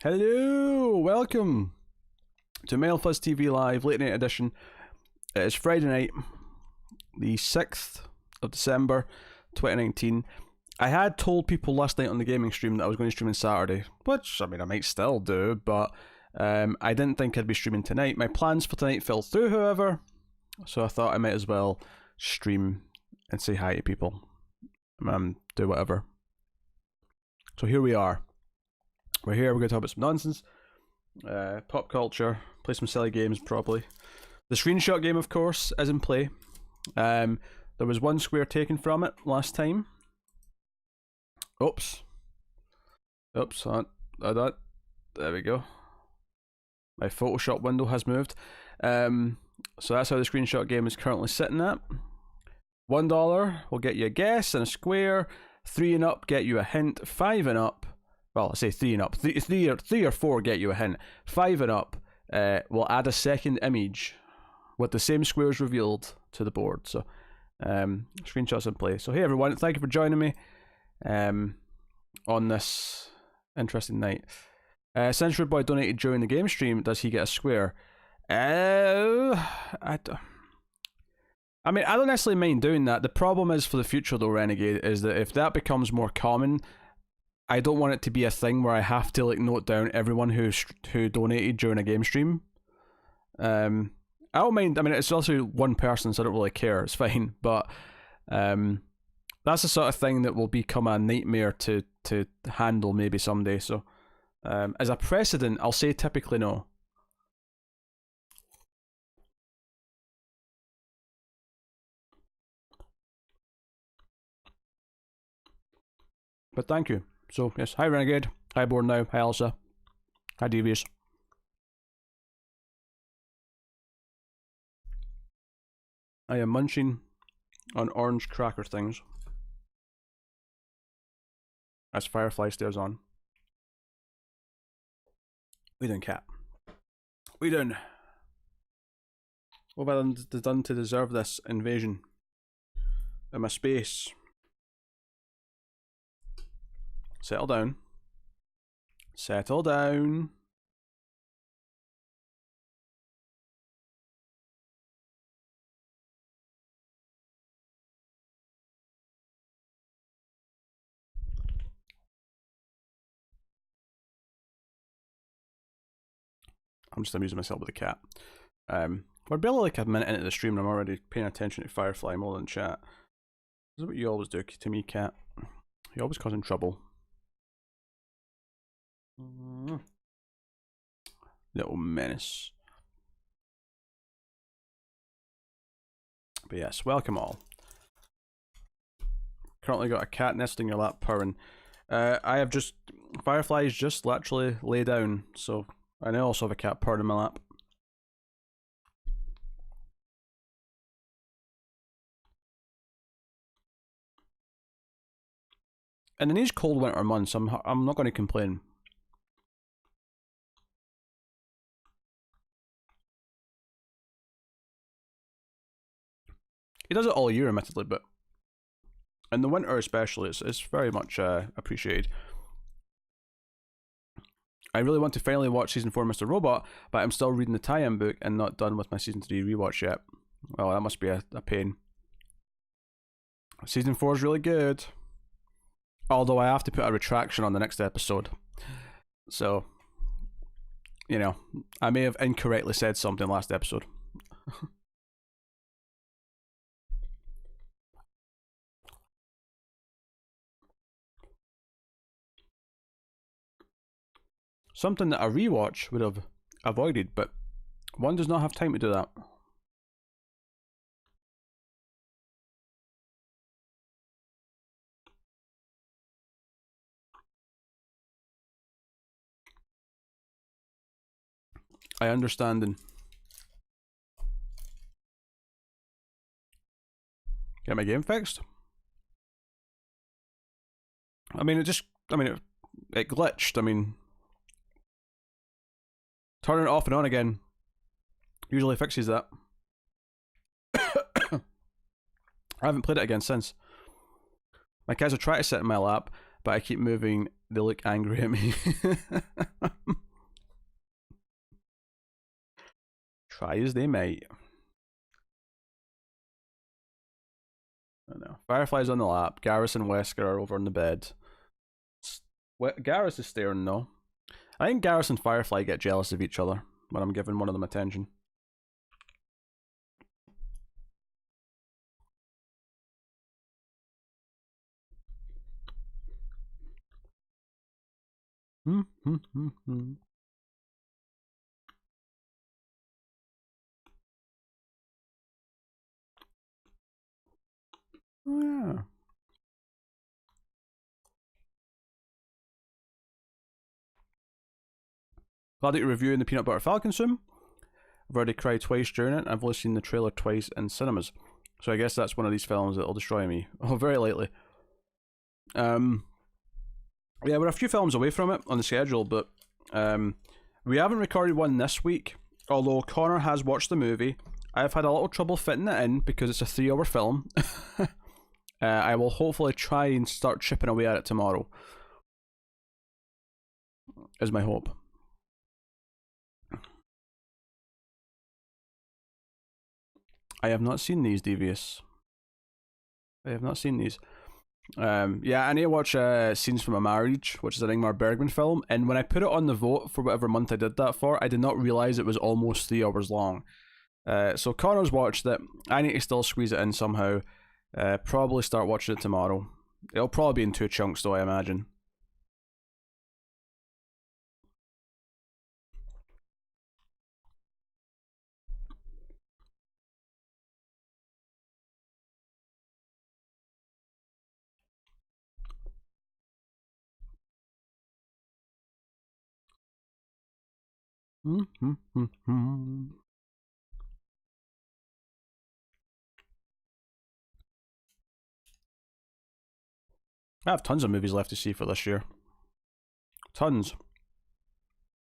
Hello, welcome to Male Fuzz TV Live, late night edition. It is Friday night, the 6th of December, 2019. I had told people last night on the gaming stream that I was going to stream on Saturday, which, I mean, I might still do, but I didn't think I'd be streaming tonight. My plans for tonight fell through, however, so I thought I might as well stream and say hi to people, do whatever. So here we are. We're here, we're going to talk about some nonsense, pop culture, play some silly games probably. The screenshot game, of course, is in play. There was one square taken from it last time. Oops. There we go. My Photoshop window has moved. So that's how the screenshot game is currently sitting at. $1 will get you a guess and a square. 3 and up get you a hint. 5 and up, well, I say 3 and up. 3 or 4 get you a hint. 5 and up will add a second image with the same squares revealed to the board. So, screenshots in play. So, hey everyone, thank you for joining me on this interesting night. Since Rude Boy donated during the game stream, does he get a square? I mean, I don't necessarily mind doing that. The problem is for the future, though, Renegade, is that if that becomes more common, I don't want it to be a thing where I have to like note down everyone who donated during a game stream. I don't mind. I mean, it's also one person, so I don't really care. It's fine, but that's the sort of thing that will become a nightmare to handle maybe someday. So, as a precedent, I'll say typically no. But thank you. So, yes, hi Renegade, hi Born Now, hi Elsa, hi Devious. I am munching on orange cracker things as Firefly stares on. We done, cat. We done. What have I done to deserve this invasion of my space? Settle down. Settle down. I'm just amusing myself with the cat. We're barely like a minute into the stream and I'm already paying attention to Firefly more than chat. This is what you always do to me, cat. You're always causing trouble. Little menace. But yes, welcome all. Currently got a cat nesting in your lap purring. I have just... Firefly's just literally lay down, so I now also have a cat purring in my lap. And in these cold winter months, I'm not going to complain. He does it all year, admittedly, but in the winter especially, it's very much appreciated. I really want to finally watch Season 4 Mr. Robot, but I'm still reading the tie-in book and not done with my Season 3 rewatch yet. Well, that must be a pain. Season 4 is really good. Although I have to put a retraction on the next episode. So, you know, I may have incorrectly said something last episode. Something that a rewatch would have avoided, but one does not have time to do that. I understand and get my game fixed. I mean, it glitched. I mean, turning it off and on again usually fixes that. I haven't played it again since. My kids are trying to sit in my lap, but I keep moving They look angry at me. Try as they might. I don't know. Firefly's on the lap. Garrus and Wesker are over on the bed. Garrus is staring though. I think Garrus and Firefly get jealous of each other when I'm giving one of them attention. Oh yeah. Glad that you're reviewing the Peanut Butter Falcon soon. I've already cried twice during it. I've only seen the trailer twice in cinemas. So I guess that's one of these films that'll destroy me. Oh, very lightly. Yeah, we're a few films away from it on the schedule, but we haven't recorded one this week. Although Connor has watched the movie. I've had a little trouble fitting it in because it's a 3-hour film. I will hopefully try and start chipping away at it tomorrow. Is my hope. I have not seen these, Devious. I have not seen these. Yeah, I need to watch Scenes from a Marriage, which is an Ingmar Bergman film, and when I put it on the vote for whatever month I did that for, I did not realise it was almost 3 hours long. So Connor's watched it. I need to still squeeze it in somehow. Probably start watching it tomorrow. It'll probably be in 2 chunks though, I imagine. I have tons of movies left to see for this year. Tons.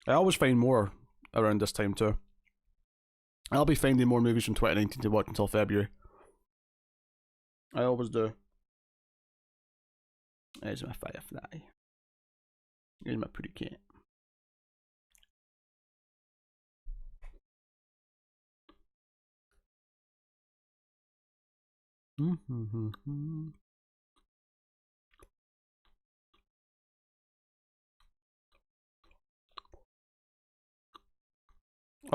I always find more around this time too. I'll be finding more movies from 2019 to watch until February. I always do. There's my firefly. Here's my pretty cat. I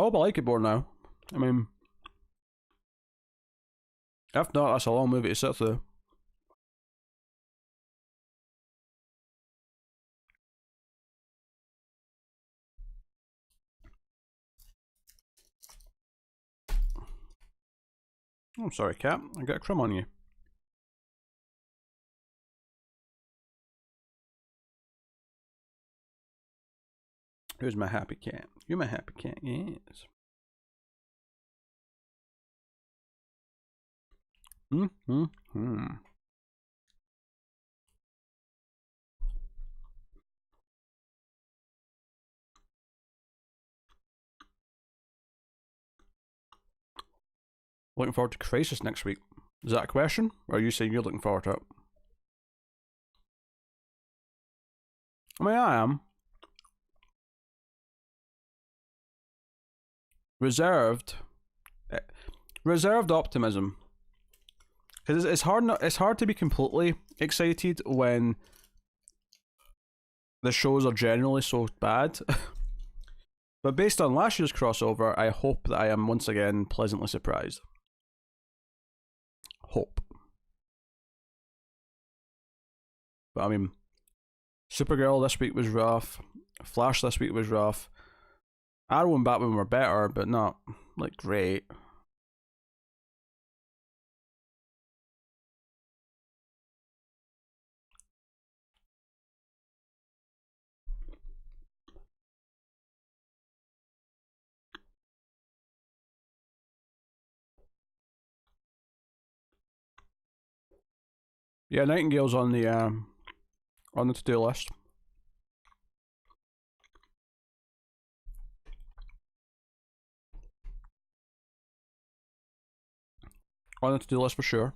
hope I like it more now. I mean, if not, that's a long movie to sit through. I'm sorry, cat. I got a crumb on you. Who's my happy cat? You're my happy cat, yes. Looking forward to Crisis next week. Is that a question? Or are you saying you're looking forward to it? I mean, I am. Reserved optimism. Because it's hard to be completely excited when the shows are generally so bad. But based on last year's crossover, I hope that I am once again pleasantly surprised. Hope. But I mean, Supergirl this week was rough. Flash this week was rough. Arrow and Batman were better, but not like great. Yeah, Nightingale's on the to-do list. On the to-do list for sure.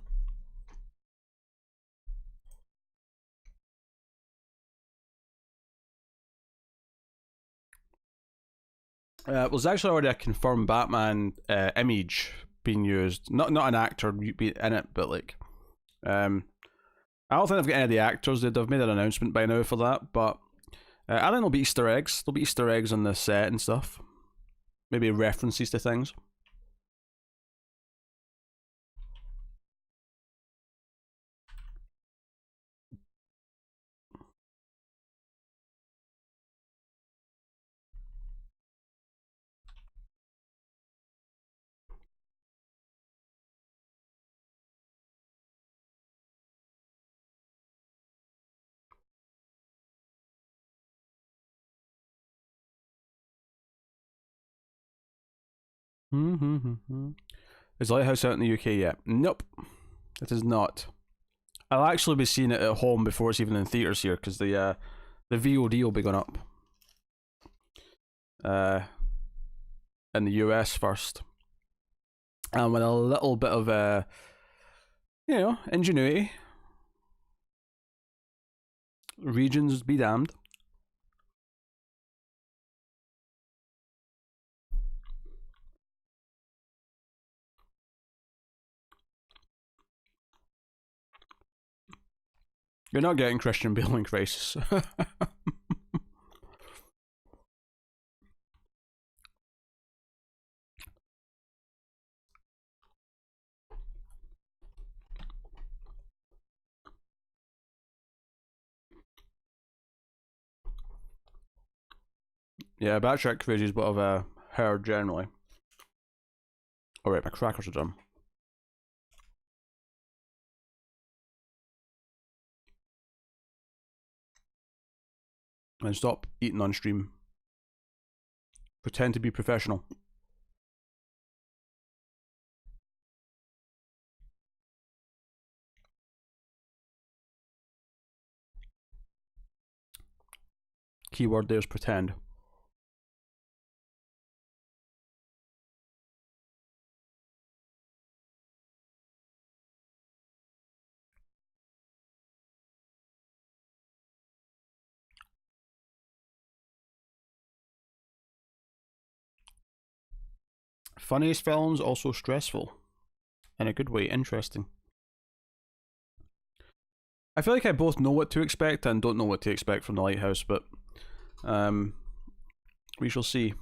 There's actually already a confirmed Batman image being used. Not an actor in it, but like, I don't think they've got any of the actors. They've made an announcement by now for that, but I think there'll be Easter eggs. There'll be Easter eggs on the set and stuff. Maybe references to things. Is Lighthouse out in the UK yet? Nope, it is not. I'll actually be seeing it at home before it's even in theaters here, because the VOD will be going up in the US first, and with a little bit of ingenuity, regions be damned. You're not getting Christian Bale in Crisis. Yeah, Batshit Crazy is what I've heard generally. Alright, my crackers are done. And stop eating on stream. Pretend to be professional. Keyword there's pretend. Funniest films, also stressful. In a good way, interesting. I feel like I both know what to expect and don't know what to expect from The Lighthouse, but we shall see.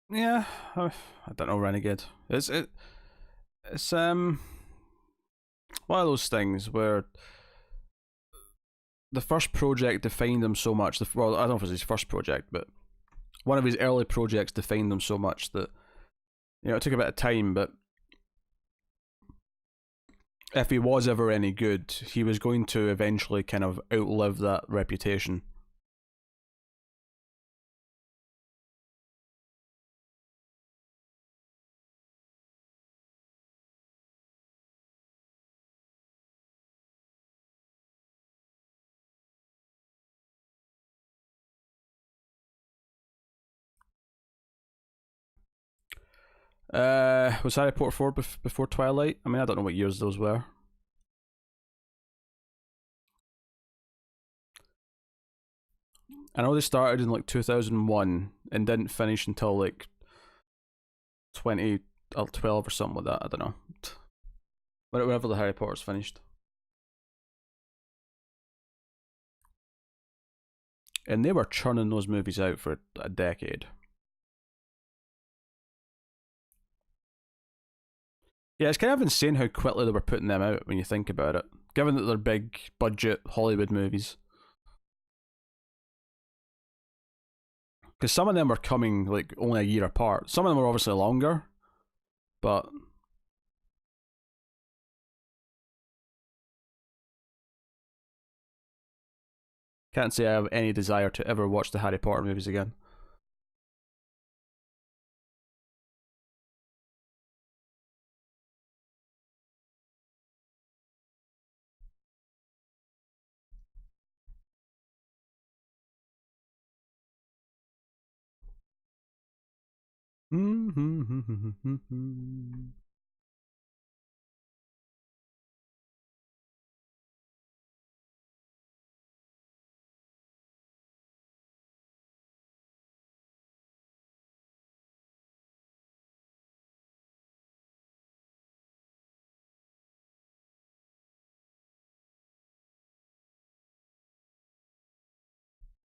Yeah, I don't know, Renegade. It's one of those things where the first project defined him so much. Well, I don't know if it was his first project, but one of his early projects defined him so much that it took a bit of time. But if he was ever any good, he was going to eventually kind of outlive that reputation. Was Harry Potter 4 before Twilight? I mean, I don't know what years those were. I know they started in like 2001 and didn't finish until like 2012 or something like that. I don't know. Whenever the Harry Potter's finished. And they were churning those movies out for a decade. Yeah, it's kind of insane how quickly they were putting them out when you think about it, given that they're big budget Hollywood movies. Because some of them were coming like only a year apart. Some of them were obviously longer, but Can't say I have any desire to ever watch the Harry Potter movies again.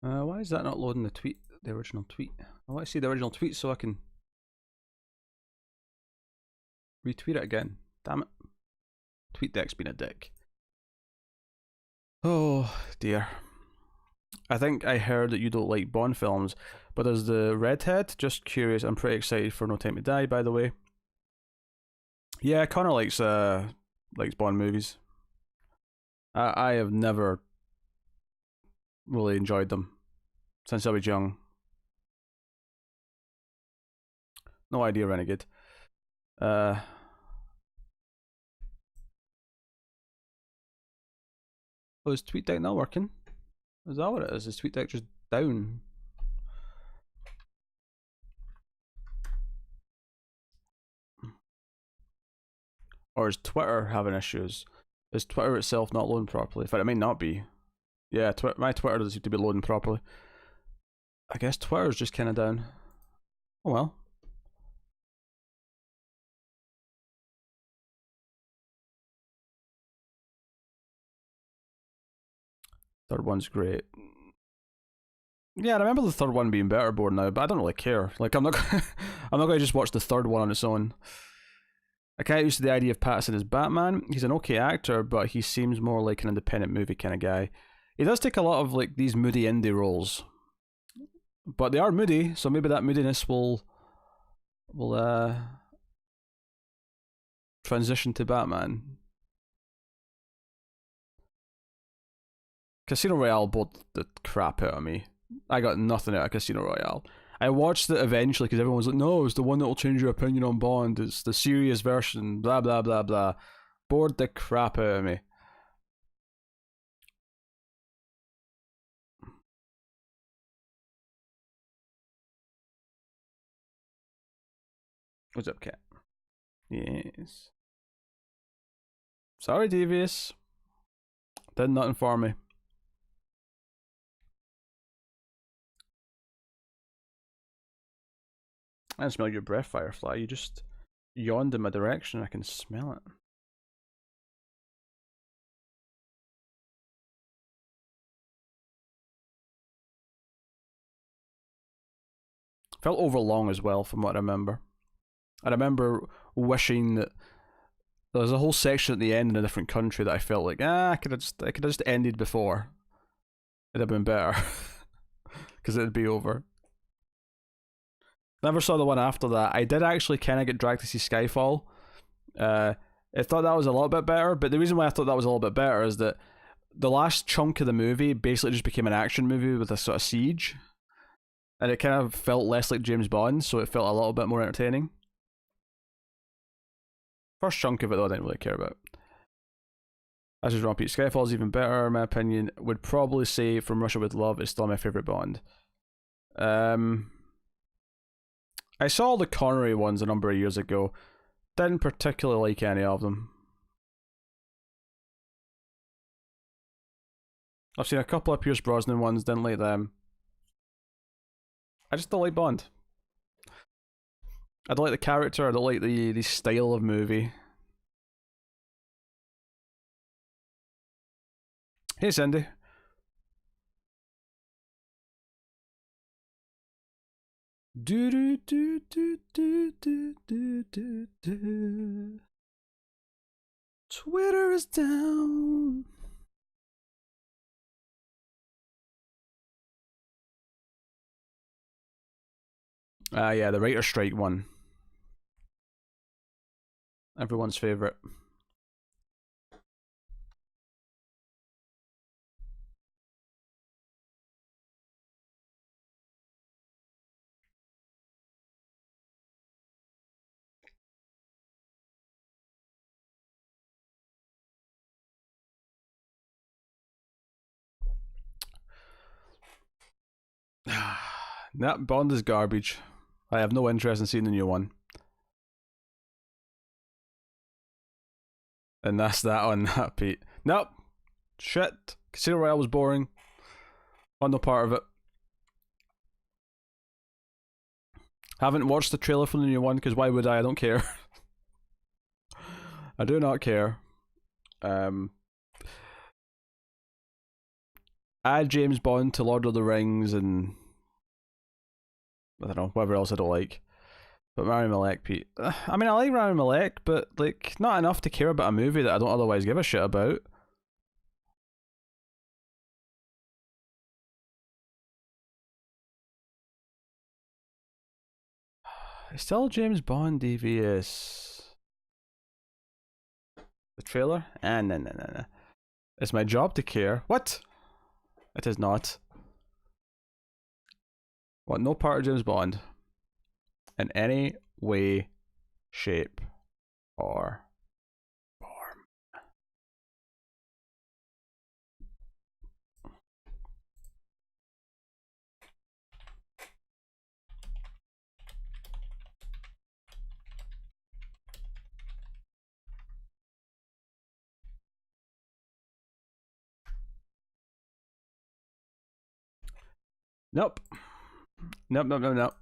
Why is that not loading the tweet? The original tweet. I want to see the original tweet so I can retweet it again. Damn it. TweetDeck's been a dick. Oh dear. I think I heard that you don't like Bond films, but as the redhead, just curious. I'm pretty excited for No Time to Die, by the way. Yeah, Connor likes Bond movies. I have never really enjoyed them since I was young. No idea, Renegade. Oh, is TweetDeck not working? Is that what it is? Is TweetDeck just down? Or is Twitter having issues? Is Twitter itself not loading properly? In fact, it might not be. Yeah, my Twitter doesn't seem to be loading properly. I guess Twitter's just kind of down. Oh well. Third one's great. Yeah, I remember the third one being better board now, but I don't really care. Like, I'm not I'm not going to just watch the third one on its own. I can't used to the idea of Pattinson as Batman. He's an okay actor, but he seems more like an independent movie kind of guy. He does take a lot of like these moody indie roles, but they are moody, so maybe that moodiness will transition to Batman. Casino Royale bored the crap out of me. I got nothing out of Casino Royale. I watched it eventually because everyone was like, no, it's the one that will change your opinion on Bond. It's the serious version, blah, blah, blah, blah. Bored the crap out of me. What's up, cat? Yes. Sorry, Devious. Did nothing for me. I can smell your breath, Firefly. You just yawned in my direction. I can smell it. Felt overlong as well, from what I remember. I remember wishing that there was a whole section at the end in a different country that I felt like, I could have just ended before. It'd have been better. Because it'd be over. Never saw the one after that. I did actually kind of get dragged to see Skyfall. I thought that was a little bit better, but the reason why I thought that was a little bit better is that the last chunk of the movie basically just became an action movie with a sort of siege. And it kind of felt less like James Bond, so it felt a little bit more entertaining. First chunk of it, though, I didn't really care about. As is Repeat, Skyfall's even better, in my opinion. Would probably say From Russia with Love is still my favourite Bond. I saw the Connery ones a number of years ago. Didn't particularly like any of them. I've seen a couple of Pierce Brosnan ones, didn't like them. I just don't like Bond. I don't like the character, I don't like the style of movie. Hey Cindy. Do do do do do do do do do. Twitter is down. Yeah, the writer strike one. Everyone's favorite. That Bond is garbage. I have no interest in seeing the new one. And that's that on that, Pete. Nope. Shit. Casino Royale was boring. On no part of it. Haven't watched the trailer for the new one, because why would I? I don't care. I do not care. Add James Bond to Lord of the Rings and I don't know, whatever else I don't like. But Rami Malek, Pete. I mean, I like Rami Malek, but like not enough to care about a movie that I don't otherwise give a shit about. It's still James Bond DVS. The trailer? No. It's my job to care. What? It is not. What? No part of James Bond. In any way, shape, or form. Nope. Nope.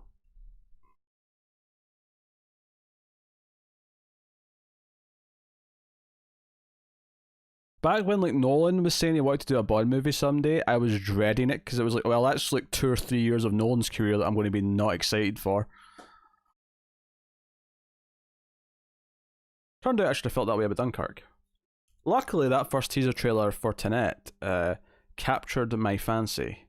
Back when like Nolan was saying he wanted to do a Bond movie someday, I was dreading it because it was like, well, that's like 2 or 3 years of Nolan's career that I'm going to be not excited for. Turned out I should have felt that way about Dunkirk. Luckily, that first teaser trailer for Tenet captured my fancy.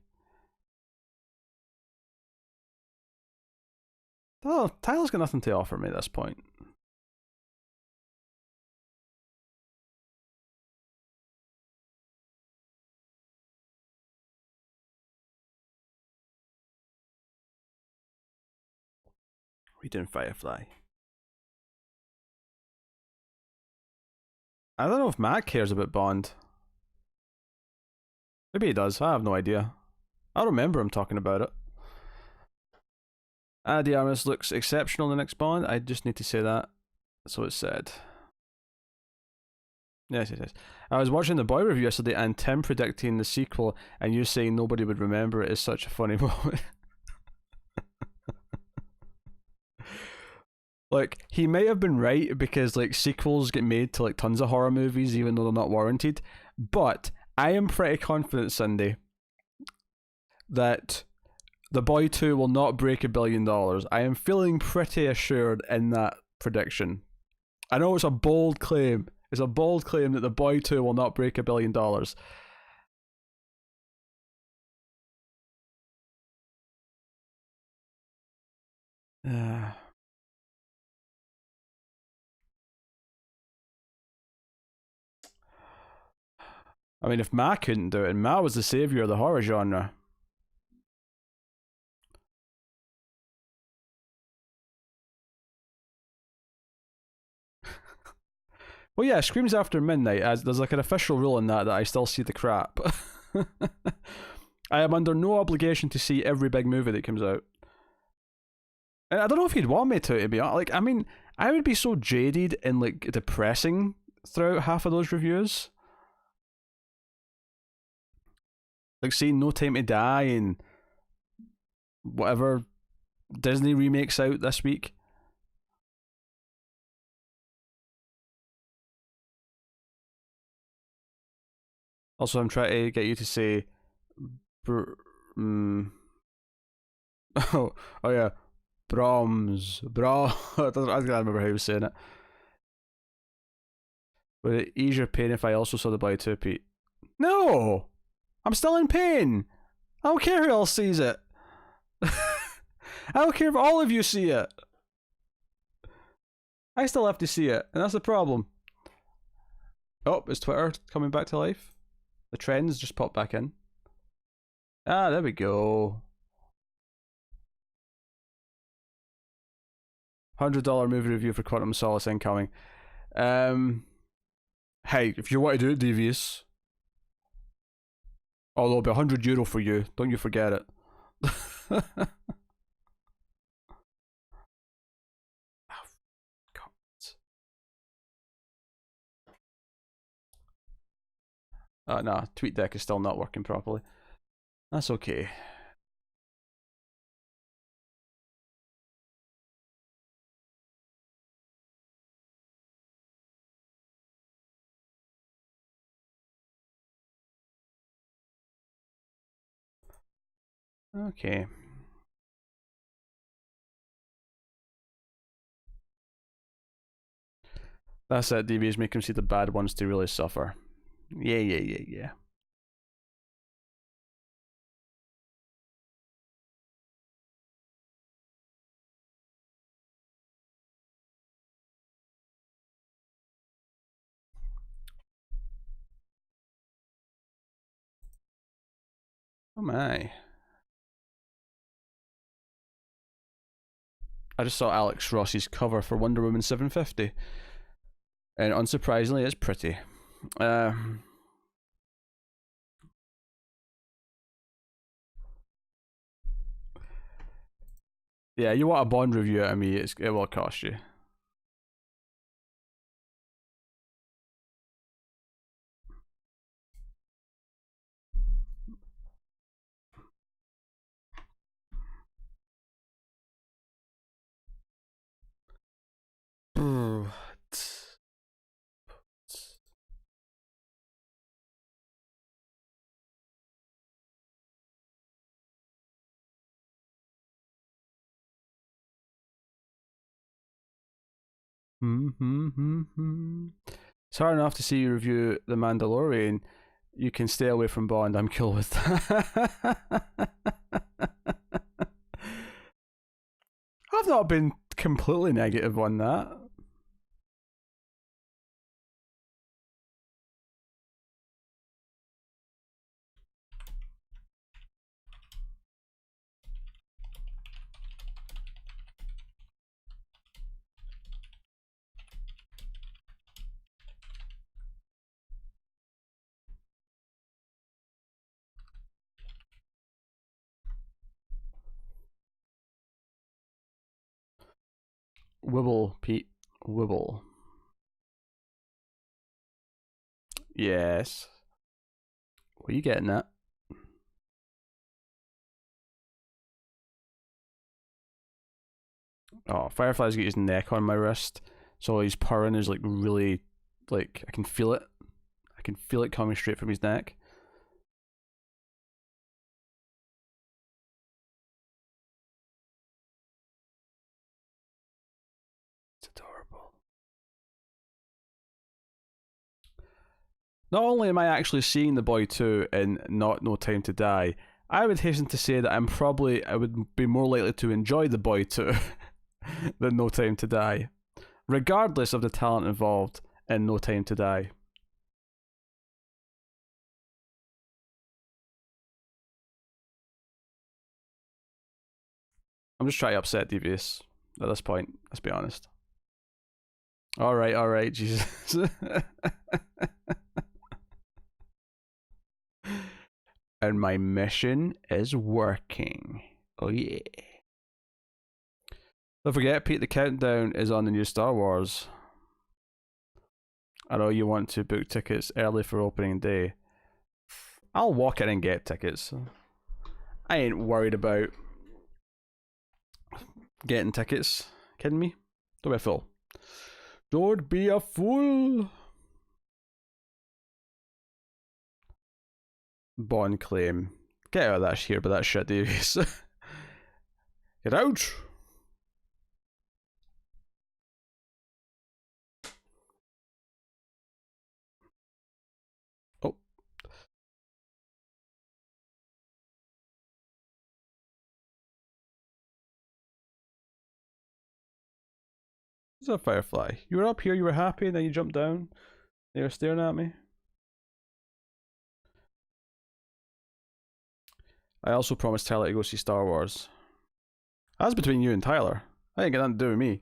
Oh, Tyler's got nothing to offer me at this point. Reading Firefly. I don't know if Matt cares about Bond. Maybe he does, I have no idea. I remember him talking about it. De Armas looks exceptional in the next Bond. I just need to say that. So it's said. Yes. I was watching the Boy review yesterday and Tim predicting the sequel and you saying nobody would remember it is such a funny moment. Like, he may have been right because like sequels get made to like tons of horror movies even though they're not warranted. But I am pretty confident, Cindy, that The Boy 2 will not break $1 billion. I am feeling pretty assured in that prediction. I know it's a bold claim. It's a bold claim that The Boy 2 will not break $1 billion. I mean, if Ma couldn't do it, and Ma was the savior of the horror genre. Well, yeah, Screams After Midnight, as there's like an official rule in that I still see the crap. I am under no obligation to see every big movie that comes out. And I don't know if you'd want me to be honest. Like, I mean, I would be so jaded and like depressing throughout half of those reviews. Like seeing No Time to Die and whatever Disney remakes out this week. Also, I'm trying to get you to say, oh yeah, Brahms, I can't remember how he was saying it. Would it ease your pain if I also saw The Boy 2, Pete? No, I'm still in pain. I don't care who else sees it. I don't care if all of you see it. I still have to see it, and that's the problem. Oh, is Twitter coming back to life? The trends just popped back in. Ah, there we go. $100 movie review for Quantum of Solace incoming. Hey, if you want to do it, Devious. Although it'll be €100 for you. Don't you forget it. Nah, TweetDeck is still not working properly. That's okay. Okay. That's it, DBs make him see the bad ones to really suffer. Yeah. Oh my. I just saw Alex Ross's cover for Wonder Woman 750. And unsurprisingly, it's pretty. Yeah, you want a Bond review out of me, it will cost you. It's hard enough to see you review The Mandalorian. You can stay away from Bond. I'm cool with that. I've not been completely negative on that. Wibble, Pete. Wibble. Yes. What are you getting at? Oh, Firefly's got his neck on my wrist, so his purring is like really, like I can feel it. I can feel it coming straight from his neck. It's adorable. Not only am I actually seeing The Boy 2 in Not No Time to Die, I would hasten to say that I would be more likely to enjoy The Boy 2 than No Time to Die, regardless of the talent involved in No Time to Die. I'm just trying to upset Devious at this point, let's be honest. Alright, Jesus. And my mission is working. Oh yeah. Don't forget, Pete, the countdown is on the new Star Wars. I know you want to book tickets early for opening day. I'll walk in and get tickets. I ain't worried about getting tickets. Kidding me? Don't be a fool. Don't be a fool. Bond claim. Get out of that here, but that shit, Davies. Get out. Oh. It's a Firefly. You were up here, you were happy, then you jumped down. They were staring at me. I also promised Tyler to go see Star Wars. That's between you and Tyler. I ain't got nothing to do with me.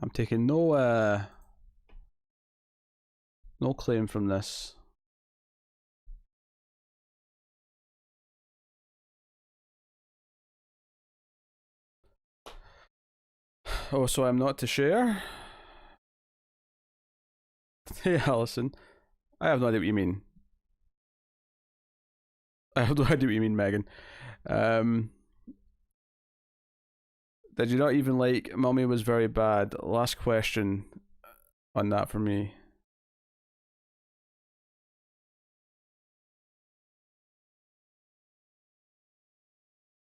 I'm taking no claim from this. Oh, so I'm not to share? Hey, Allison. I have no idea what you mean. I have no idea what you mean, Megan. Um, did you not even like Mummy was very bad? Last question on that for me.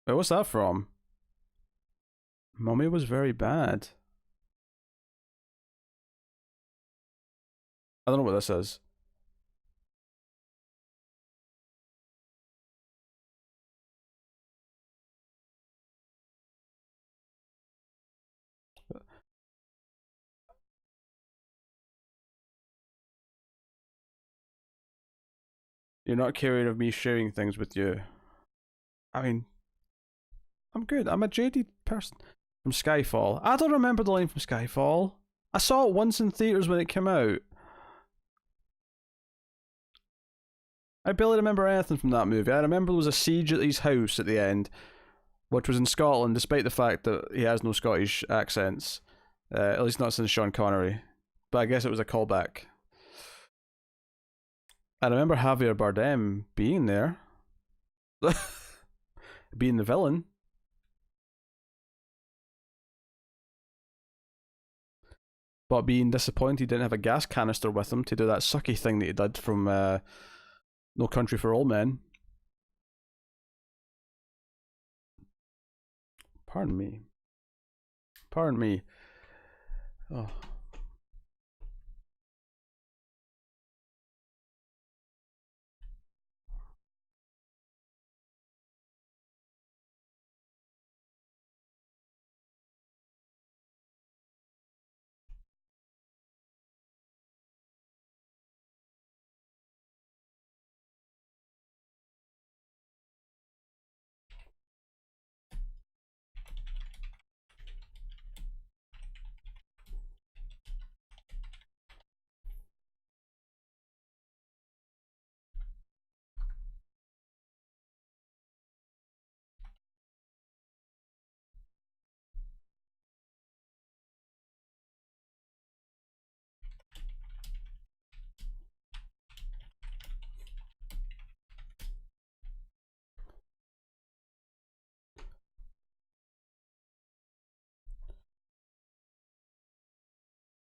Wait, what's that from? Mummy was very bad. I don't know what this is. You're not caring of me sharing things with you. I mean, I'm good. I'm a JD person. From Skyfall. I don't remember the line from Skyfall. I saw it once in theaters when it came out. I barely remember anything from that movie. I remember there was a siege at his house at the end, which was in Scotland, despite the fact that he has no Scottish accents. At least not since Sean Connery. But I guess it was a callback. I remember Javier Bardem being there. Being the villain. But being disappointed he didn't have a gas canister with him to do that sucky thing that he did from No Country for Old Men. Pardon me. Pardon me. Oh.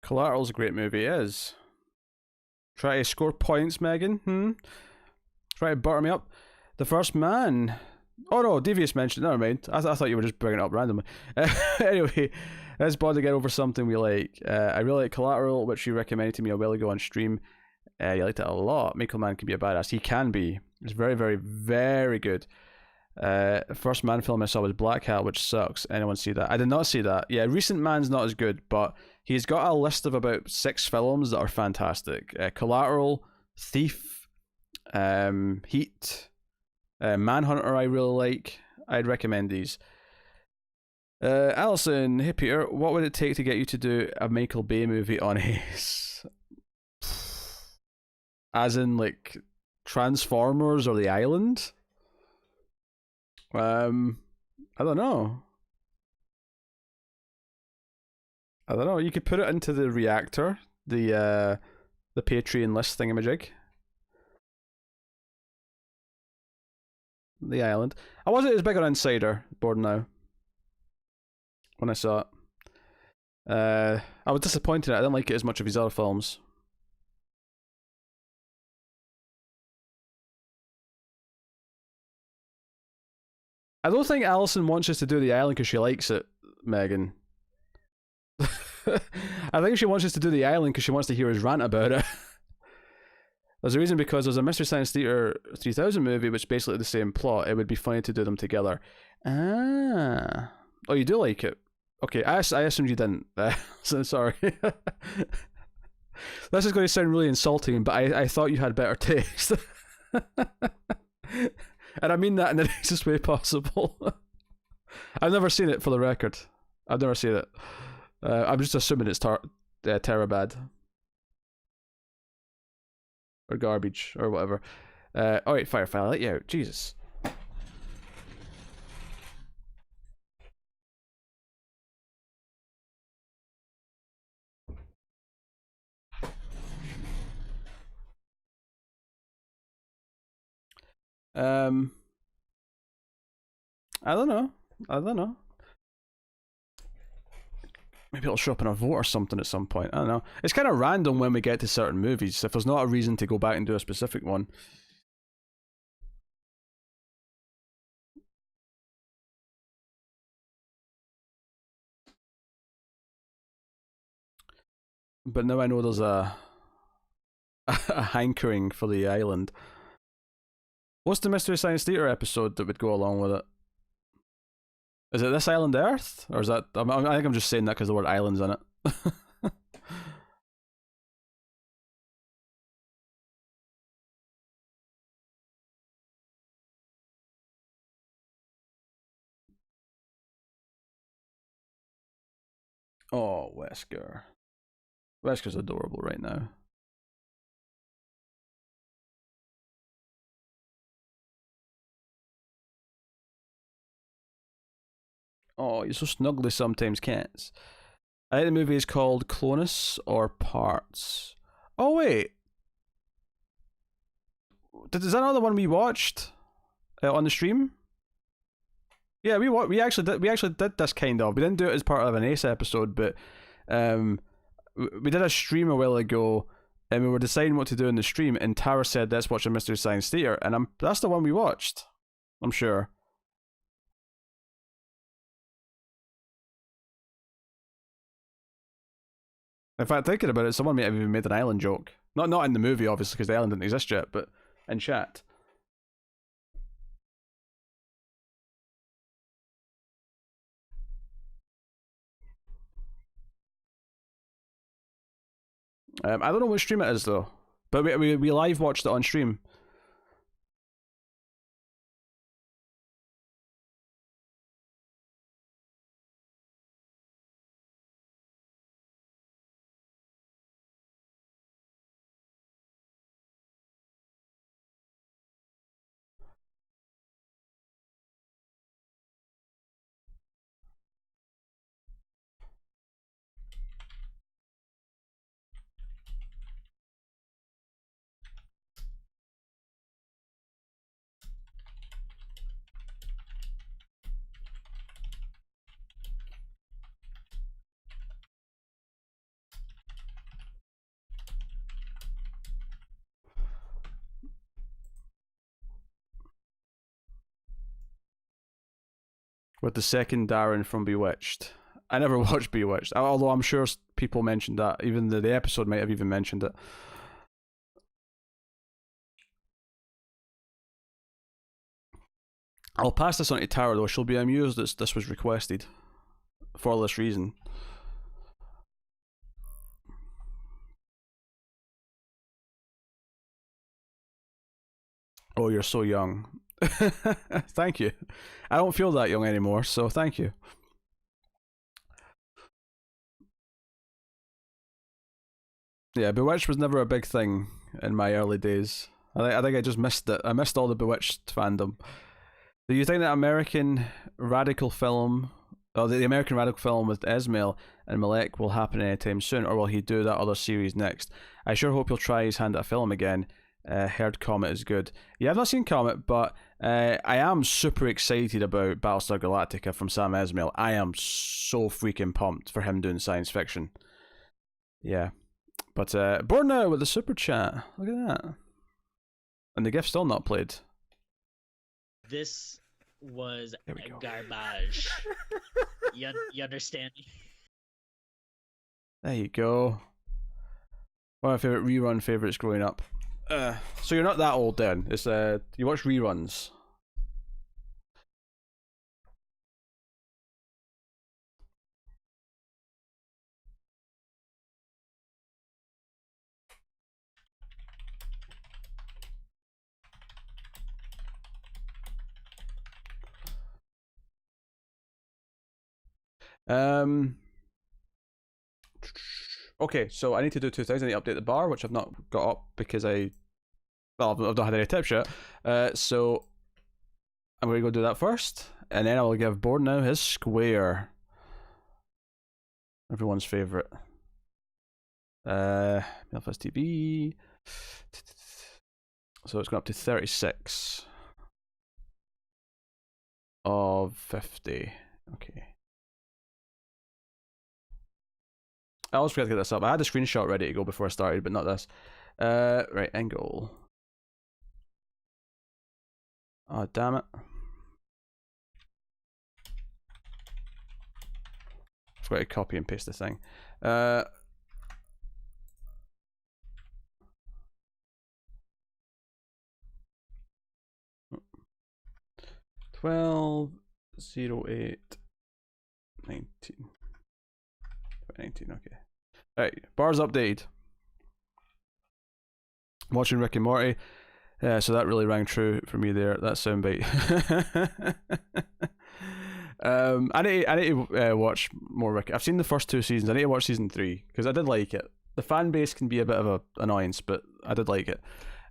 Collateral's a great movie, it is. Try to score points, Megan? Try to butter me up. The First Man. Oh no, Devious mentioned. Never mind. I thought you were just bringing it up randomly. Anyway, let's bond again over something we like. I really like Collateral, which you recommended to me a while ago on stream. You liked it a lot. Michael Mann can be a badass. He can be. It's very, very, very good. First Man film I saw was Black Hat, which sucks. Anyone see that? I did not see that. Yeah, Recent Man's not as good, but he's got a list of about 6 films that are fantastic. Collateral, Thief, Heat, Manhunter I really like. I'd recommend these. Alison, hey Peter, what would it take to get you to do a Michael Bay movie on Ace? As in, like, Transformers or The Island? I don't know. I don't know. You could put it into the reactor, the Patreon list thingamajig. The Island. I wasn't as big on Insider, bored now. When I saw it. I was disappointed. I didn't like it as much of his other films. I don't think Alison wants us to do The Island because she likes it, Megan. I think she wants us to do The Island because she wants to hear us rant about it. There's a reason, because there's a Mystery Science Theater 3000 movie which is basically the same plot. It would be funny to do them together. Ah. Oh, you do like it? Okay, I assumed you didn't. So sorry. This is going to sound really insulting, but I thought you had better taste. And I mean that in the nicest way possible. I've never seen it, for the record. I've never seen it. I'm just assuming it's Terabad. Or garbage, or whatever. Alright, Firefly, I'll let you out. Jesus. Um, I don't know. I don't know. Maybe it'll show up in a vote or something at some point. I don't know. It's kind of random when we get to certain movies. If there's not a reason to go back and do a specific one. But now I know there's a a hankering for the island. What's the Mystery Science Theater episode that would go along with it? Is it This Island Earth? Or is that... I think I'm just saying that because the word island's in it. Oh, Wesker. Wesker's adorable right now. Oh, you're so snuggly sometimes, cats. I think the movie is called Clonus or Parts. Oh, wait. Is that another one we watched on the stream? Yeah, we actually did this kind of. We didn't do it as part of an Ace episode, but we did a stream a while ago, and we were deciding what to do in the stream. And Tara said, "Let's watch a Mystery Science Theater," and that's the one we watched. I'm sure. In fact, thinking about it, someone may have even made an island joke. Not in the movie, obviously, because the island didn't exist yet, but in chat. I don't know what stream it is though, but we live watched it on stream. With the second Darren from Bewitched. I never watched Bewitched, although I'm sure people mentioned that. Even the episode might have even mentioned it. I'll pass this on to Tara though. She'll be amused that this was requested for this reason. Oh, you're so young. Thank you. I don't feel that young anymore, so thank you. Yeah, Bewitched was never a big thing in my early days. I think I just missed it. I missed all the Bewitched fandom. Do you think that American radical film, or the American radical film with Esmail and Malek will happen anytime soon, or will he do that other series next? I sure hope he'll try his hand at a film again. Heard Comet is good. Yeah, I've not seen Comet, but I am super excited about Battlestar Galactica from Sam Esmail. I am so freaking pumped for him doing science fiction. Yeah. But born now with the super chat. Look at that. And the gift's still not played. This was garbage. you understand me? There you go. One of my favorite rerun favorites growing up. So you're not that old then. It's you watch reruns. Okay, so I need to do two things. I need to update the bar, which I've not got up because I've not had any tips yet. So I'm going to go do that first, and then I will give Board now his square. Everyone's favorite. Fuzz TV. So it's gone up to 36. of 50. Okay. I always forget to get this up. I had a screenshot ready to go before I started, but not this. Right, angle. Oh, damn it. I've got to copy and paste the thing. 12/08/19. 2019, okay. Alright, bars updated. Watching Rick and Morty. So that really rang true for me there. That soundbite. I need to watch more Rick. I've seen the first 2 seasons. I need to watch season 3 because I did like it. The fan base can be a bit of an annoyance, but I did like it.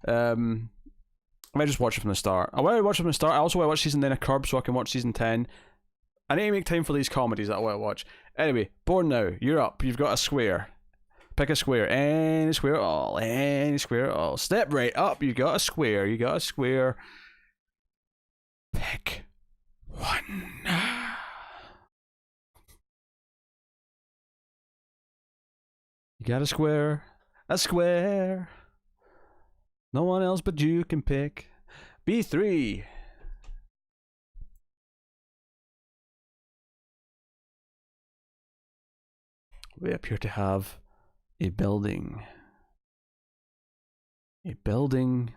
I might just watch it from the start. I want to watch it from the start. I also want to watch season 9 of Curb so I can watch season 10. I need to make time for these comedies that I want to watch. Anyway, Born Now, you're up. You've got a square. Pick a square. Any square at all. Any square at all. Step right up. You got a square. You got a square. Pick one. You got a square. A square. No one else but you can pick. B3. We appear to have a building. A building.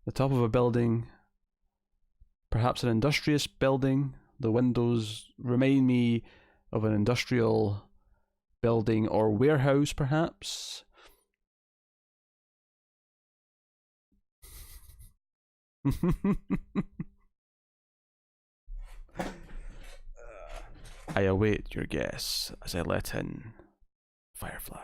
The top of a building. Perhaps an industrious building. The windows remind me of an industrial building or warehouse, perhaps. I await your guess as I let in Firefly.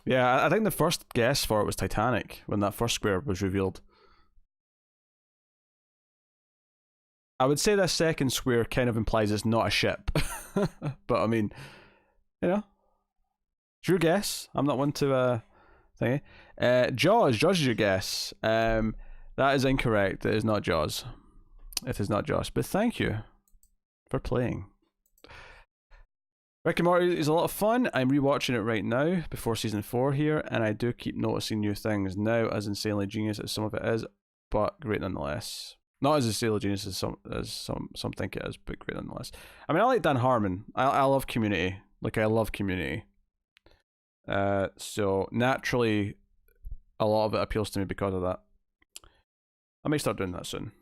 Yeah, I think the first guess for it was Titanic when that first square was revealed. I would say that second square kind of implies it's not a ship. But I mean, you know, it's your guess. I'm not one to thingy. Jaws. Jaws is your guess. That is incorrect. It is not Jaws. It is not Jaws. But thank you for playing. Rick and Morty is a lot of fun. I'm rewatching it right now before season 4 here, and I do keep noticing new things now, as insanely genius as some of it is, but great nonetheless. Not as insanely genius as some think it is, but great nonetheless. I mean, I like Dan Harmon. I love Community. Like, I love Community. So naturally, a lot of it appeals to me because of that. I may start doing that soon.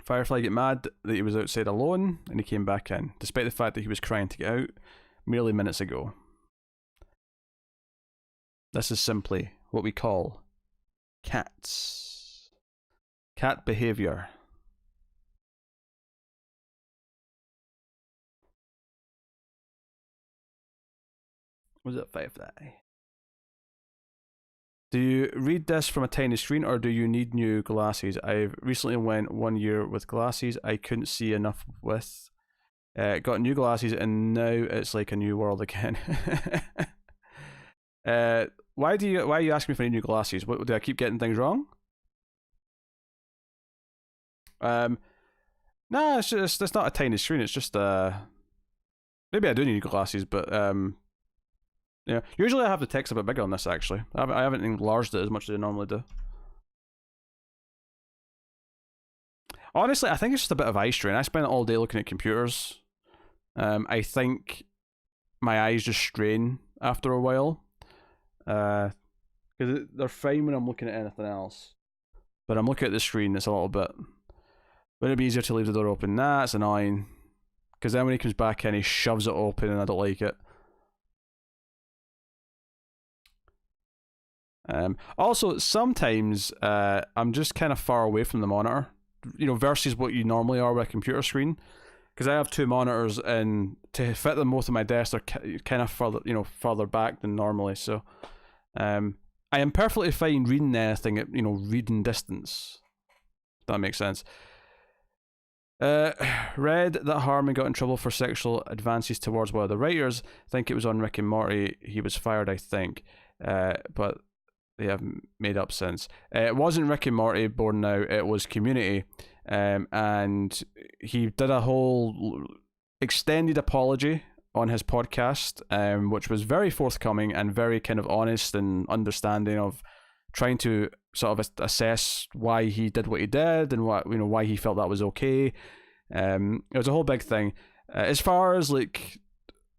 Firefly get mad that he was outside alone and he came back in, despite the fact that he was crying to get out merely minutes ago. This is simply what we call cats. Cat behavior. Was it Firefly? Do you read this from a tiny screen or do you need new glasses? I recently went 1 year with glasses I couldn't see enough with. Got new glasses and now it's like a new world again. Why are you asking me if I need new glasses? What, do I keep getting things wrong? No, it's not a tiny screen. It's just maybe I do need new glasses, but yeah. Usually I have the text a bit bigger on this actually. I haven't enlarged it as much as I normally do. Honestly, I think it's just a bit of eye strain. I spend all day looking at computers. I think my eyes just strain after a while. Because they're fine when I'm looking at anything else. But I'm looking at the screen, it's a little bit... Wouldn't it be easier to leave the door open? Nah, it's annoying. Because then when he comes back in, he shoves it open and I don't like it. Also, sometimes I'm just kind of far away from the monitor, versus what you normally are with a computer screen. Because I have two monitors, and to fit them both on my desk, they're kind of further back than normally. So, I am perfectly fine reading anything at reading distance. If that makes sense. Read that Harmon got in trouble for sexual advances towards one of the writers. I think it was on Rick and Morty. He was fired, I think. But they haven't made up since. It wasn't Rick and Morty born now. It was Community. And he did a whole extended apology on his podcast, which was very forthcoming and very kind of honest and understanding of trying to sort of assess why he did what he did and why he felt that was okay. It was a whole big thing. As far as like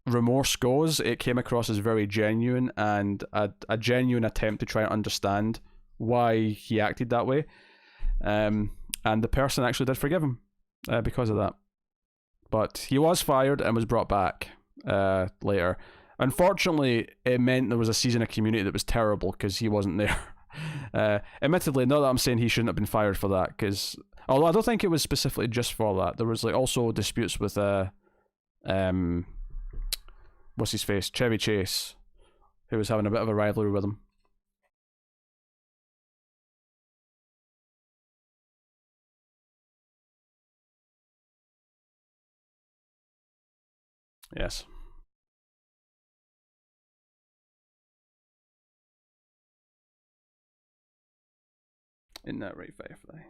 remorse goes, it came across as very genuine and a genuine attempt to try and understand why he acted that way. And the person actually did forgive him because of that. But he was fired and was brought back later. Unfortunately, it meant there was a season of Community that was terrible because he wasn't there. Admittedly, not that I'm saying he shouldn't have been fired for that, because although I don't think it was specifically just for that. There was like also disputes with what's his face, Chevy Chase, who was having a bit of a rivalry with him. Yes. Isn't that right, Firefly?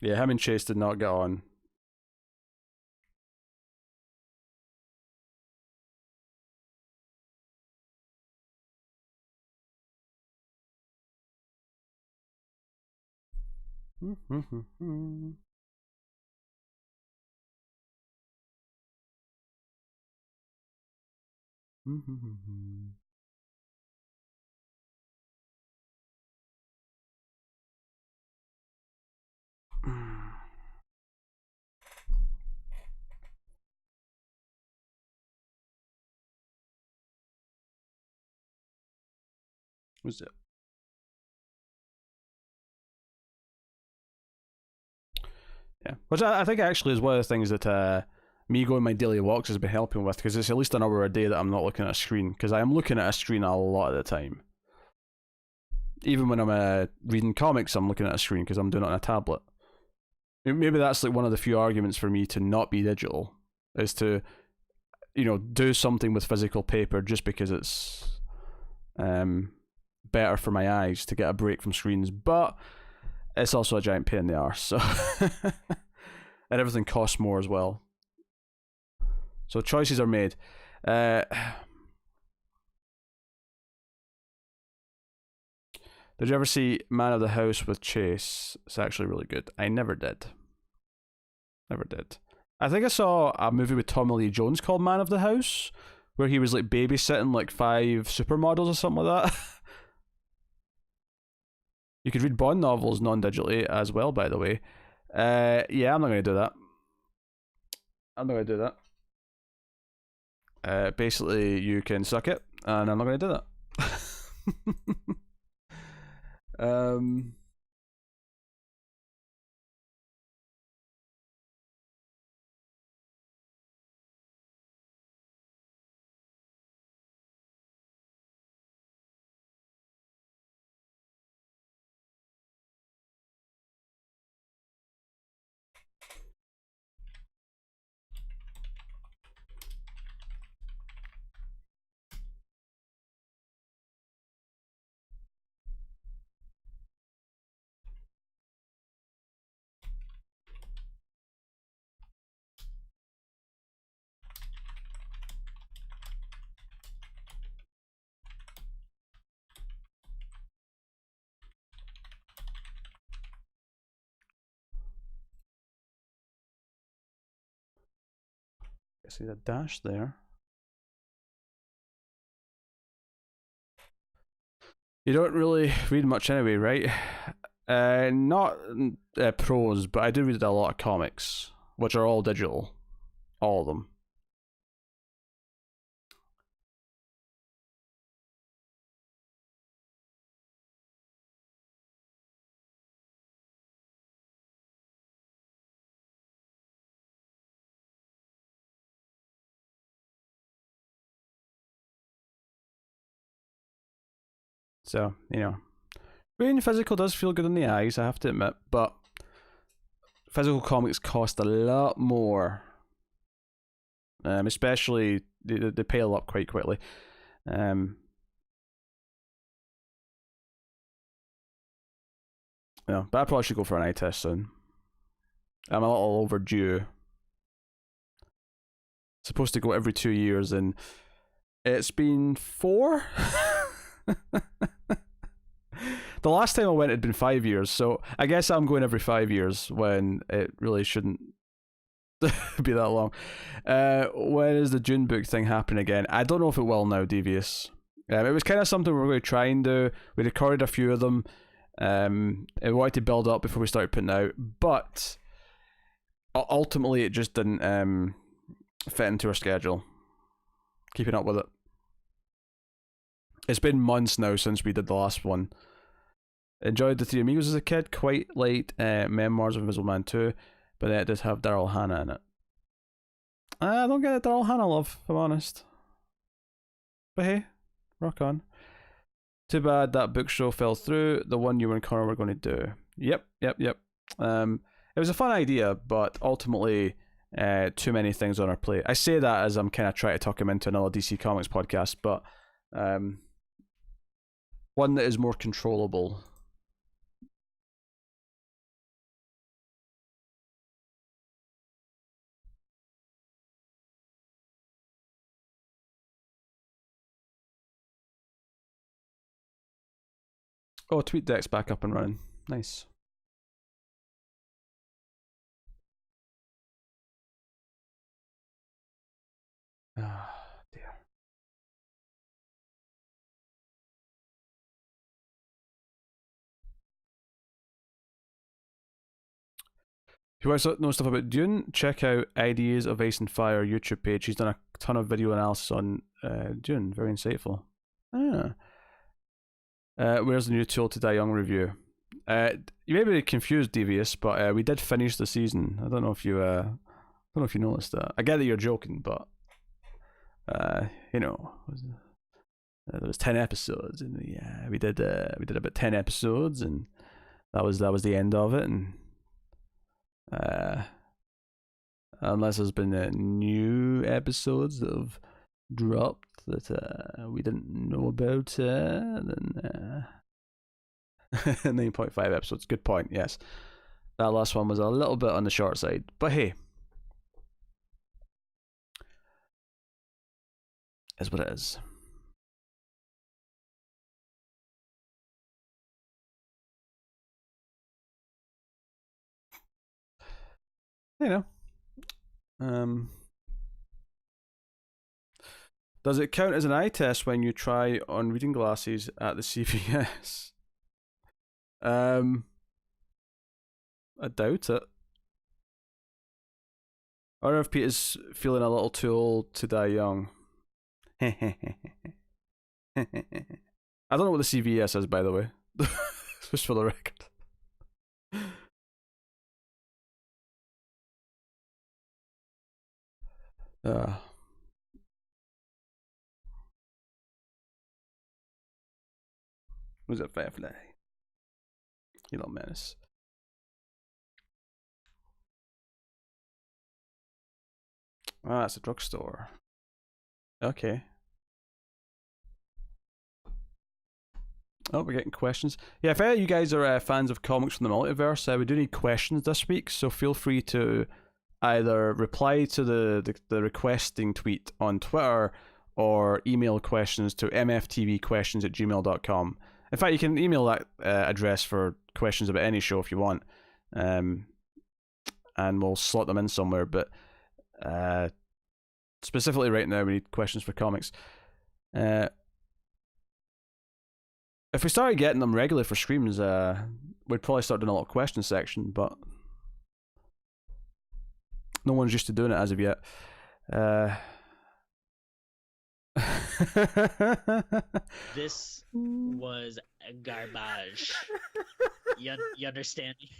Yeah, him and Chase did not get on. Was it? Yeah, which I think actually is one of the things that me going my daily walks has been helping with, because it's at least an hour a day that I'm not looking at a screen, because I am looking at a screen a lot of the time. Even when I'm reading comics, I'm looking at a screen because I'm doing it on a tablet. Maybe that's like one of the few arguments for me to not be digital, is to, do something with physical paper just because it's better for my eyes to get a break from screens. But it's also a giant pain in the arse, so and everything costs more as well. So choices are made. Did you ever see Man of the House with Chase? It's actually really good. I never did. Never did. I think I saw a movie with Tommy Lee Jones called Man of the House, where he was like babysitting like 5 supermodels or something like that. You could read Bond novels non-digitally as well, by the way. Yeah, I'm not going to do that. I'm not going to do that. Basically, you can suck it, and I'm not going to do that. I see the dash there. You don't really read much anyway, right? Not prose, but I do read a lot of comics, which are all digital. All of them. So, reading physical does feel good on the eyes, I have to admit, but physical comics cost a lot more. Especially, they pile up quite quickly. But I probably should go for an eye test soon. I'm a little overdue. Supposed to go every 2 years, and it's been 4. The last time I went had been 5 years, so I guess I'm going every 5 years when it really shouldn't be that long. When is the Dune book thing happening again? I don't know if it will now, Devious. It was kind of something we were going to try and do. We recorded a few of them. We wanted to build up before we started putting out, but ultimately it just didn't fit into our schedule. Keeping up with it. It's been months now since we did the last one. Enjoyed the Three Amigos as a kid. Quite late Memoirs of Invisible Man 2, but it does have Daryl Hannah in it. I don't get a Daryl Hannah love, if I'm honest. But hey, rock on. Too bad that book show fell through. The one you and Connor were going to do. Yep. It was a fun idea, but ultimately, too many things on our plate. I say that as I'm kind of trying to talk him into another DC Comics podcast, but one that is more controllable. Oh, TweetDeck's back up and running. Nice. Ah, dear. If you want to know stuff about Dune, check out Ideas of Ice and Fire YouTube page. He's done a ton of video analysis on Dune. Very insightful. Where's the new Tool to Die Young review? You may be confused, Devious, but we did finish the season. I don't know if you noticed that. I get that you're joking, but there was 10 episodes, and we did about 10 episodes, and that was the end of it. And unless there's been new episodes that have dropped that we didn't know about, then 9.5 episodes. Good point. Yes, that last one was a little bit on the short side, but hey, is what it is. Does it count as an eye test when you try on reading glasses at the CVS? I doubt it. I wonder if Peter's feeling a little too old to die young. I don't know what the CVS is, by the way. Just for the record. Was it Firefly? You little menace. Ah, it's a drugstore. Okay. Oh, we're getting questions. Yeah, if any of you guys are fans of comics from the multiverse, we do need questions this week, so feel free to either reply to the requesting tweet on Twitter or email questions to mftvquestions@gmail.com. In fact, you can email that address for questions about any show if you want, and we'll slot them in somewhere. But specifically right now, we need questions for comics. If we started getting them regularly for streams, we'd probably start doing a little question section, but no one's used to doing it as of yet. This was garbage. You understand me?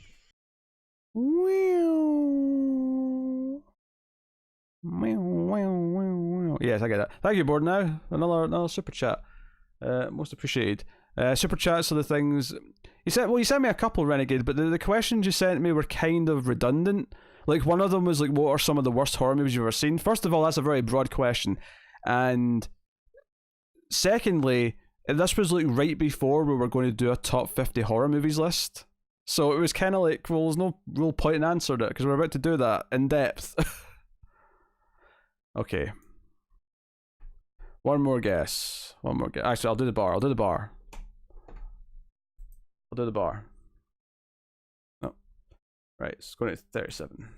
Yes, I get that. Thank you, Board. Now another super chat. Most appreciated. Super chats are the things. You sent me a couple, Renegade, but the questions you sent me were kind of redundant. Like, one of them was like, what are some of the worst horror movies you've ever seen? First of all, that's a very broad question. And secondly, this was like right before we were going to do a top 50 horror movies list. So it was kind of like, well, there's no real point in answering it, because we're about to do that in depth. Okay. One more guess. Actually, I'll do the bar. Oh. Right, it's going to 37.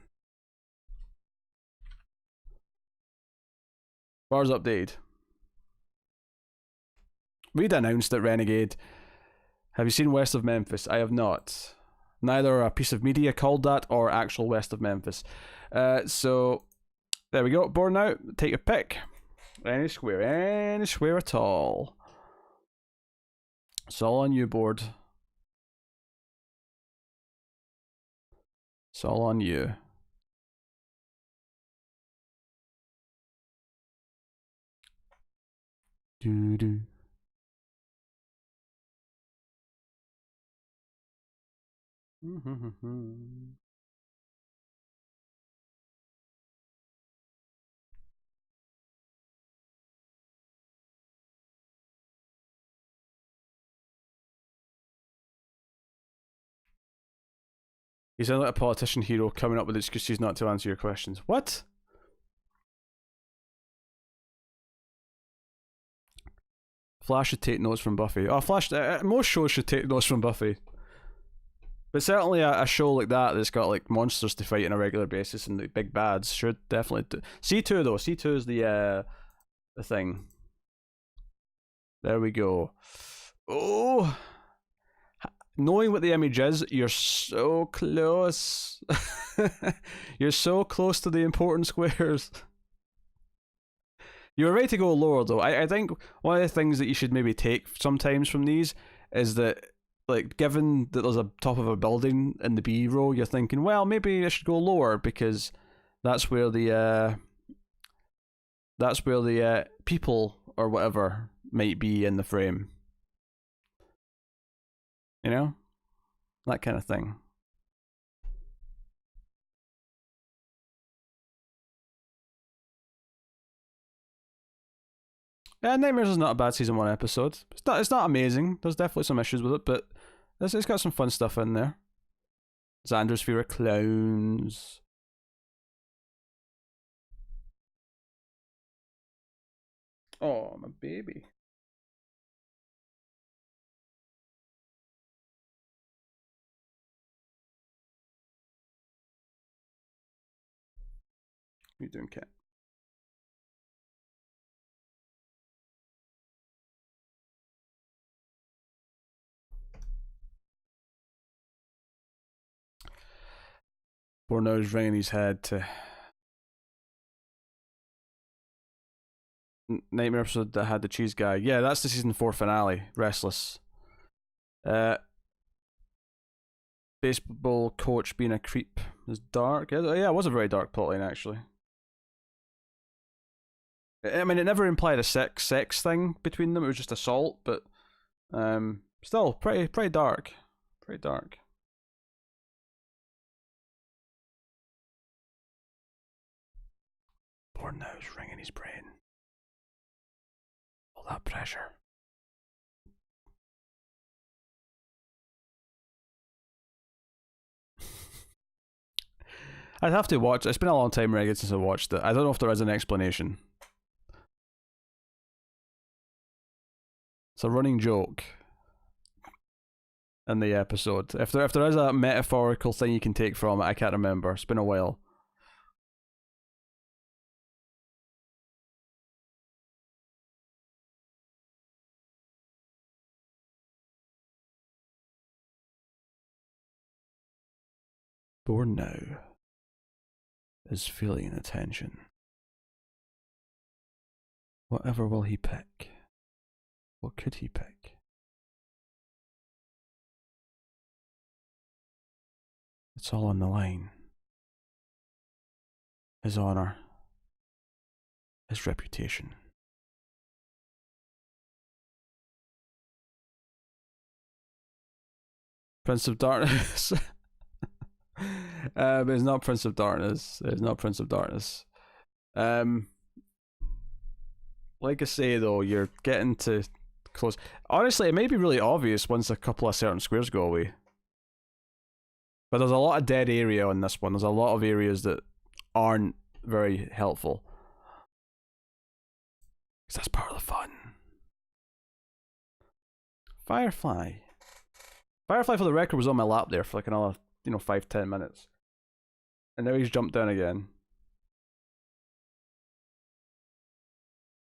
Bar's updated. We'd announced it, Renegade. Have you seen West of Memphis? I have not. Neither a piece of media called that or actual West of Memphis. So, there we go. Born out. Take your pick. Any square at all. It's all on you, board. It's all on you. Do. You sound like a politician hero coming up with excuses not to answer your questions. What? Flash should take notes from Buffy. Oh, Flash. Most shows should take notes from Buffy. But certainly a show like that that's got like monsters to fight on a regular basis and the big bads should definitely do. C2 though. C2 is the thing. There we go. Oh. Knowing what the image is, you're so close. You're so close to the important squares. You were ready to go lower though. I think one of the things that you should maybe take sometimes from these is that, like, given that there's a top of a building in the B row, you're thinking, well, maybe I should go lower because that's where the people or whatever might be in the frame. You know? That kind of thing. Yeah, Nightmares is not a bad season 1 episode. It's not amazing. There's definitely some issues with it, but it's got some fun stuff in there. Xander's Fear of Clowns. Oh, my baby. What are you doing, cat? Borno's ringing his head to Nightmare episode that had the cheese guy. Yeah, that's the season 4 finale. Restless. Baseball coach being a creep is dark. Yeah, it was a very dark plotline actually. I mean, it never implied a sex thing between them. It was just assault, but still pretty dark. Pretty dark. Poor nose ringing his brain. All that pressure. I'd have to watch. It's been a long time, Regan, since I watched it. I don't know if there is an explanation. It's a running joke in the episode. If there is a metaphorical thing you can take from it, I can't remember. It's been a while. Born now is feeling attention. Whatever will he pick? What could he pick? It's all on the line. His honor. His reputation. Prince of Darkness. It's not Prince of Darkness. It's not Prince of Darkness. Like I say though, you're getting to close. Honestly, it may be really obvious once a couple of certain squares go away. But there's a lot of dead area on this one. There's a lot of areas that aren't very helpful. Because that's part of the fun. Firefly. Firefly, for the record, was on my lap there for like another, 5-10 minutes. And now he's jumped down again.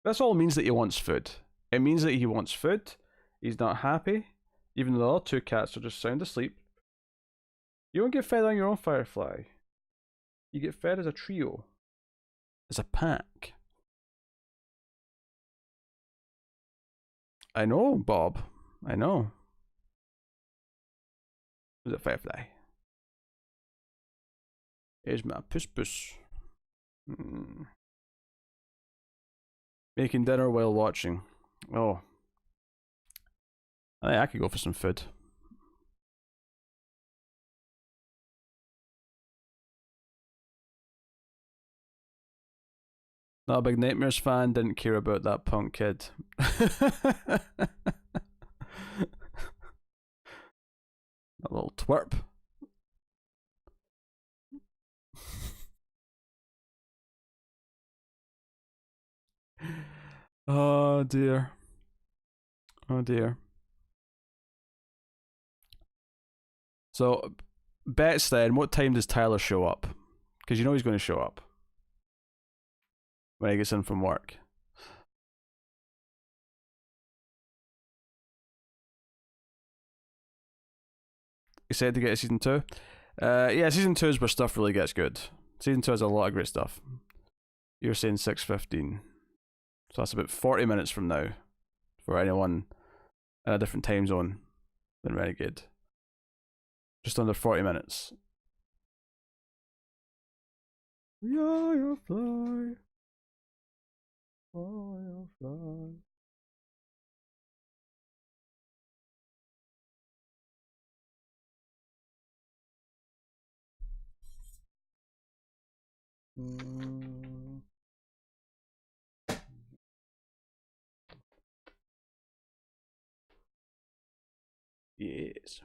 This all means that he wants food. It means that he wants food. He's not happy. Even though the other two cats are just sound asleep. You don't get fed on your own, Firefly. You get fed as a trio. As a pack. I know, Bob. I know. Who's a Firefly? Here's my puss. Making dinner while watching. Oh. I think I could go for some food. Not a big Nightmares fan, didn't care about that punk kid. A little twerp. Oh dear. Oh dear. So, bets then, what time does Tyler show up? Because you know he's going to show up. When he gets in from work. He said to get a season 2. Yeah, season 2 is where stuff really gets good. Season 2 has a lot of great stuff. You're saying 6:15. So that's about 40 minutes from now. For anyone in a different time zone than Renegade. Just under 40 minutes. Firefly. Firefly. Yes.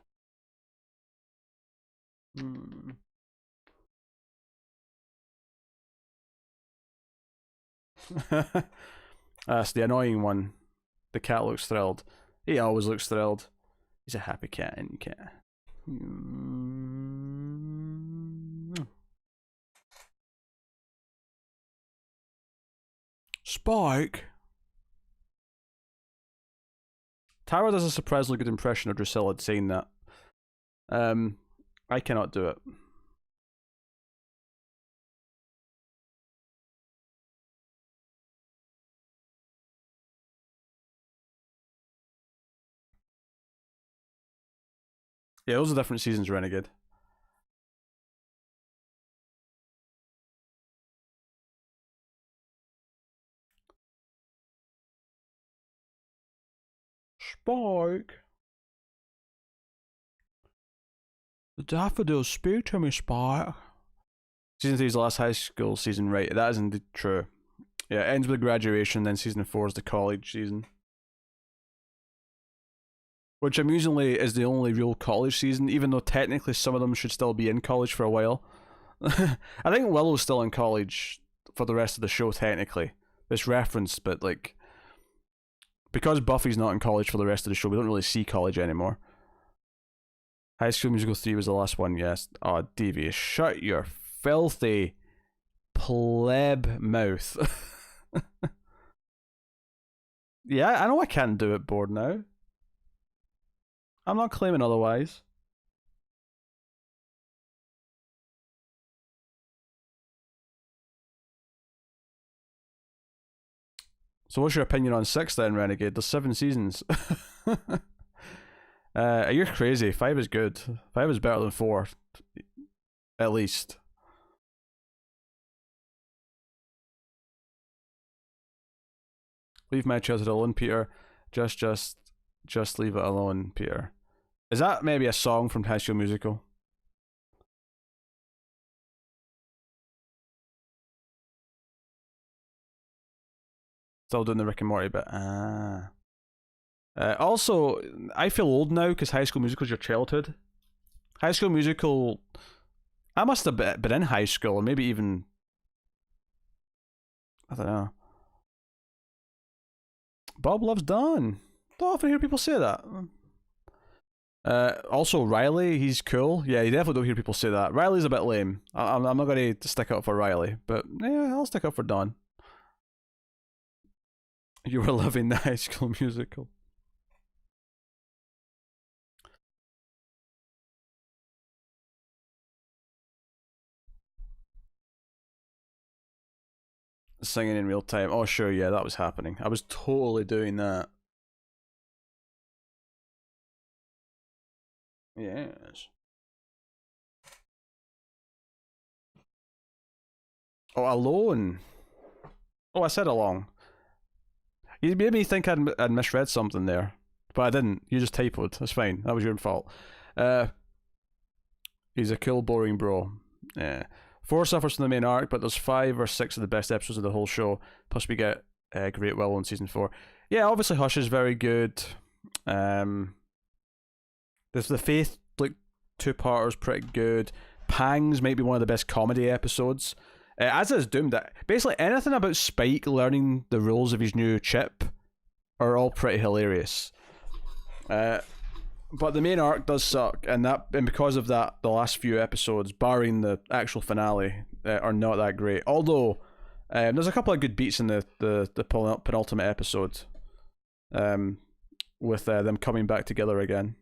That's the annoying one. The cat looks thrilled. He always looks thrilled. He's a happy cat, and cat. Spike. Tara does a surprisingly good impression of Drusilla saying that. I cannot do it. Yeah, those are different seasons, Renegade. Spike. The daffodils speak to me, Spike. Season 3 is the last high school season, right? That is indeed true. Yeah, it ends with graduation, then season 4 is the college season. Which amusingly is the only real college season, even though technically some of them should still be in college for a while. I think Willow's still in college for the rest of the show, technically. It's referenced, but like... Because Buffy's not in college for the rest of the show, we don't really see college anymore. High School Musical 3 was the last one, yes. Oh, Devious, shut your filthy pleb mouth. Yeah, I know I can't do it bored now. I'm not claiming otherwise. So what's your opinion on 6 then, Renegade? There's 7 seasons. You're crazy. 5 is good. 5 is better than 4. At least. Leave my childhood alone, Peter. Just leave it alone, Peter. Is that maybe a song from High School Musical? Still doing the Rick and Morty bit. Ah. Also, I feel old now because High School Musical is your childhood. High School Musical. I must have been in high school, or maybe even. I don't know. Bob loves Dawn. Don't often hear people say that. Also, Riley, he's cool. Yeah, you definitely don't hear people say that. Riley's a bit lame. I'm not going to stick up for Riley, but yeah, I'll stick up for Dawn. You were loving the High School Musical. Singing in real time. Oh, sure, yeah, that was happening. I was totally doing that. Yes. Oh, Alone. Oh, I said Along. You made me think I'd misread something there, but I didn't. You just typoed. That's fine. That was your fault. He's a cool, boring bro. Yeah. 4 suffers from the main arc, but there's 5 or 6 of the best episodes of the whole show. Plus, we get Great Willow in season 4. Yeah, obviously, Hush is very good. There's the Faith like 2-parter's pretty good. Pangs might be one of the best comedy episodes. As is Doomed. Basically, anything about Spike learning the rules of his new chip are all pretty hilarious. But the main arc does suck, and because of that, the last few episodes, barring the actual finale, are not that great. Although there's a couple of good beats in the penultimate episode, with them coming back together again.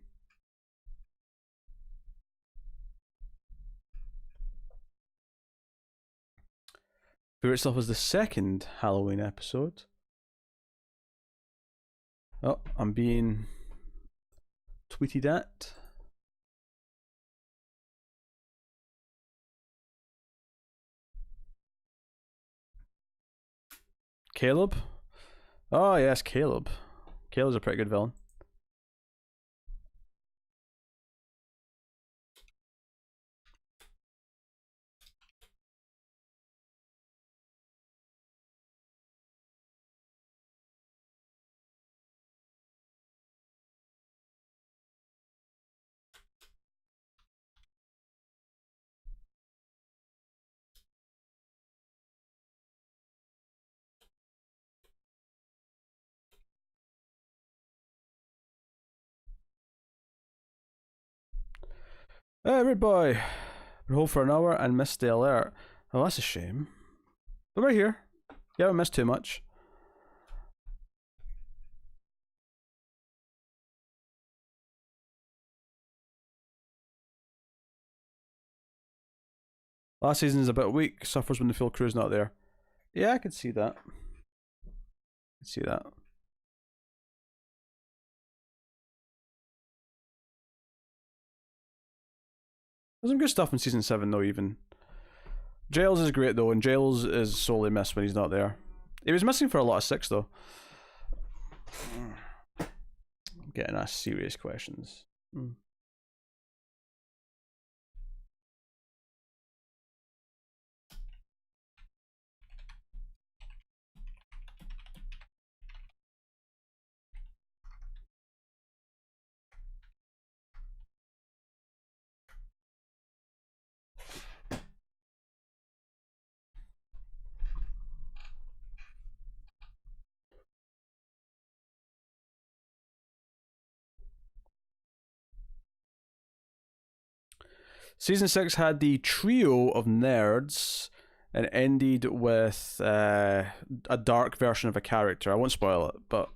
Favorite stuff was the second Halloween episode. Oh, I'm being tweeted at. Caleb? Oh, yes, Caleb. Caleb's a pretty good villain. Hey, Rude Boy. We're home for an hour and missed the alert. Oh, that's a shame. But we're here. You haven't missed too much. Last season is a bit weak. Suffers when the full crew's not there. Yeah, I could see that. I could see that. There's some good stuff in season 7 though, even. Jails is great though, and Jails is solely missed when he's not there. He was missing for a lot of 6 though. I'm getting asked serious questions. Season 6 had the trio of nerds and ended with a dark version of a character. I won't spoil it, but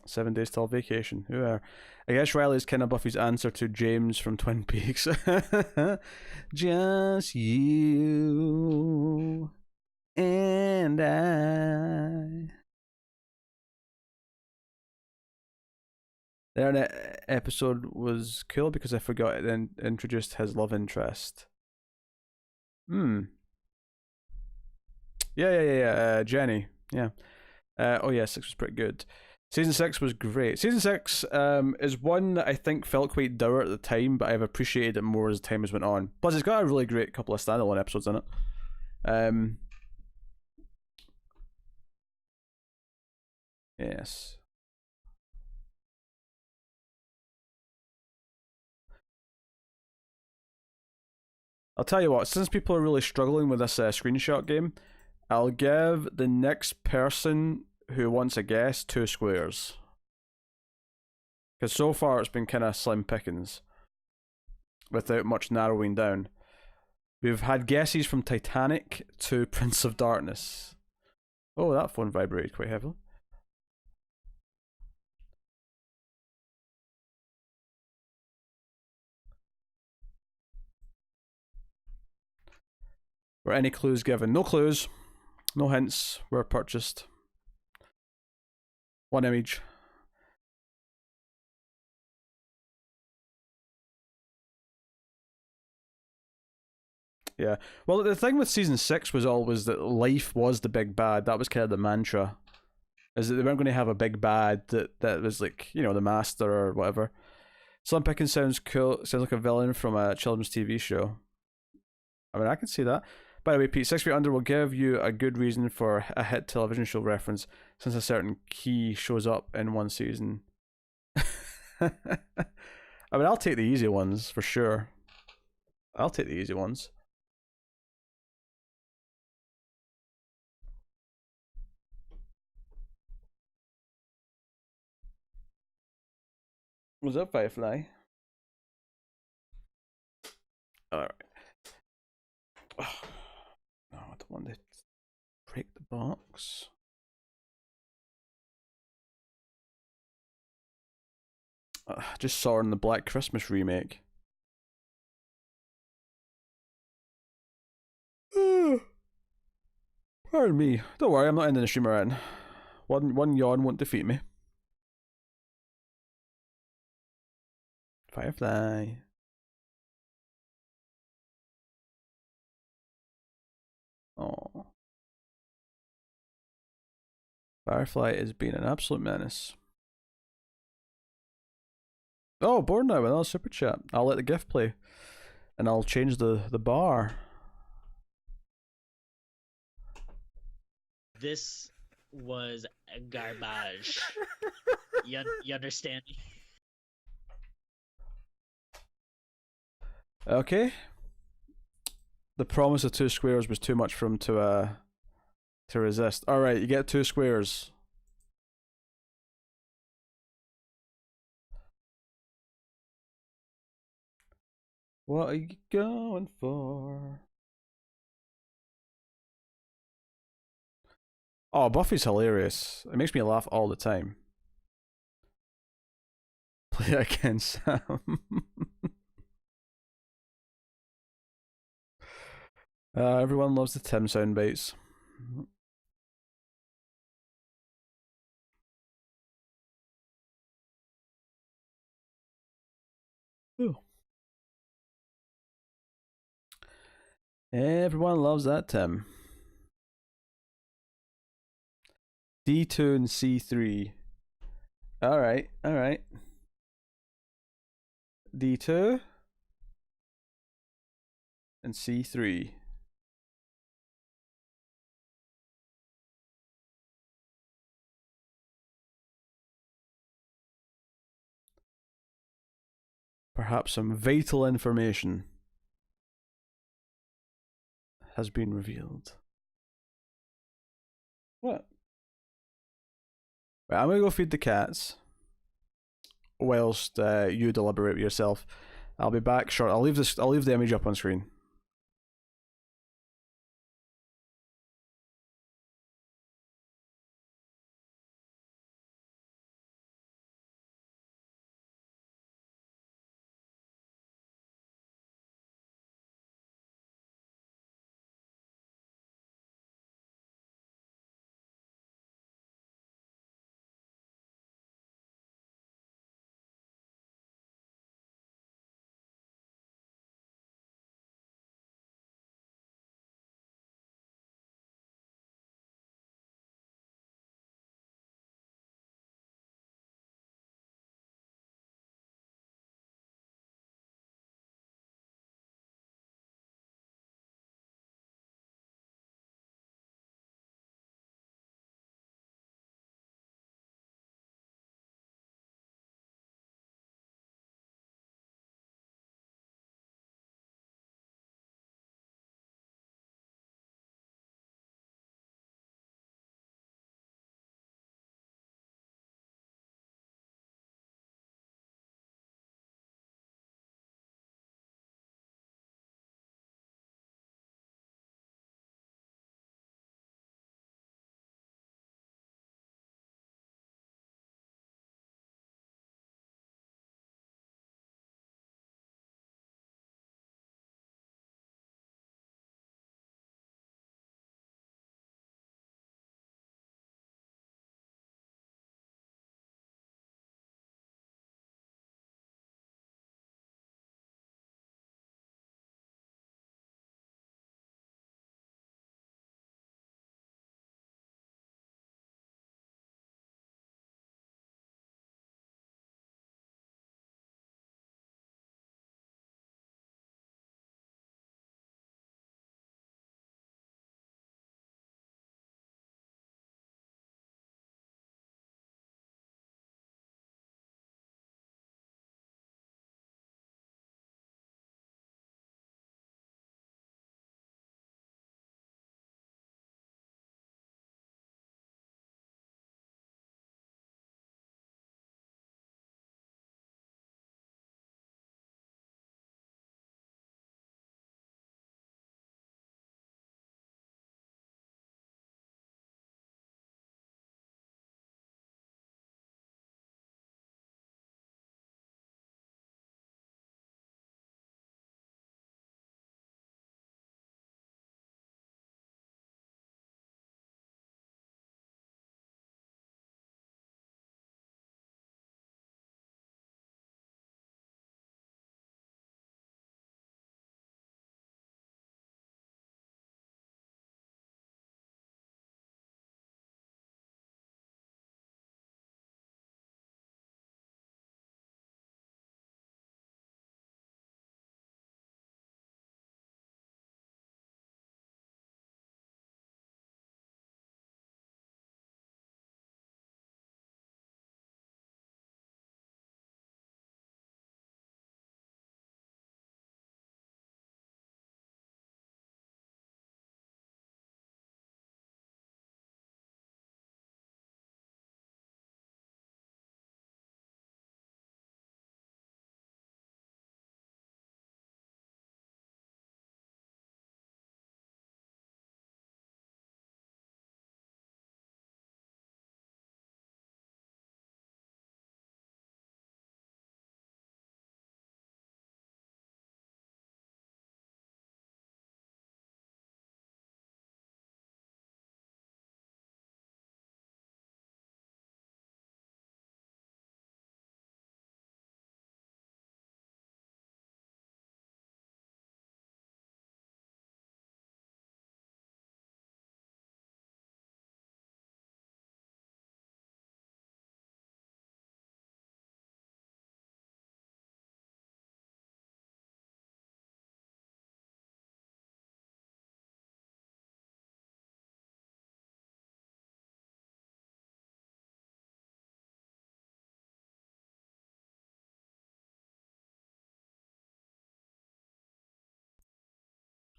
7 days till vacation. Who are? I guess Riley's kind of Buffy's answer to James from Twin Peaks. Just you and I. The internet episode was cool because I forgot it then introduced his love interest. Yeah. Jenny. Yeah. Oh yeah, 6 was pretty good. Season 6 was great. Season 6 is one that I think felt quite dour at the time, but I've appreciated it more as time has went on. Plus, it's got a really great couple of standalone episodes in it. Yes. I'll tell you what, since people are really struggling with this screenshot game, I'll give the next person who wants a guess 2 squares. Because so far it's been kind of slim pickings without much narrowing down. We've had guesses from Titanic to Prince of Darkness. Oh, that phone vibrated quite heavily. Were any clues given? No clues. No hints were purchased. 1 image. Yeah. Well, the thing with season 6 was always that life was the big bad. That was kind of the mantra. Is that they weren't going to have a big bad that was like, you know, the master or whatever. Slim Pickens sounds cool. Sounds like a villain from a children's TV show. I mean, I can see that. By the way, Pete, 6 Feet Under will give you a good reason for a hit television show reference since a certain key shows up in one season. I mean, I'll take the easy ones for sure. I'll take the easy ones. Was that Firefly? Alright. Oh, no, I don't want to break the box. Just saw her in the Black Christmas remake. Pardon me. Don't worry, I'm not ending the stream around. One yawn won't defeat me. Firefly. Oh. Firefly is being an absolute menace. Oh, bored now with another super chat. I'll let the gift play. And I'll change the bar. This was garbage. You understand me? Okay. The promise of 2 squares was too much for him to resist. Alright, you get 2 squares. What are you going for? Oh, Buffy's hilarious. It makes me laugh all the time. Play it again, Sam. Everyone loves the Tim sound bites. Ooh. Everyone loves that Tim. D2 and C3. Alright, alright. D2 and C3. Perhaps some vital information has been revealed. What? Right, I'm gonna go feed the cats whilst you deliberate with yourself. I'll be back short. I'll leave the image up on screen.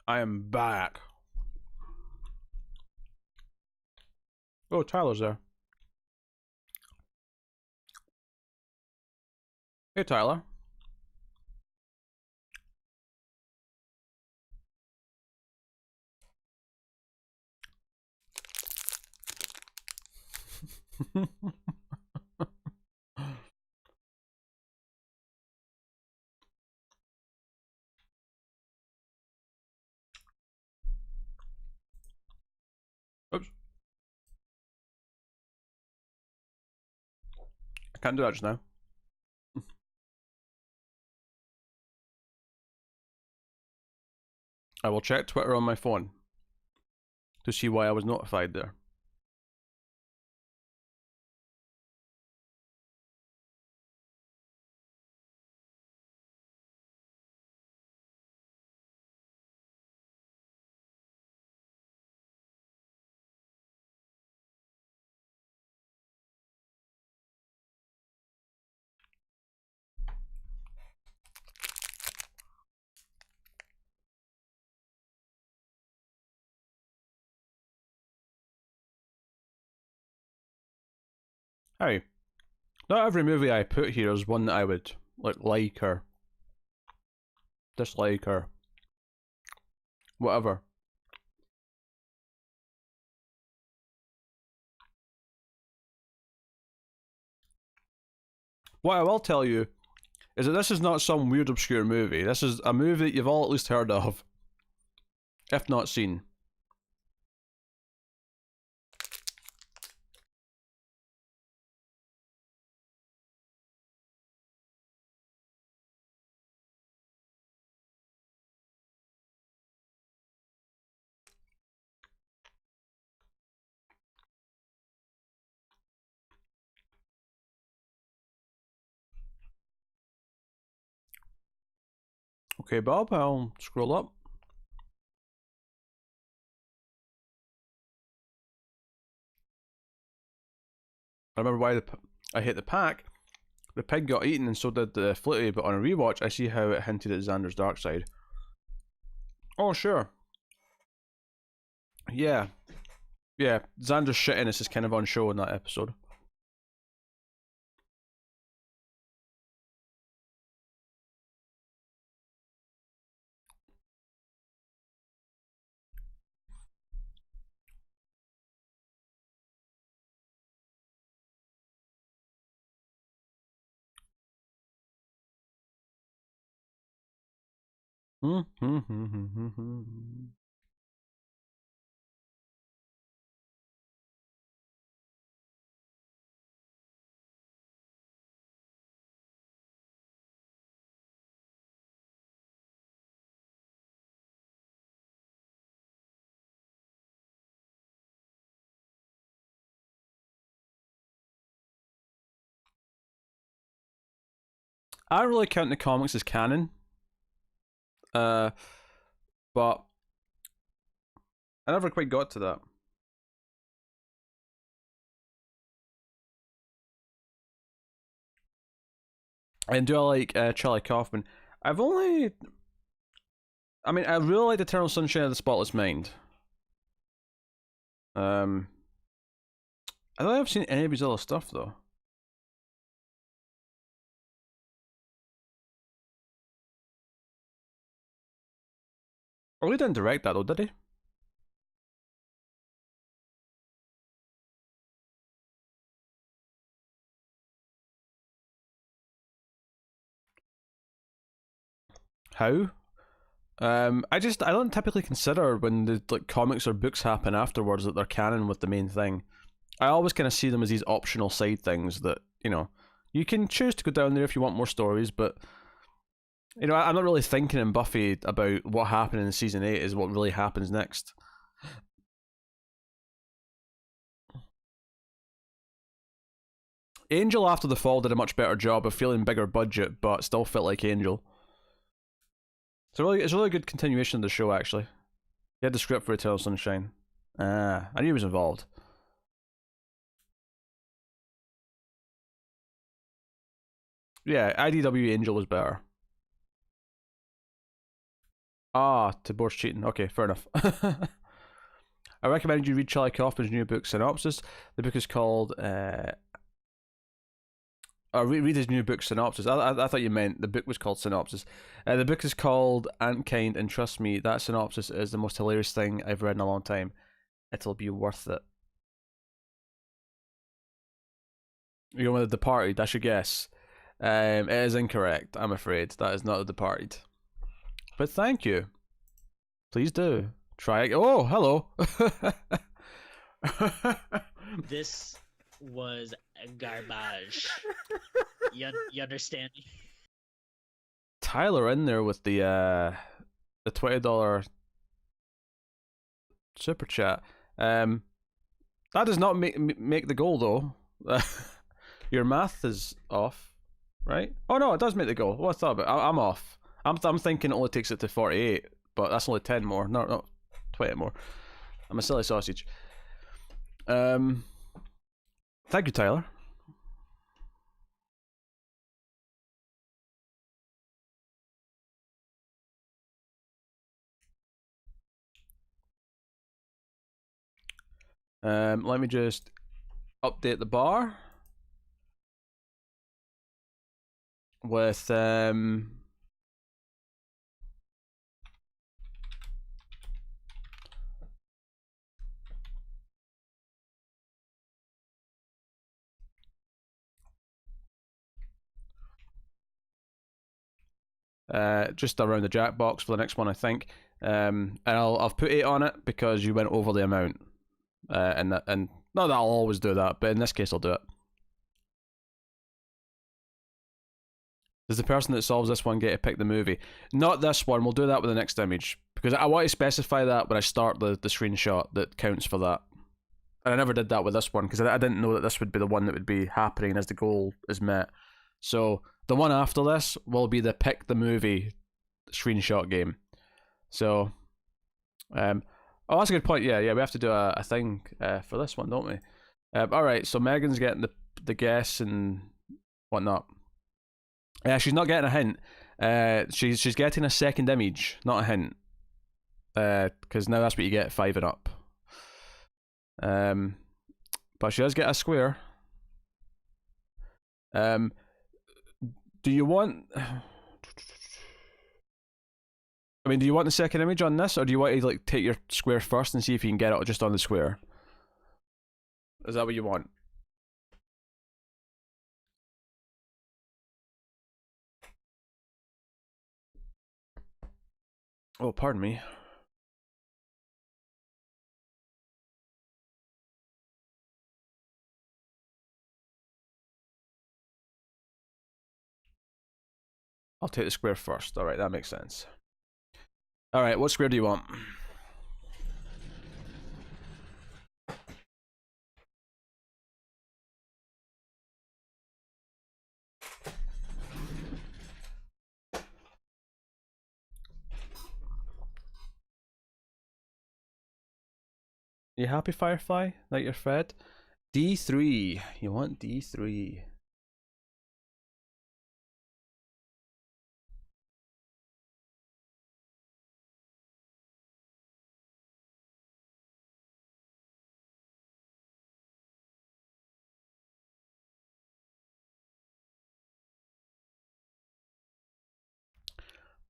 I am back. Oh, Tyler's there. Hey, Tyler. Oops. I can't do that just now. I will check Twitter on my phone to see why I was notified there. Hey, not every movie I put here is one that I would like or dislike or whatever. What I will tell you is that this is not some weird obscure movie. This is a movie that you've all at least heard of, if not seen. Okay, Bob, I'll scroll up. I remember why I hit the pack. The pig got eaten and so did the Flitty, but on a rewatch, I see how it hinted at Xander's dark side. Oh, sure. Yeah. Yeah, Xander's shittiness is kind of on show in that episode. I don't really count the comics as canon. But I never quite got to that. And do I like Charlie Kaufman? I've only. I mean, I really like Eternal Sunshine of the Spotless Mind. I don't think I've seen any of his other stuff though. Oh, he didn't direct that though, did he? How? I don't typically consider when the comics or books happen afterwards that they're canon with the main thing. I always kind of see them as these optional side things that you can choose to go down there if you want more stories, but I'm not really thinking in Buffy about what happened in season 8 is what really happens next. Angel after the fall did a much better job of feeling bigger budget, but still felt like Angel. It's a really good continuation of the show, actually. He had the script for Eternal Sunshine. Ah, I knew he was involved. Yeah, IDW Angel was better. Ah, Tibor's cheating. Okay, fair enough. I recommend you read Charlie Kaufman's new book, Synopsis. The book is called. Read his new book, Synopsis. I thought you meant the book was called Synopsis. The book is called Antkind, and trust me, that synopsis is the most hilarious thing I've read in a long time. It'll be worth it. You're going with The Departed, that's your guess. It is incorrect, I'm afraid. That is not The Departed. But thank you. Please do. Try it. Oh, hello. This was garbage. You understand me? Tyler in there with the $20 super chat. That does not make the goal though. Your math is off, right? Oh no, it does make the goal. What's that about? I'm off. I'm thinking it only takes it to 48, but that's only 10 more. No, 20 more. I'm a silly sausage. Thank you, Tyler. Let me just update the bar with just around the Jackbox for the next one, I think. And I've put 8 on it because you went over the amount. And not that I'll always do that, but in this case I'll do it. Does the person that solves this one get to pick the movie? Not this one. We'll do that with the next image because I want to specify that when I start the screenshot that counts for that. And I never did that with this one because I didn't know that this would be the one that would be happening as the goal is met. So the one after this will be the pick the movie screenshot game. So, oh, that's a good point. Yeah, we have to do a thing for this one, don't we? All right. So Megan's getting the guess and whatnot. She's not getting a hint. She's getting a second image, not a hint. Because now that's what you get 5 and up. But she does get a square. Do you want? I mean, do you want the second image on this, or do you want to like take your square first and see if you can get it just on the square? Is that what you want? Oh, pardon me. I'll take the square first. Alright, that makes sense. Alright, what square do you want? You happy, Firefly? That you're fed? D3. You want D3.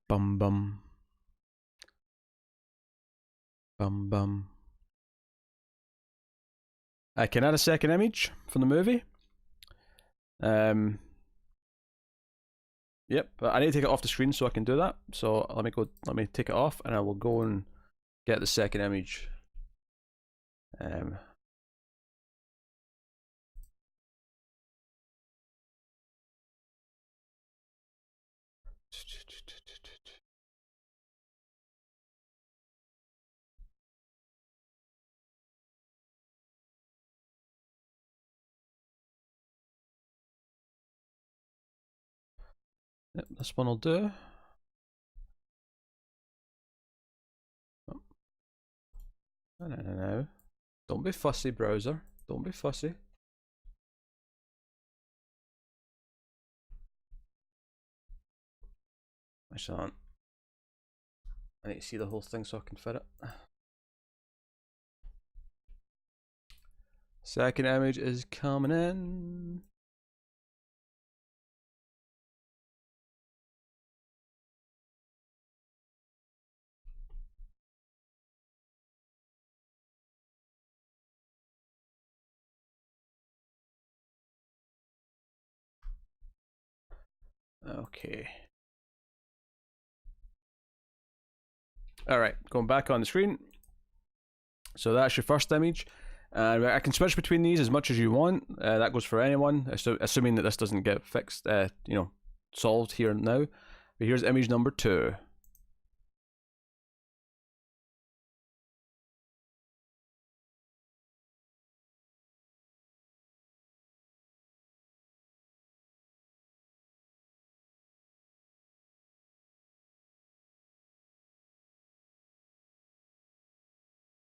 Bum bum. Bum bum. I can add a second image from the movie. Yep, but I need to take it off the screen so I can do that. So let me take it off and I will go and get the second image. Yep, this one will do. No. Don't be fussy, browser. Don't be fussy. I shan't. I need to see the whole thing so I can fit it. Second image is coming in. Okay. Alright, going back on the screen. So that's your first image. I can switch between these as much as you want. That goes for anyone, assuming that this doesn't get fixed, solved here and now. But here's image number 2.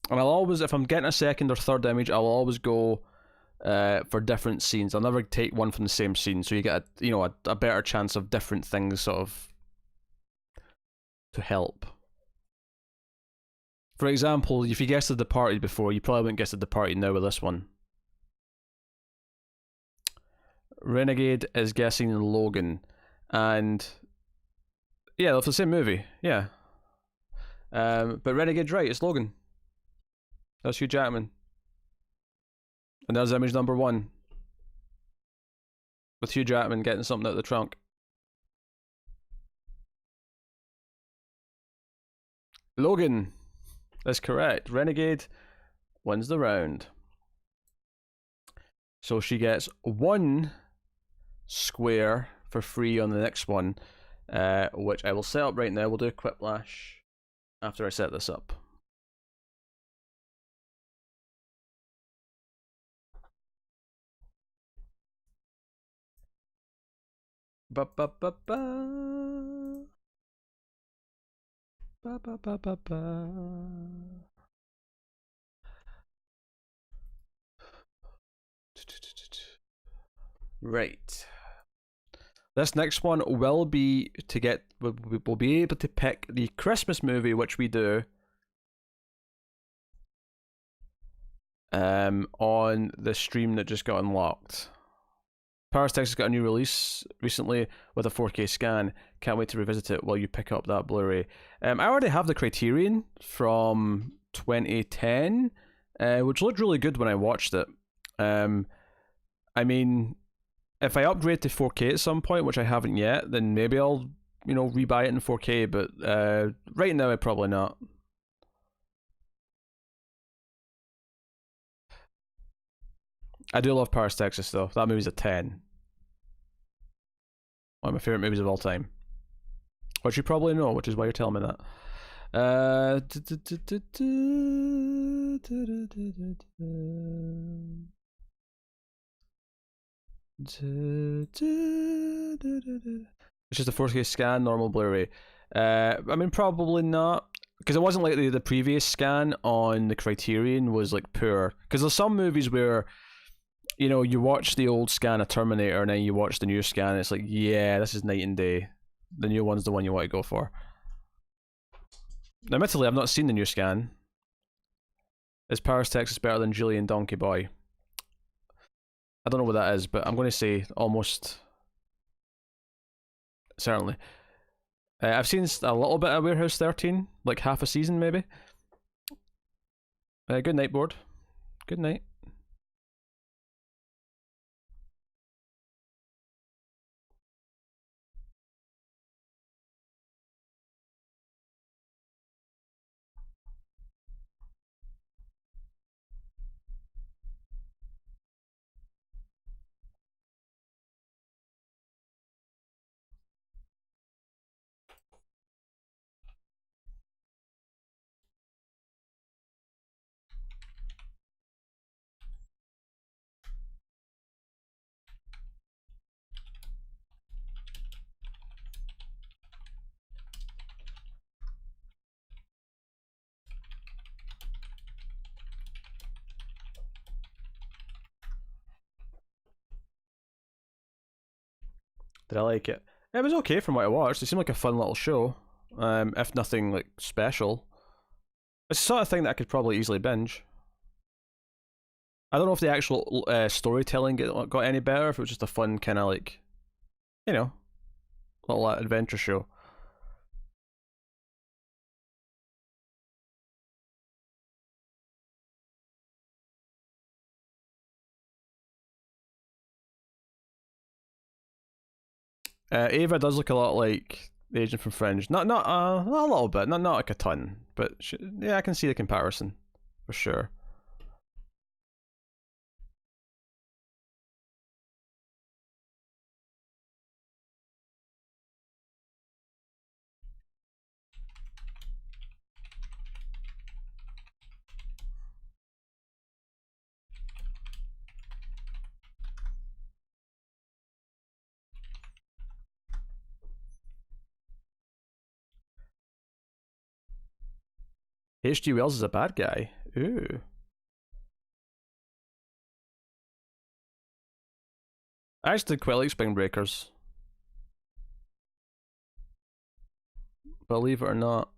And I'll always, if I'm getting a second or third image, I'll always go for different scenes. I'll never take one from the same scene, so you get a better chance of different things sort of to help. For example, if you guessed The Departed before, you probably wouldn't guess The Departed now with this one. Renegade is guessing Logan, and yeah, it's the same movie, yeah. But Renegade's right, it's Logan. That's Hugh Jackman. And there's image number 1. With Hugh Jackman getting something out of the trunk. Logan is correct. Renegade wins the round. So she gets 1 square for free on the next one, which I will set up right now. We'll do a quiplash after I set this up. Ba ba ba ba. Ba ba ba ba ba. Right. This next one will be to get. We'll be able to pick the Christmas movie, which we do on the stream that just got unlocked. Paris, Texas got a new release recently with a 4K scan. Can't wait to revisit it while you pick up that Blu-ray. I already have the Criterion from 2010, which looked really good when I watched it. I mean, if I upgrade to 4K at some point, which I haven't yet, then maybe I'll, rebuy it in 4K, but right now, I probably not. I do love Paris, Texas, though. That movie's a 10. One of my favourite movies of all time. Which you probably know, which is why you're telling me that. It's just a 4K scan, normal Blu-ray. I mean, probably not, because it wasn't like the previous scan on the Criterion was like poor. Because there's some movies where, you watch the old scan of Terminator and then you watch the new scan, and it's like, yeah, this is night and day. The new one's the one you want to go for. Now, admittedly, I've not seen the new scan. Is Paris, Texas better than Julian Donkey Boy? I don't know what that is, but I'm going to say almost certainly. I've seen a little bit of Warehouse 13, like half a season maybe. Good night, board. Good night. Did I like it? It was okay from what I watched. It seemed like a fun little show. If nothing like special. It's the sort of thing that I could probably easily binge. I don't know if the actual storytelling got any better, if it was just a fun kind of like, you know, little adventure show. Ava does look a lot like the agent from Fringe. Not a little bit, not like a ton, but yeah, I can see the comparison for sure. H.G. Wells is a bad guy. Ooh. I actually quite like Spring Breakers. Believe it or not.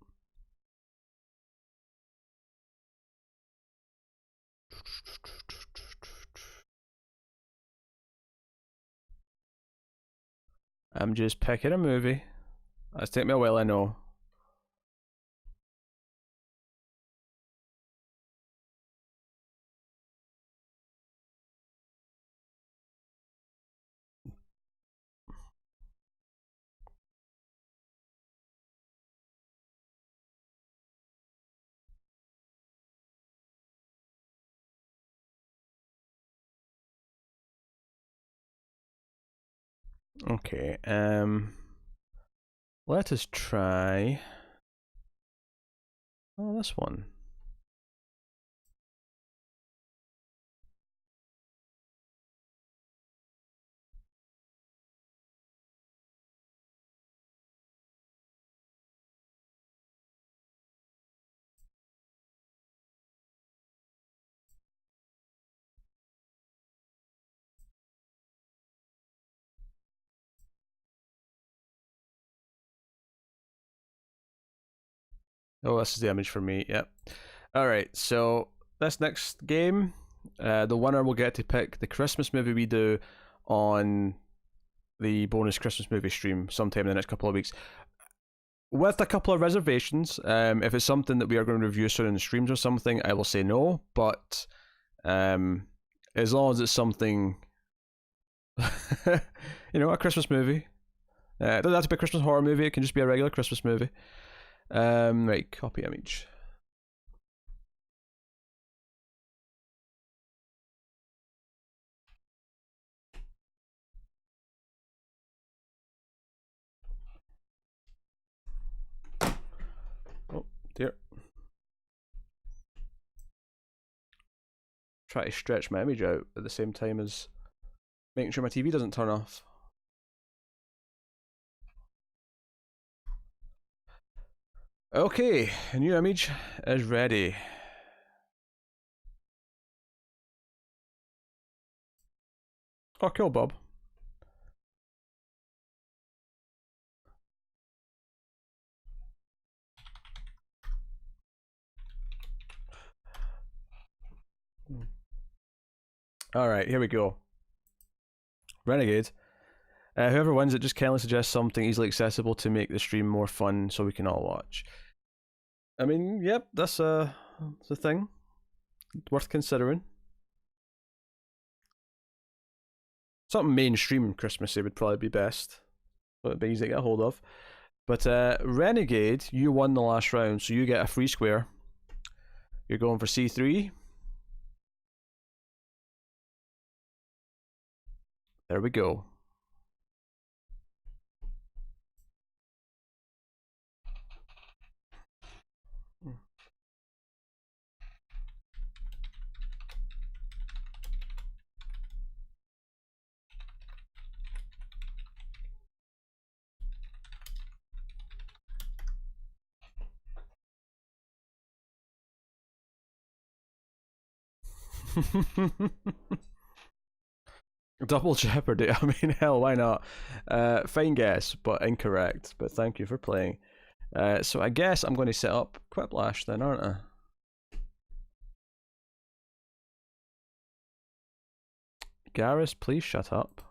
I'm just picking a movie. That's taken me a while, I know. Okay, let us try. Oh, this one. Oh, this is the image for me. Yep. All right. So this next game, the winner will get to pick the Christmas movie we do on the bonus Christmas movie stream sometime in the next couple of weeks. With a couple of reservations, if it's something that we are going to review soon in the streams or something, I will say no. But as long as it's something, a Christmas movie. It doesn't have to be a Christmas horror movie. It can just be a regular Christmas movie. Right, copy image. Oh dear. Try to stretch my image out at the same time as making sure my TV doesn't turn off. Okay, a new image is ready. Oh, cool, Bob. Alright, here we go. Renegade. Whoever wins it just kindly suggests something easily accessible to make the stream more fun so we can all watch. I mean, yep, that's a thing. Worth considering. Something mainstream Christmassy would probably be best. So it'd be easy to get a hold of. But Renegade, you won the last round, so you get a free square. You're going for C3. There we go. Double Jeopardy. I mean, hell, why not? Fine guess, but incorrect. But thank you for playing. So I guess I'm going to set up Quiplash then, aren't I? Garrus, please shut up.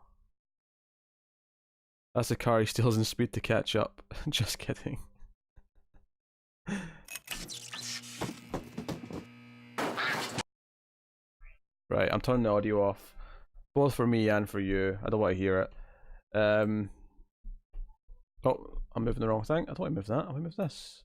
That's the car he steals in Speed to catch up. Just kidding. Right, I'm turning the audio off. Both for me and for you. I don't want to hear it. Oh, I'm moving the wrong thing. I don't want to move that. I want to move this.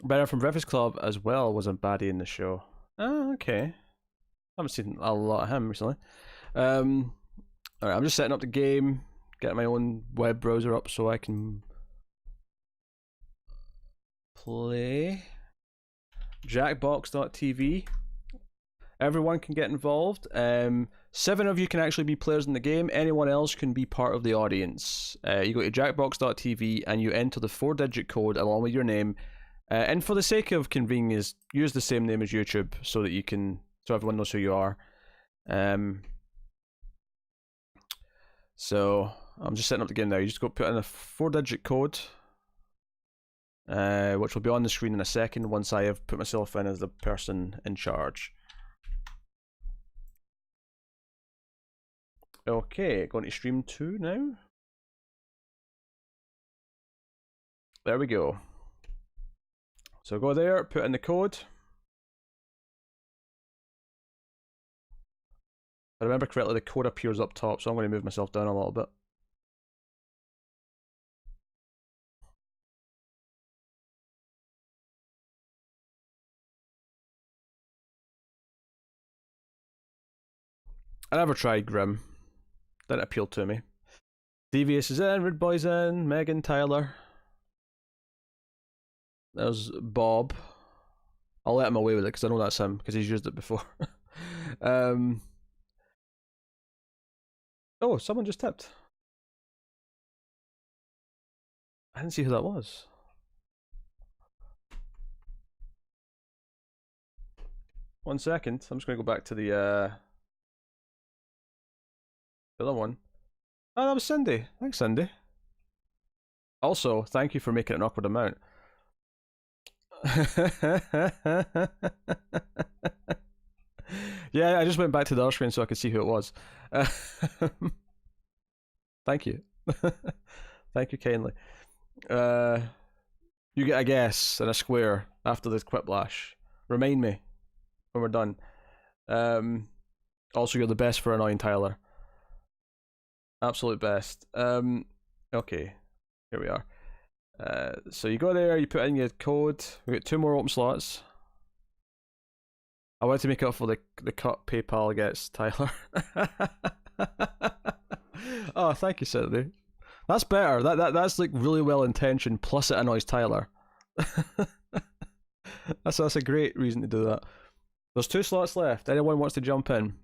Better from Breakfast Club as well was a baddie in the show. Oh, okay. I haven't seen a lot of him recently. Alright, I'm just setting up the game, getting my own web browser up so I can play. Jackbox.tv. Everyone can get involved. 7 of you can actually be players in the game. Anyone else can be part of the audience. You go to jackbox.tv and you enter the 4-digit code along with your name. And for the sake of convenience, use the same name as YouTube so that so everyone knows who you are. So I'm just setting up the game now. You just go put in a 4-digit code, which will be on the screen in a second once I have put myself in as the person in charge. Okay, going to stream 2 now. There we go. So go there, put in the code. If I remember correctly, the code appears up top, so I'm going to move myself down a little bit. I never tried Grim. Didn't appeal to me. Devious is in, Rude Boy's in, Megan, Tyler. There's Bob. I'll let him away with it because I know that's him because he's used it before. Oh, someone just tipped. I didn't see who that was. One second. I'm just going to go back to the other one. Oh, that was Cindy. Thanks, Cindy. Also, thank you for making it an awkward amount. Yeah, I just went back to the other screen so I could see who it was. Thank you. Thank you kindly. You get a guess and a square after this Quiplash. Remind me when we're done. Also, you're the best for annoying Tyler. Absolute best. Okay, here we are. So you go there, you put in your code. We got 2 more open slots. I wanted to make up for the cut PayPal gets Tyler. Oh, thank you, Cindy. That's better. That's like really well intentioned. Plus, it annoys Tyler. that's a great reason to do that. There's 2 slots left. Anyone wants to jump in?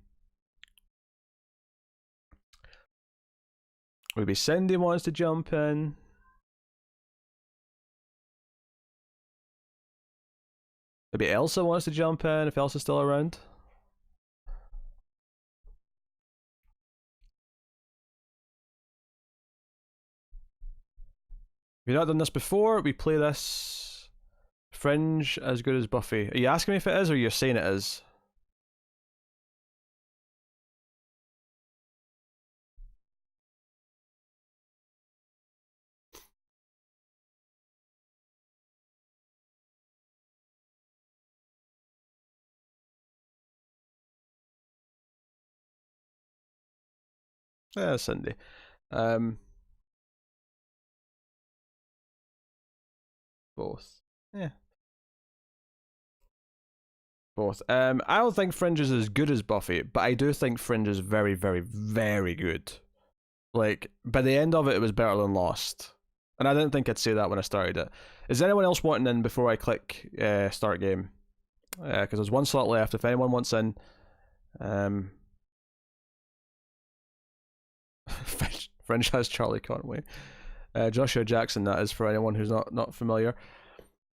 Maybe Cindy wants to jump in. Maybe Elsa wants to jump in if Elsa's still around. If you've not done this before, we play this. Fringe as good as Buffy. Are you asking me if it is or you're saying it is? Yeah, Cindy. Both. Yeah. Both. I don't think Fringe is as good as Buffy, but I do think Fringe is very, very, very good. Like, by the end of it, it was better than Lost. And I didn't think I'd say that when I started it. Is anyone else wanting in before I click start game? Because there's one slot left. If anyone wants in, French has Charlie Conway, Joshua Jackson. That is for anyone who's not familiar.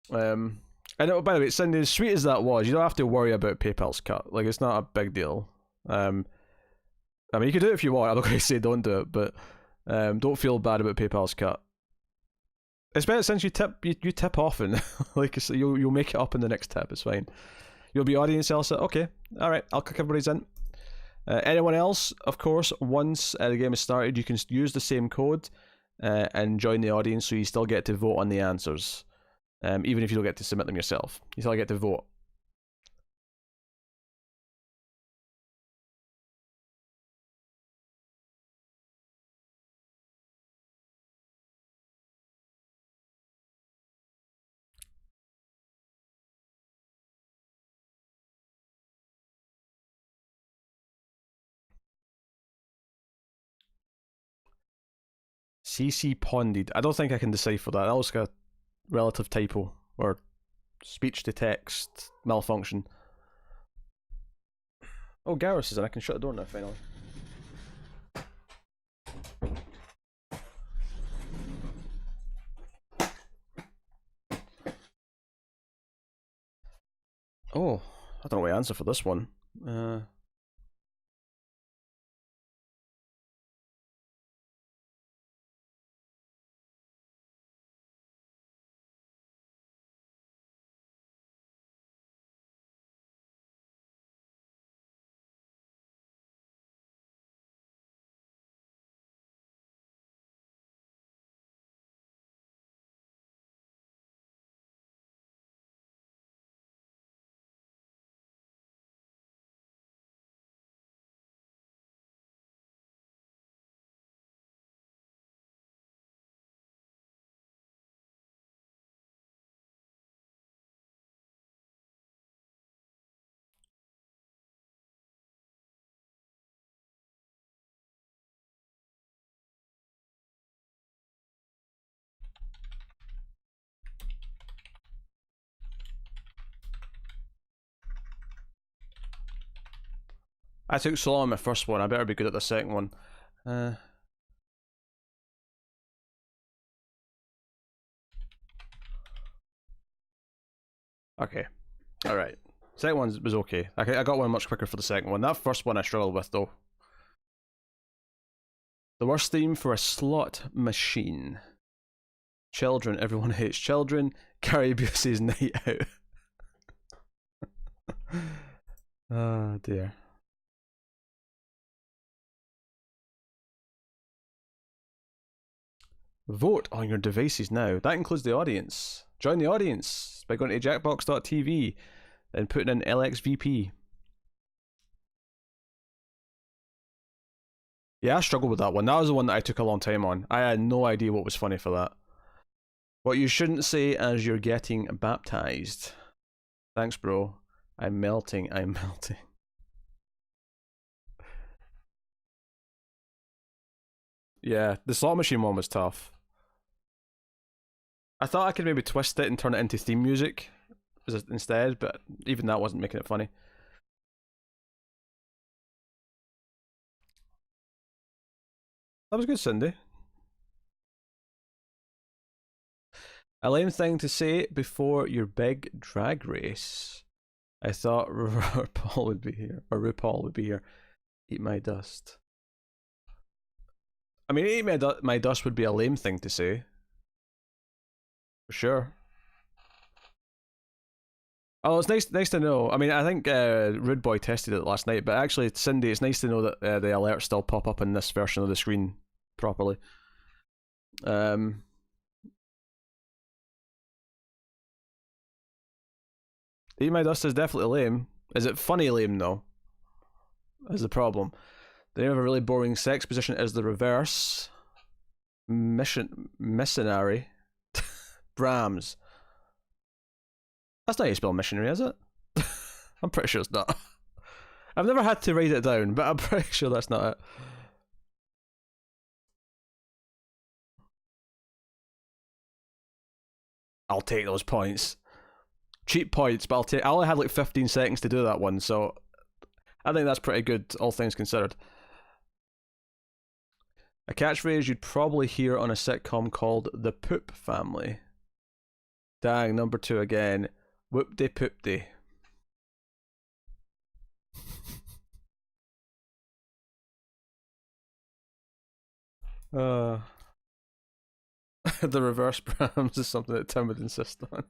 And by the way, Cindy, as sweet as that was, you don't have to worry about PayPal's cut. Like, it's not a big deal. I mean, you can do it if you want. I'm not going to say don't do it, but don't feel bad about PayPal's cut. Especially since you tip often, like so you'll make it up in the next tip. It's fine. You'll be audience Elsa. Okay, all right. I'll click everybody's in. Anyone else, of course, once the game is started, you can use the same code and join the audience, so you still get to vote on the answers, even if you don't get to submit them yourself. You still get to vote. CC Ponded. I don't think I can decipher that. That looks like a relative typo or speech to text malfunction. Oh, Garrus is in. I can shut the door now finally. Oh, I don't know what to answer for this one. I took so long on my first one, I better be good at the second one. Okay. Alright. Second one was okay. I got one much quicker for the second one. That first one I struggled with, though. The worst theme for a slot machine. Children. Everyone hates children. Gary Busey's Night Out. Oh, dear. Vote on your devices now. That includes the audience. Join the audience by going to jackbox.tv and putting in LXVP. Yeah, I struggled with that one. That was the one that I took a long time on. I had no idea what was funny for that. What you shouldn't say as you're getting baptized. Thanks, bro. I'm melting. I'm melting. Yeah, the slot machine one was tough. I thought I could maybe twist it and turn it into theme music instead, but even that wasn't making it funny. That was good, Cindy. A lame thing to say before your big drag race. I thought RuPaul would be here, or RuPaul would be here. Eat my dust. I mean, eat my dust would be a lame thing to say. For sure. Oh, it's nice to know. I mean, I think Rude Boy tested it last night, but actually, Cindy, it's nice to know that the alerts still pop up in this version of the screen properly. Eat my dust is definitely lame. Is it funny lame though? Is the problem. They have a really boring sex position is the reverse. Missionary. Brahms. That's not how you spell missionary, is it? I'm pretty sure it's not. I've never had to write it down, but I'm pretty sure that's not it. I'll take those points. Cheap points, but I'll take. I only had like 15 seconds to do that one, so I think that's pretty good, all things considered. A catchphrase you'd probably hear on a sitcom called The Poop Family. Dang, number 2 again. Whoop-de poop-de. The reverse prams is something that Tim would insist on.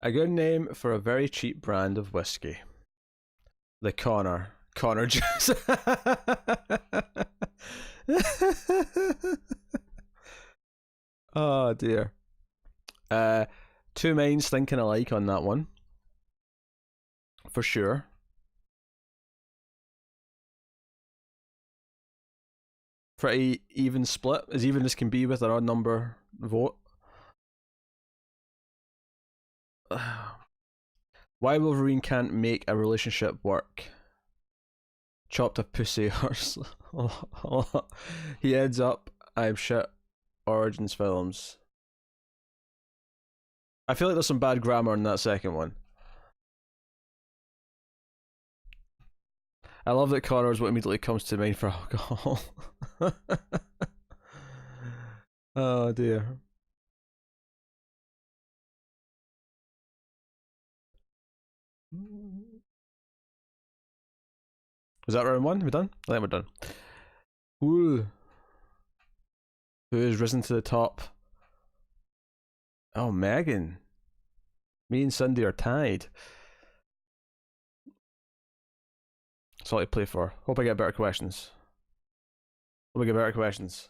A good name for a very cheap brand of whiskey. The Connor. Connor juice. Oh dear. Two minds thinking alike on that one. For sure. Pretty even split, as even as can be with an odd number vote. Why Wolverine can't make a relationship work. Chopped a pussy horse. He ends up, I'm shit. Origins films. I feel like there's some bad grammar in that second one. I love that Connor is what immediately comes to mind for alcohol. Oh dear. Was that round 1? Are we done? I think we're done. Ooh. Who has risen to the top? Oh, Megan. Me and Cindy are tied. That's all I play for. Hope I get better questions. Hope I get better questions.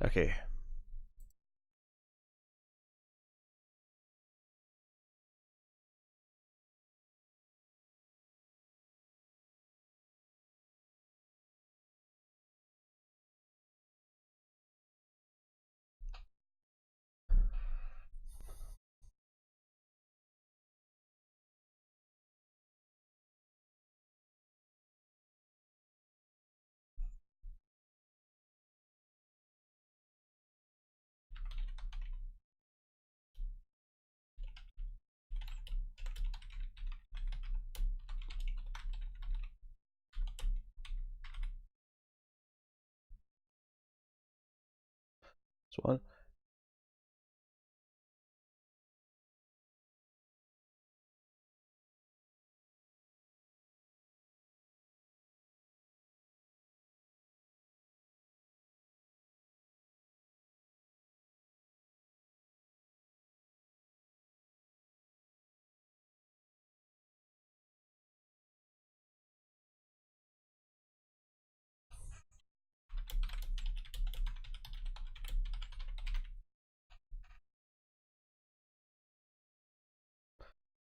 Okay. This one.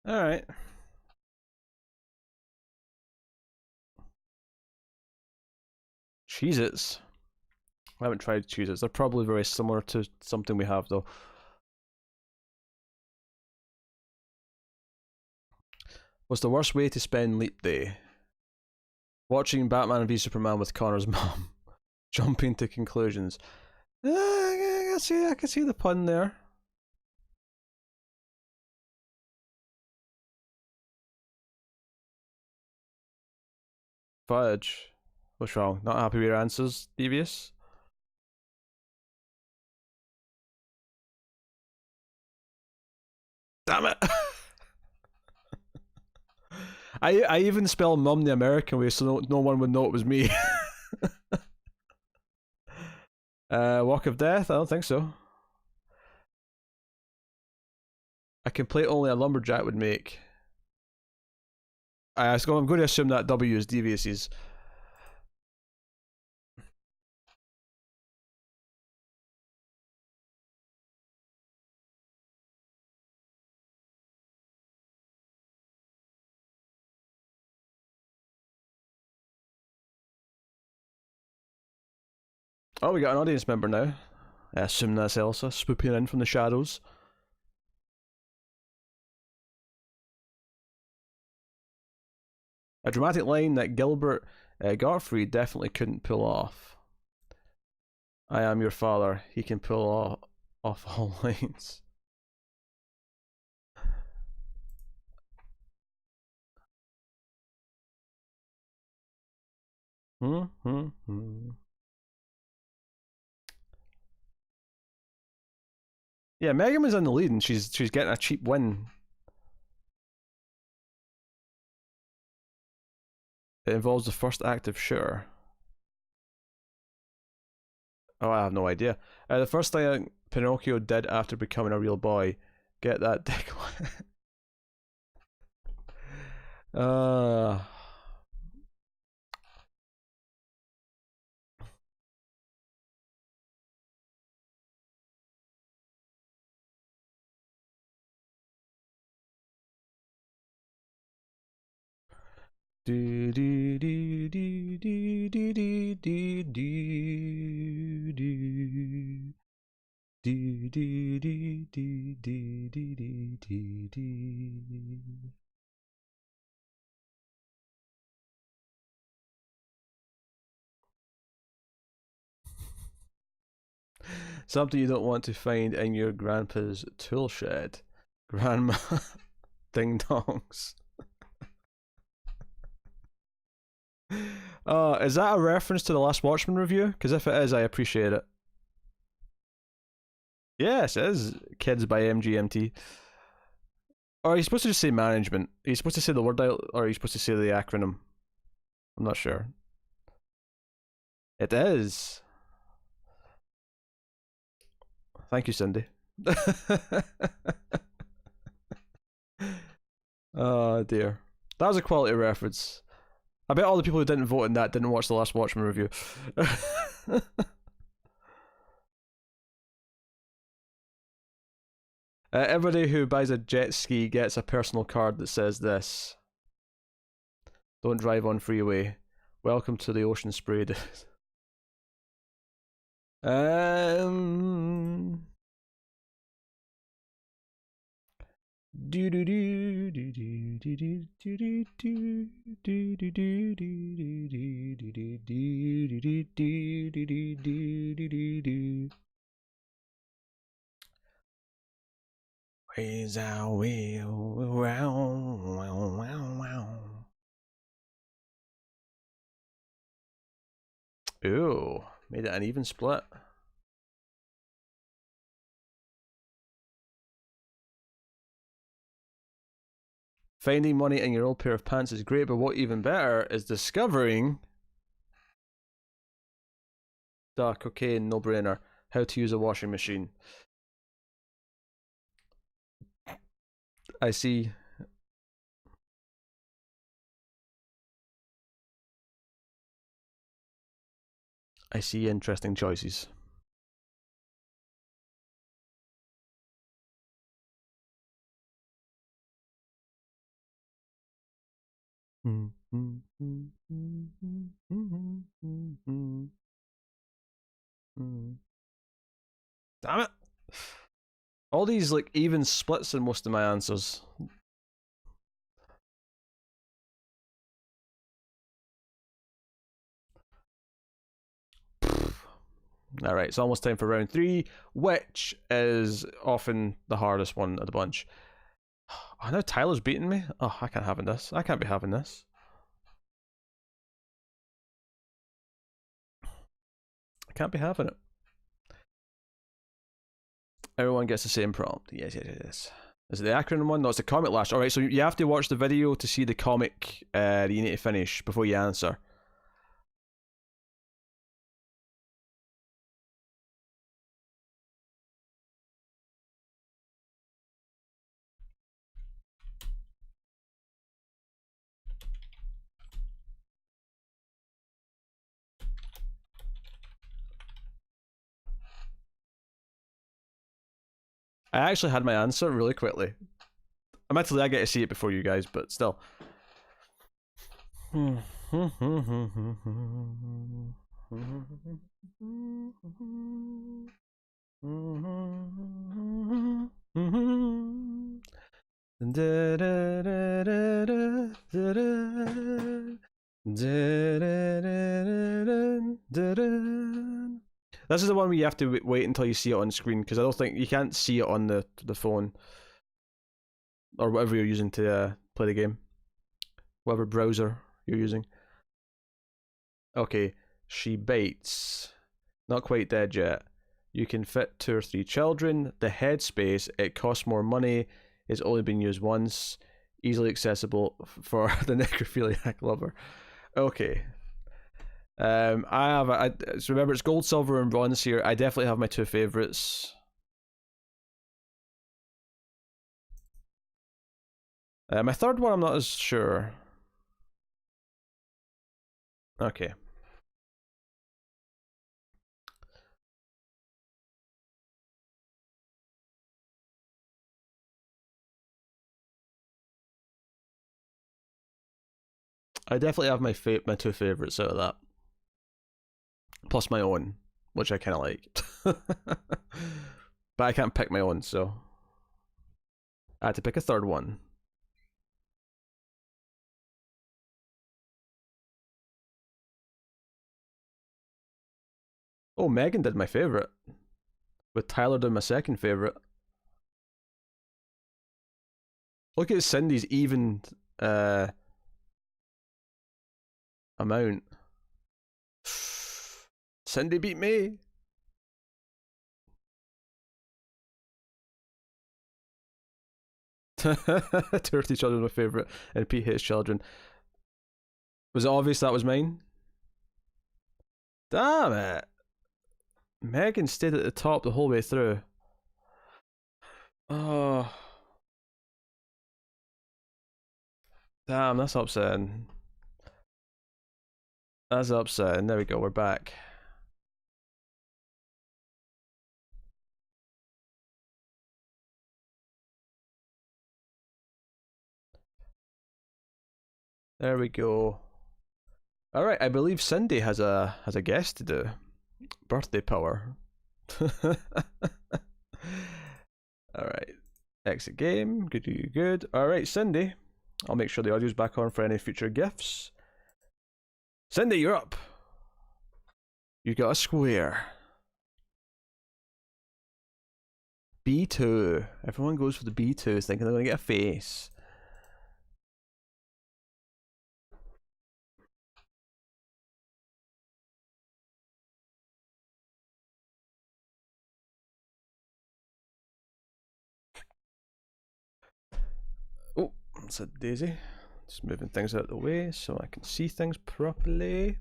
Alright. Cheez-Its. I haven't tried Cheez-Its. They're probably very similar to something we have though. What's the worst way to spend Leap Day? Watching Batman v Superman with Connor's mom. Jumping to conclusions. I can see the pun there. Fudge. What's wrong? Not happy with your answers, Devious? Damn it! I even spell mum the American way so no one would know it was me. Walk of Death? I don't think so. A complaint only a lumberjack would make. I'm going to assume that W is Devious's. Oh, we got an audience member now. I assume that's Elsa swooping in from the shadows. A dramatic line that Gilbert Gottfried definitely couldn't pull off. I am your father. He can pull off all lines. Yeah, Megan was in the lead and she's getting a cheap win. It involves the first active shooter. Oh, I have no idea. The first thing Pinocchio did after becoming a real boy, get that dick. uh do do do do do do do do do do do do do do do do do. Something you don't want to find in your grandpa's tool shed. Grandma ding dongs. Is that a reference to the Last Watchmen review? Because if it is, I appreciate it. Yes, it is Kids by MGMT. Or are you supposed to just say management? Are you supposed to say the word out, or are you supposed to say the acronym? I'm not sure. It is. Thank you, Cindy. Oh dear. That was a quality reference. I bet all the people who didn't vote in that didn't watch the Last Watchmen review. Everybody who buys a jet ski gets a personal card that says this. Don't drive on freeway. Welcome to the ocean spray. Do do do do do do do do do do do do do do. Raise our wheel round, wow, wow, wow. Ooh, made it an even split. Finding money in your old pair of pants is great, but what even better is discovering cocaine, no brainer. How to use a washing machine. I see. I see interesting choices. Damn it! All these like even splits in most of my answers. Alright, it's almost time for round 3, which is often the hardest one of the bunch. Oh, now Tyler's beating me? Oh, I can't have this. I can't be having this. I can't be having it. Everyone gets the same prompt. Yes, yes, yes. Is it the acronym one? No, it's the comic lash. Alright, so you have to watch the video to see the comic that you need to finish before you answer. I actually had my answer really quickly. Admittedly, I get to see it before you guys, but still. This is the one where you have to wait until you see it on screen, because I don't think you can't see it on the phone or whatever you're using to play the game, whatever browser you're using. Okay, she bites. Not quite dead yet. You can fit 2 or 3 children. The headspace, it costs more money. It's only been used once. Easily accessible for the necrophiliac lover. Okay. So remember, it's gold, silver, and bronze here. I definitely have my 2 favorites. My third one, I'm not as sure. Okay. I definitely have my 2 favorites out of that. Plus my own, which I kind of like. But I can't pick my own, so I had to pick a third one. Oh, Megan did my favorite, with Tyler doing my second favorite. Look at Cindy's even amount. Cindy beat me. Turf each other was my favourite, and Pete hates children. Was it obvious that was mine? Damn it. Megan stayed at the top the whole way through. Oh. Damn, that's upsetting. That's upsetting. There we go, we're back. There we go. Alright, I believe Cindy has a guest to do. Birthday power. Alright. Exit game. Good. Alright, Cindy. I'll make sure the audio's back on for any future gifts. Cindy, you're up. You got a square. B2. Everyone goes for the B2s thinking they're going to get a face. Oh, that's a daisy. Just moving things out of the way so I can see things properly.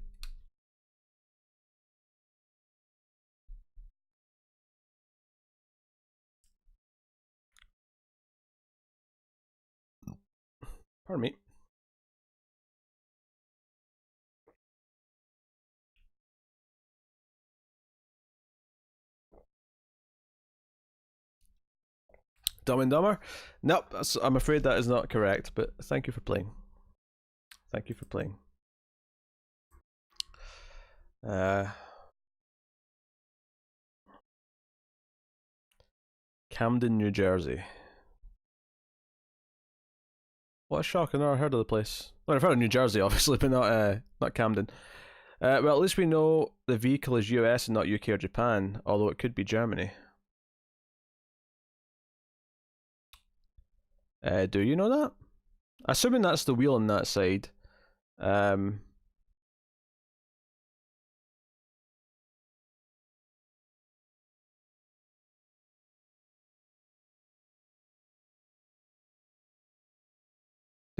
Pardon me. Dumb and Dumber? Nope, I'm afraid that is not correct, but thank you for playing. Thank you for playing. Camden, New Jersey. What a shock, I've never heard of the place. Well, I've heard of New Jersey, obviously, but not Camden. Well, at least we know the vehicle is US and not UK or Japan, although it could be Germany. Do you know that? Assuming that's the wheel on that side. The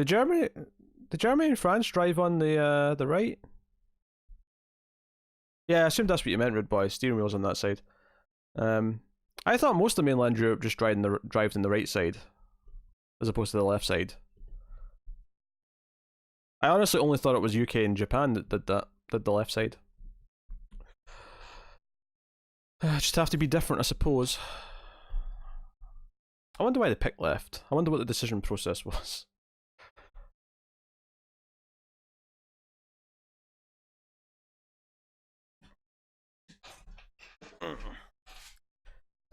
Germany and France drive on the right? Yeah, I assumed that's what you meant, Rude Boy. Steering wheel's on that side. I thought most of mainland Europe just drive in the right side, as opposed to the left side. I honestly only thought it was UK and Japan that did the left side. Just have to be different, I suppose. I wonder why they picked left. I wonder what the decision process was.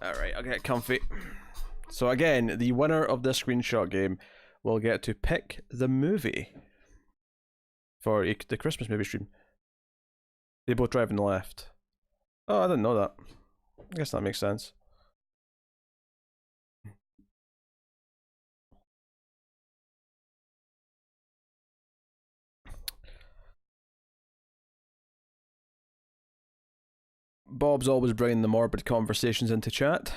Alright, I'll get comfy. So again, the winner of this screenshot game will get to pick the movie for the Christmas movie stream. They both drive on the left. Oh, I didn't know that. I guess that makes sense. Bob's always bringing the morbid conversations into chat.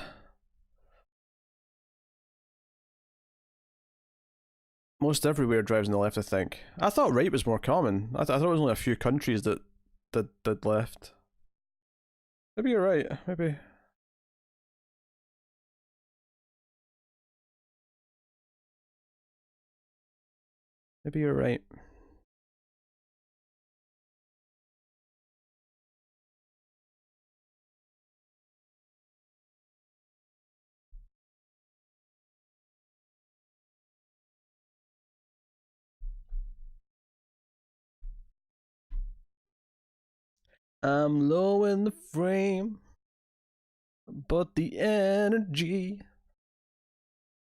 Most everywhere drives on the left, I think. I thought right was more common. I thought it was only a few countries that did left. Maybe you're right. Maybe. Maybe you're right. I'm low in the frame, but the energy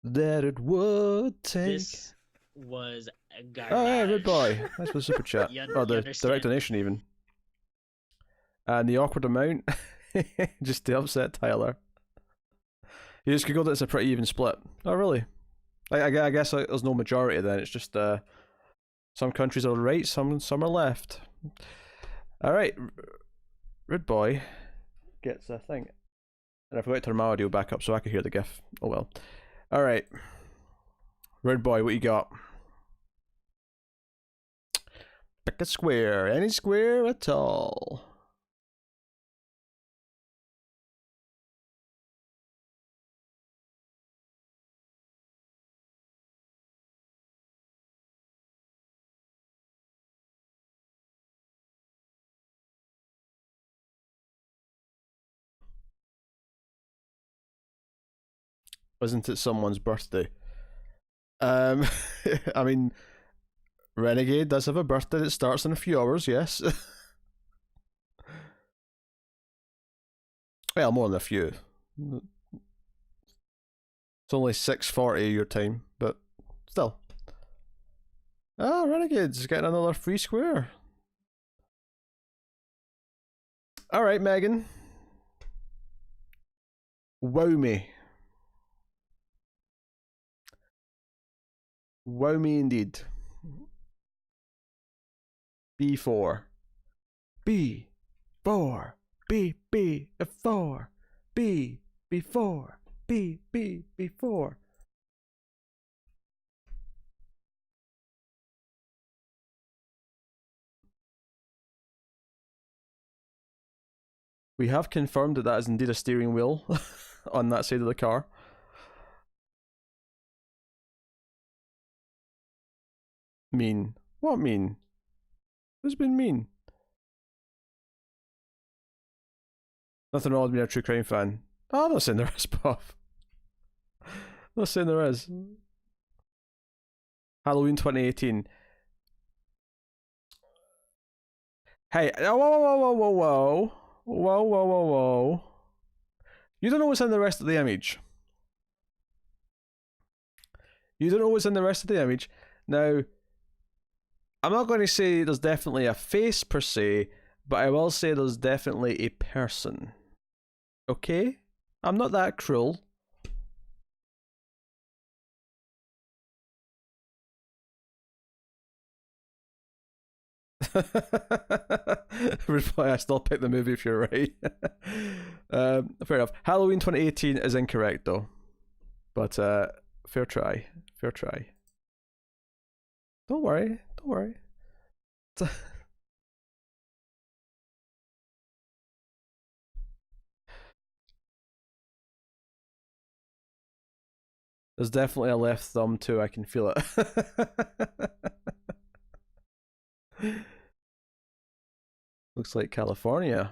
that it would take. This was a garbage. Oh, hey, good boy. Thanks for the super chat. Or the direct donation, even. And the awkward amount, just to upset Tyler. You just googled it, it's a pretty even split. Oh, really? I guess there's no majority then, it's just some countries are right, some are left. Alright, Rude Boy gets a thing. And I forgot to turn my audio back up so I could hear the GIF. Oh well. Alright. Rude Boy, what you got? Pick a square, any square at all. Wasn't it someone's birthday? I mean, Renegade does have a birthday that starts in a few hours, yes. Well, more than a few. It's only 6:40 your time, but still. Ah, Renegade's getting another free square. Alright, Megan. Wow me. Wow me indeed. B4. B4. B4. B4. B4. We have confirmed that is indeed a steering wheel on that side of the car. Mean. What mean? Who's been mean? Nothing wrong with being a true crime fan. Oh, I'm not saying there is, Bob. I'm not saying there is. Halloween 2018. Hey, whoa, whoa, whoa, whoa, whoa, whoa. Whoa, whoa, whoa, whoa. You don't know what's in the rest of the image. You don't know what's in the rest of the image. Now, I'm not going to say there's definitely a face per se, but I will say there's definitely a person. Okay? I'm not that cruel. Reply, I still pick the movie if you're right. Fair enough. Halloween 2018 is incorrect though. But fair try. Fair try. Don't worry. Don't worry. There's definitely a left thumb too, I can feel it. Looks like California.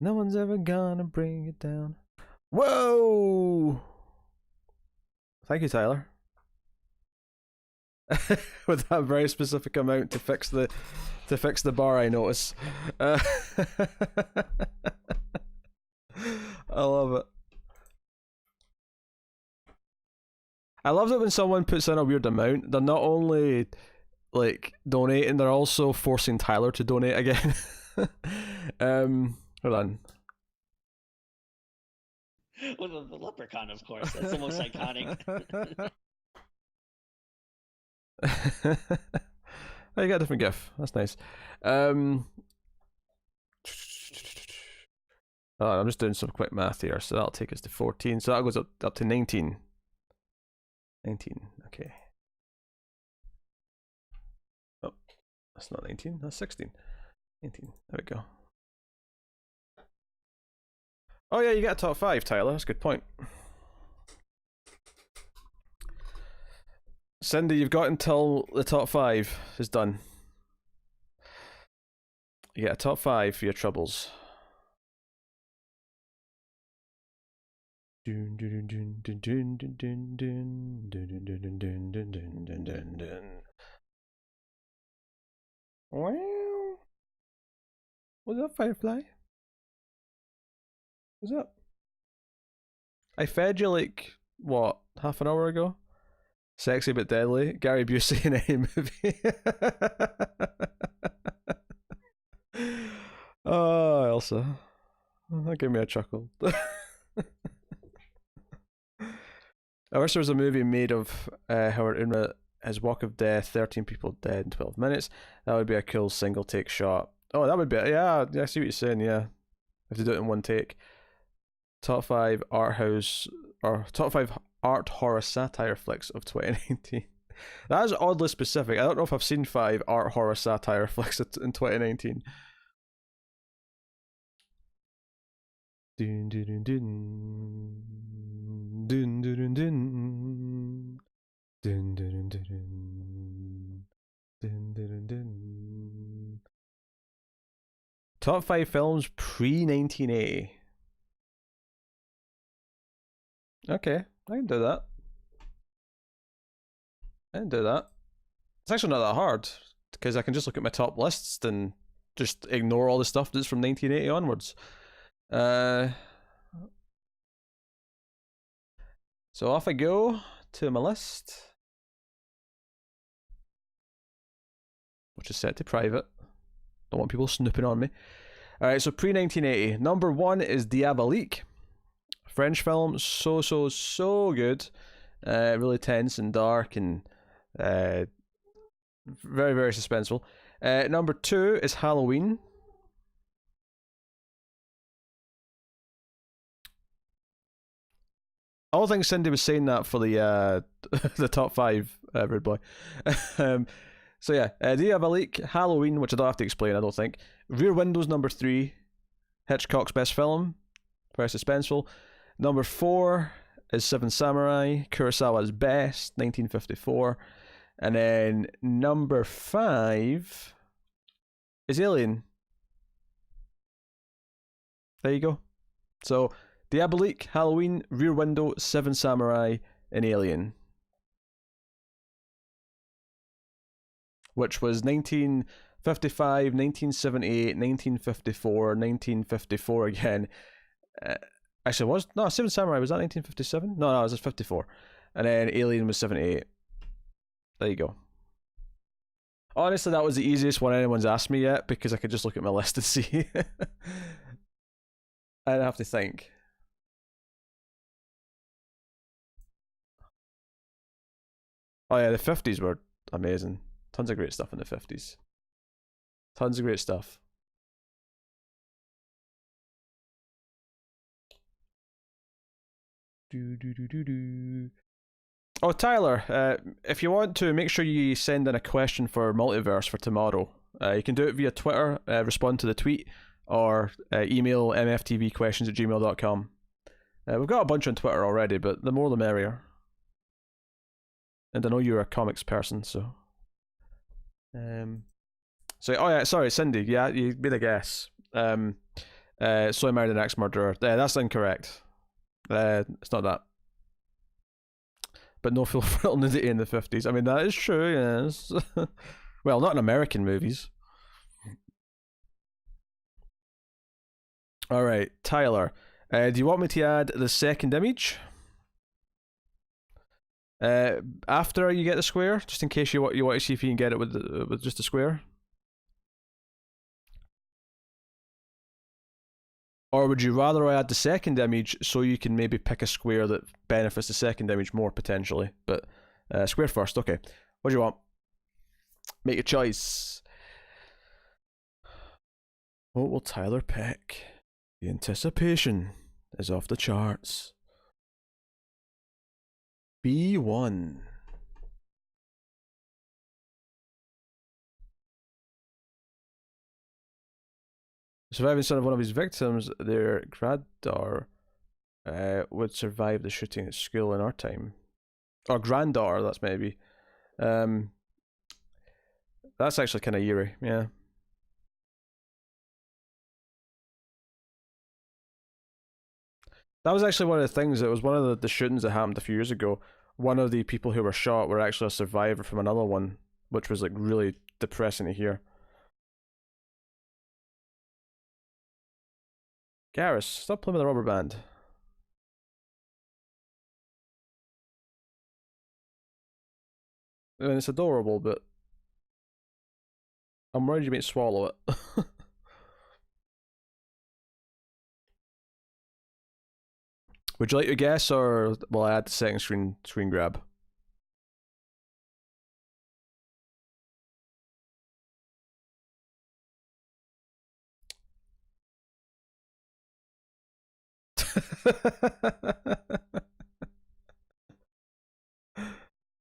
No one's ever gonna bring it down. Whoa! Thank you, Tyler. With that very specific amount to fix the bar, I notice. I love it. I love that when someone puts in a weird amount, they're not only like donating, they're also forcing Tyler to donate again. Hold on. Well, the leprechaun, of course. That's the most iconic. Oh, you got a different GIF. That's nice. Oh, I'm just doing some quick math here. So that'll take us to 14. So that goes up to 19. 19. Okay. Oh, that's not 19. That's 16. 19. There we go. Oh yeah, you got a top 5, Tyler. That's a good point. Cindy, you've got until the top 5 is done. You get a top 5 for your troubles. Wow. What's up, Firefly? What's up? I fed you like, what, half an hour ago? Sexy but deadly. Gary Busey in any movie. Oh, Elsa. That gave me a chuckle. I wish there was a movie made of Howard Unra, his walk of death, 13 people dead in 12 minutes. That would be a cool single take shot. Oh, that would be, yeah, I see what you're saying, yeah. If they do it in one take. Top 5 art house, or top 5 art horror satire flicks of 2019. That is oddly specific. I don't know if I've seen 5 art horror satire flicks in 2019. Dun, dun, dun, dun. Dun, dun, dun, dun. Dun, dun, dun, dun. Dun, dun, dun. Top 5 films pre-1980. Okay, I can do that. I can do that. It's actually not that hard, because I can just look at my top lists and just ignore all the stuff that's from 1980 onwards. So off I go to my list, which is set to private. Don't want people snooping on me. Alright, so pre-1980. Number 1 is Diabolique. French film, so good. Really tense and dark and very, very suspenseful. Number 2 is Halloween. I don't think Cindy was saying that for the the top 5, rude boy. So yeah, Diabolique, Halloween, which I don't have to explain, I don't think. Rear Windows, number 3. Hitchcock's best film. Very suspenseful. Number 4 is Seven Samurai, Kurosawa's best, 1954. And then number 5 is Alien. There you go. So, Diabolique, Halloween, Rear Window, Seven Samurai, and Alien. Which was 1955, 1978, 1954, 1954 again. Actually, was no Seven Samurai, was that 1957? No, it was 54, and then Alien was 78. There you go. Honestly, that was the easiest one anyone's asked me yet, because I could just look at my list and see. I didn't have to think. Oh yeah, the 50s were amazing. Tons of great stuff in the 50s. Tons of great stuff. Oh, Tyler, if you want to, make sure you send in a question for Multiverse for tomorrow. You can do it via Twitter, respond to the tweet, or email mftvquestions@gmail.com. We've got a bunch on Twitter already, but the more the merrier. And I know you're a comics person, so... oh yeah, sorry, Cindy, yeah, you made a guess. So I married an ex-murderer. That's incorrect. It's not that. But no full nudity in the 50s. I mean, that is true, yes. Well, not in American movies. Alright, Tyler. Do you want me to add the second image? After you get the square, just in case you want to see if you can get it with just a square? Or would you rather I add the second image so you can maybe pick a square that benefits the second image more potentially? But square first, okay. What do you want? Make a choice. What will Tyler pick? The anticipation is off the charts. B1. The surviving son of one of his victims, their granddaughter, would survive the shooting at school in our time. Or granddaughter, that's maybe. That's actually kind of eerie, yeah. That was actually one of the things. It was one of the shootings that happened a few years ago. One of the people who were shot were actually a survivor from another one, which was like really depressing to hear. Garrus, stop playing with the rubber band. I mean, it's adorable, but I'm worried you might swallow it. Would you like to guess, or will I add the second screen grab?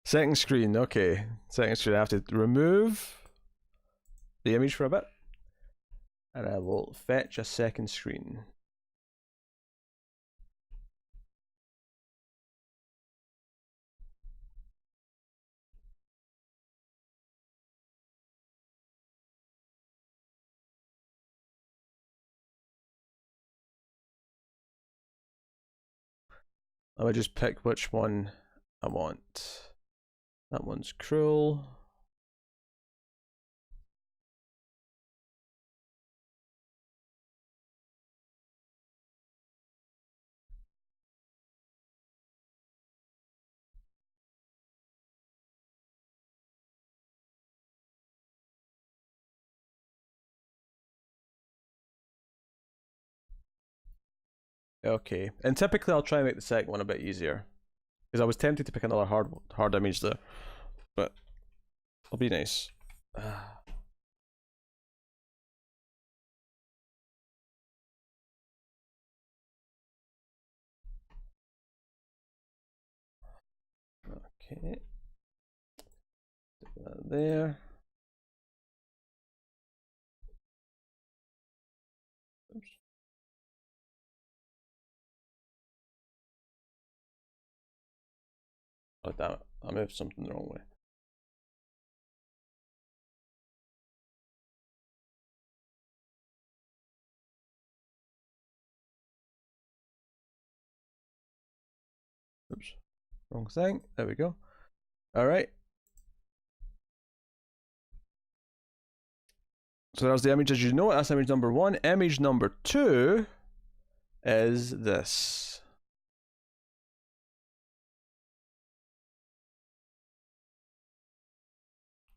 Second screen, okay. Second screen, I have to remove the image for a bit. And I will fetch a second screen. I would just pick which one I want. That one's cruel. Okay, and typically I'll try and make the second one a bit easier, because I was tempted to pick another hard image there, but it'll be nice. Okay, that there. Oops. Oh damn it! I moved something the wrong way. Oops, wrong thing. There we go. All right. So there's the image as you know it. That's image number one. Image number two is this.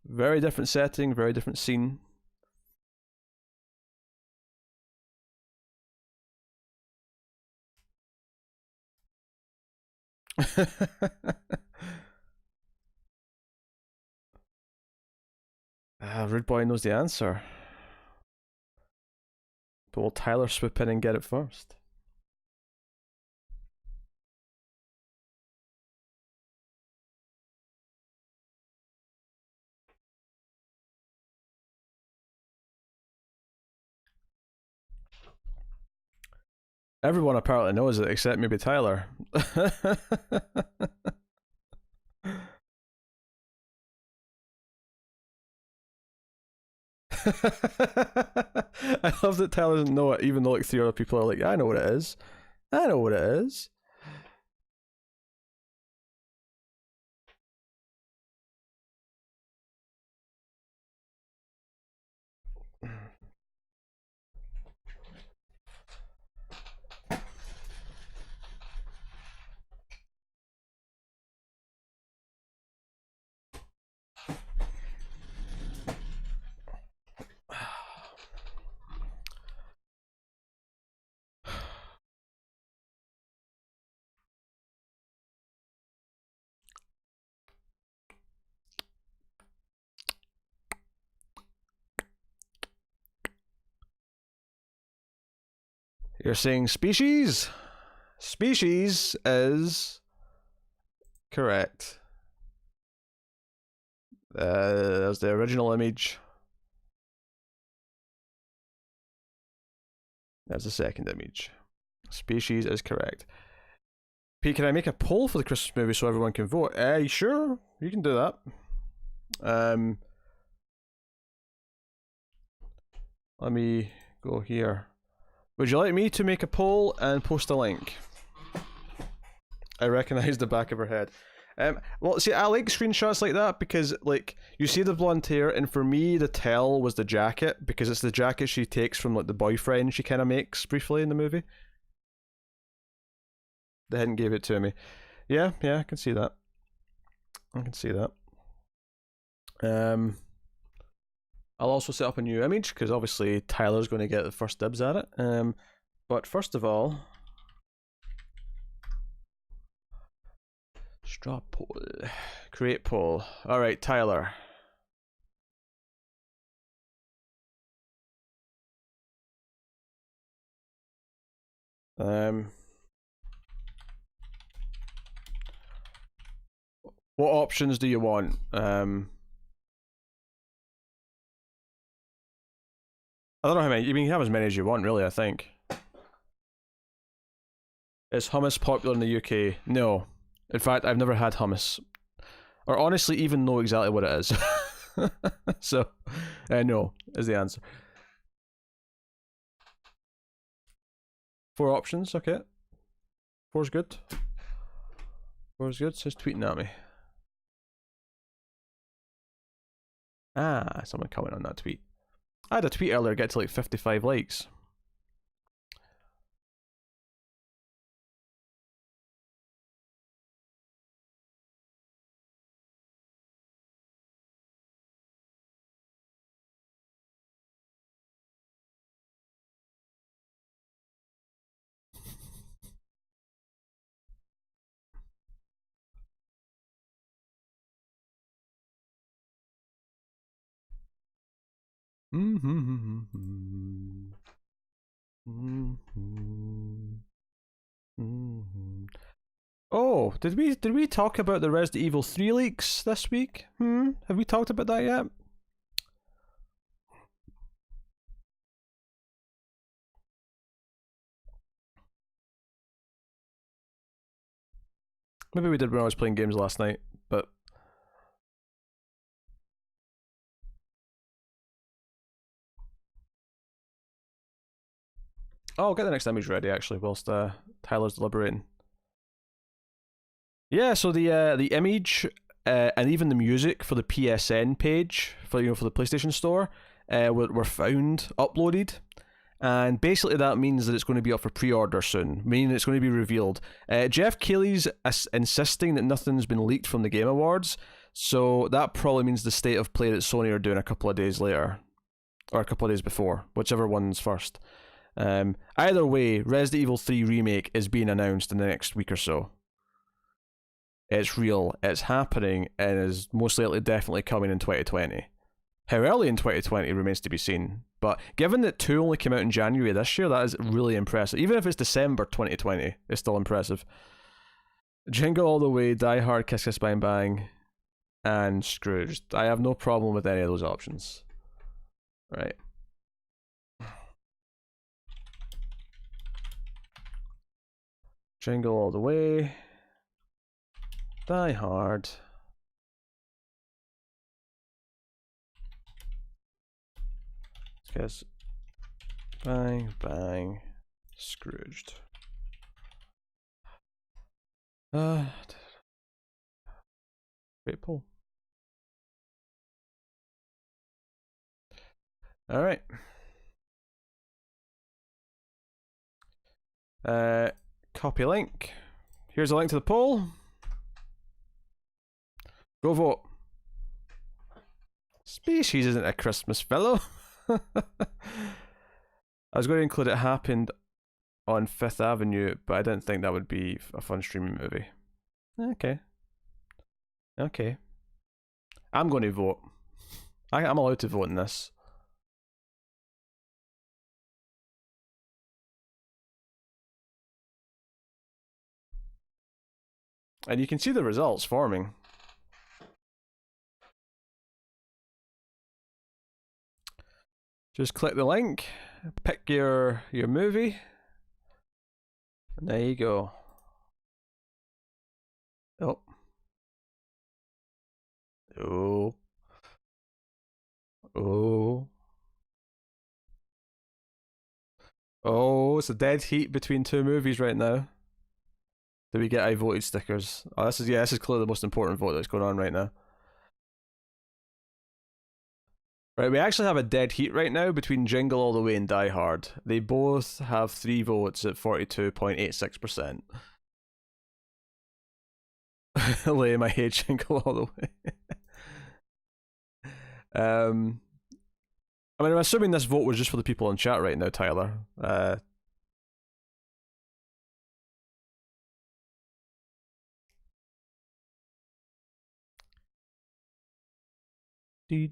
Very different setting, very different scene. Rude Boy knows the answer. But will Tyler swoop in and get it first? Everyone apparently knows it except maybe Tyler. I love that Tyler doesn't know it, even though like 3 other people are like, I know what it is. I know what it is. You're saying species? Species is correct. There's the original image. There's the second image. Species is correct. Pete, can I make a poll for the Christmas movie so everyone can vote? Sure, you can do that. Let me go here. Would you like me to make a poll and post a link? I recognise the back of her head. Well, see, I like screenshots like that because, like, you see the blonde hair, and for me, the tell was the jacket because it's the jacket she takes from like the boyfriend she kind of makes briefly in the movie. They hadn't gave it to me. Yeah, I can see that. I can see that. I'll also set up a new image because obviously Tyler's going to get the first dibs at it. But first of all, straw poll, create poll. All right, Tyler. What options do you want? I don't know how many. You can have as many as you want, really. I think. Is hummus popular in the UK? No. In fact, I've never had hummus, or honestly, even know exactly what it is. So, no is the answer. 4 options. Okay. 4's good. 4's good. Says tweeting at me. Someone comment on that tweet. I had a tweet earlier get to like 55 likes. Oh, did we talk about the Resident Evil 3 leaks this week? Have we talked about that yet? Maybe we did when I was playing games last night, but I'll get the next image ready actually whilst Tyler's deliberating. Yeah, so the image and even the music for the PSN page for for the PlayStation Store were found uploaded, and basically that means that it's going to be up for pre-order soon, meaning it's going to be revealed. Jeff Keighley's insisting that nothing's been leaked from the Game Awards, so that probably means the state of play that Sony are doing a couple of days later, or a couple of days before, whichever one's first. Either way, Resident Evil 3 Remake is being announced in the next week or so. It's real, it's happening, and is most likely definitely coming in 2020. How early in 2020 remains to be seen, but given that 2 only came out in January this year, that is really impressive. Even if it's December 2020, it's still impressive. Jingle All the Way, Die Hard, Kiss Kiss Bang Bang, and Scrooged. I have no problem with any of those options. Right. Jingle All the Way, Die Hard, Kiss Bang, bang. Scrooged. Great pull. Alright. Copy link. Here's a link to the poll. Go vote. Species isn't a Christmas fellow. I was going to include It Happened on 5th Avenue, but I didn't think that would be a fun streaming movie. Okay. Okay. I'm going to vote. I'm allowed to vote in this. And you can see the results forming. Just click the link, pick your movie, and there you go. Oh. Oh. Oh. Oh, it's a dead heat between two movies right now. Do we get I voted stickers? Oh, this is clearly the most important vote that's going on right now. Right, we actually have a dead heat right now between Jingle All the Way and Die Hard. They both have 3 votes at 42.86%. Lame, I hate Jingle All the Way. I mean, I'm assuming this vote was just for the people in chat right now, Tyler. Pete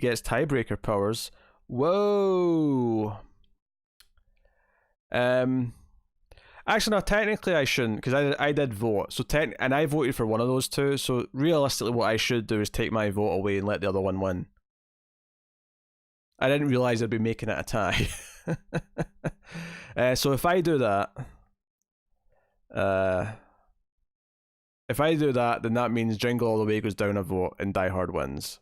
gets tiebreaker powers. Whoa. Actually, no. Technically, I shouldn't because I did vote. So and I voted for one of those two. So realistically, what I should do is take my vote away and let the other one win. I didn't realize I'd be making it a tie. So if I do that, then that means Jingle All the Way goes down a vote and Die Hard wins.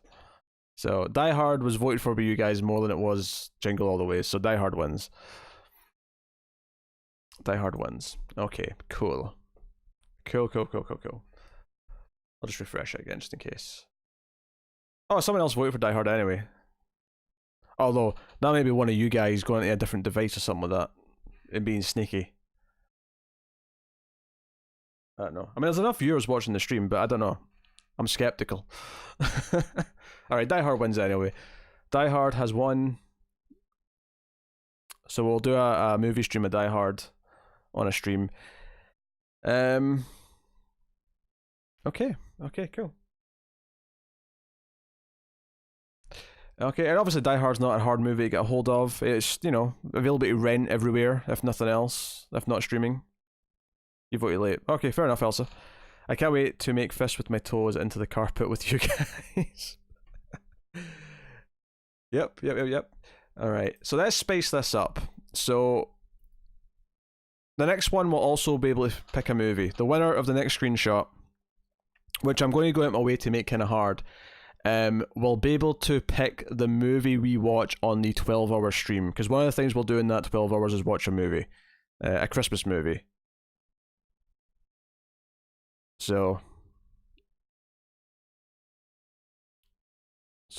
So Die Hard was voted for by you guys more than it was Jingle All the Way. So Die Hard wins. Die Hard wins. Okay, cool. Cool. I'll just refresh it again just in case. Oh, someone else voted for Die Hard anyway. Although, that may be one of you guys going to a different device or something like that and being sneaky. I don't know. I mean, there's enough viewers watching the stream, but I don't know. I'm skeptical. Alright, Die Hard wins anyway. Die Hard has won. So we'll do a movie stream of Die Hard on a stream. Okay, cool. Okay, and obviously Die Hard's not a hard movie to get a hold of. It's, available to rent everywhere, if nothing else, if not streaming. You voted late. Okay, fair enough, Elsa. I can't wait to make fists with my toes into the carpet with you guys. Yep. Alright, so let's space this up. So, the next one will also be able to pick a movie. The winner of the next screenshot, which I'm going to go out my way to make kind of hard, will be able to pick the movie we watch on the 12-hour stream. Because one of the things we'll do in that 12 hours is watch a movie. A Christmas movie. So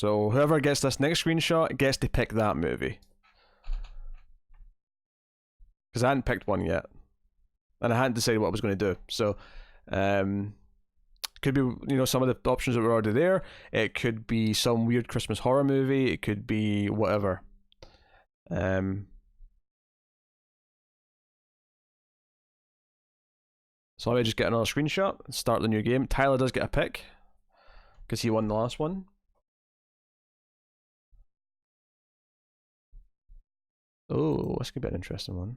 whoever gets this next screenshot gets to pick that movie. Because I hadn't picked one yet. And I hadn't decided what I was going to do. So, could be, some of the options that were already there. It could be some weird Christmas horror movie. It could be whatever. So let me just get another screenshot and start the new game. Tyler does get a pick because he won the last one. Oh, this could be an interesting one.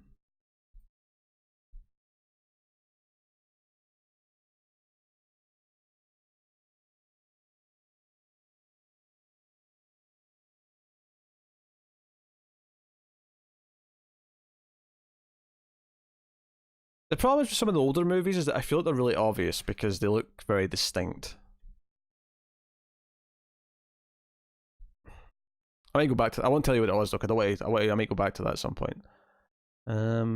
The problem with some of the older movies is that I feel like they're really obvious because they look very distinct. I might go back to. I won't tell you what it was though, because I might go back to that at some point. Da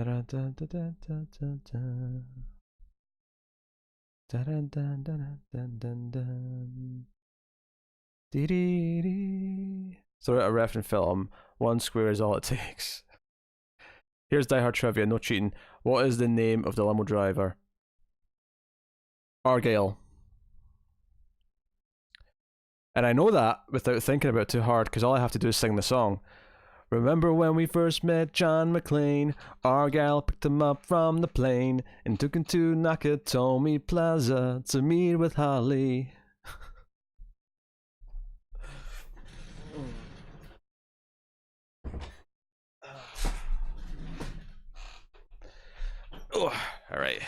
da da da da da da da. Da da da da da da da. Dee dee dee. So a ref in film, one square is all it takes. Here's Die Hard trivia, no cheating. What is the name of the limo driver? Argyle. And I know that without thinking about it too hard, because all I have to do is sing the song. Remember when we first met John McClane? Argyle picked him up from the plane and took him to Nakatomi Plaza to meet with Holly. Oh, all right.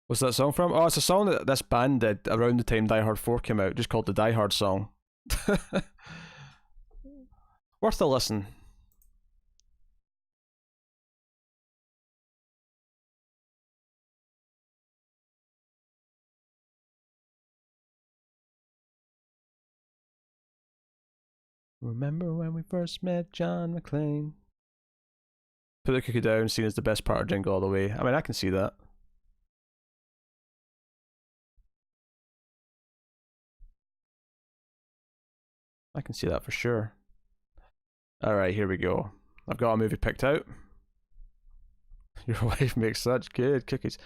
What's that song from? Oh, it's a song that this band did around the time Die Hard 4 came out, just called the Die Hard song. Worth a listen. Remember when we first met John McClane? Put the cookie down, seen as the best part of Jingle All the Way. I mean, I can see that. I can see that for sure. Alright, here we go. I've got a movie picked out. Your wife makes such good cookies.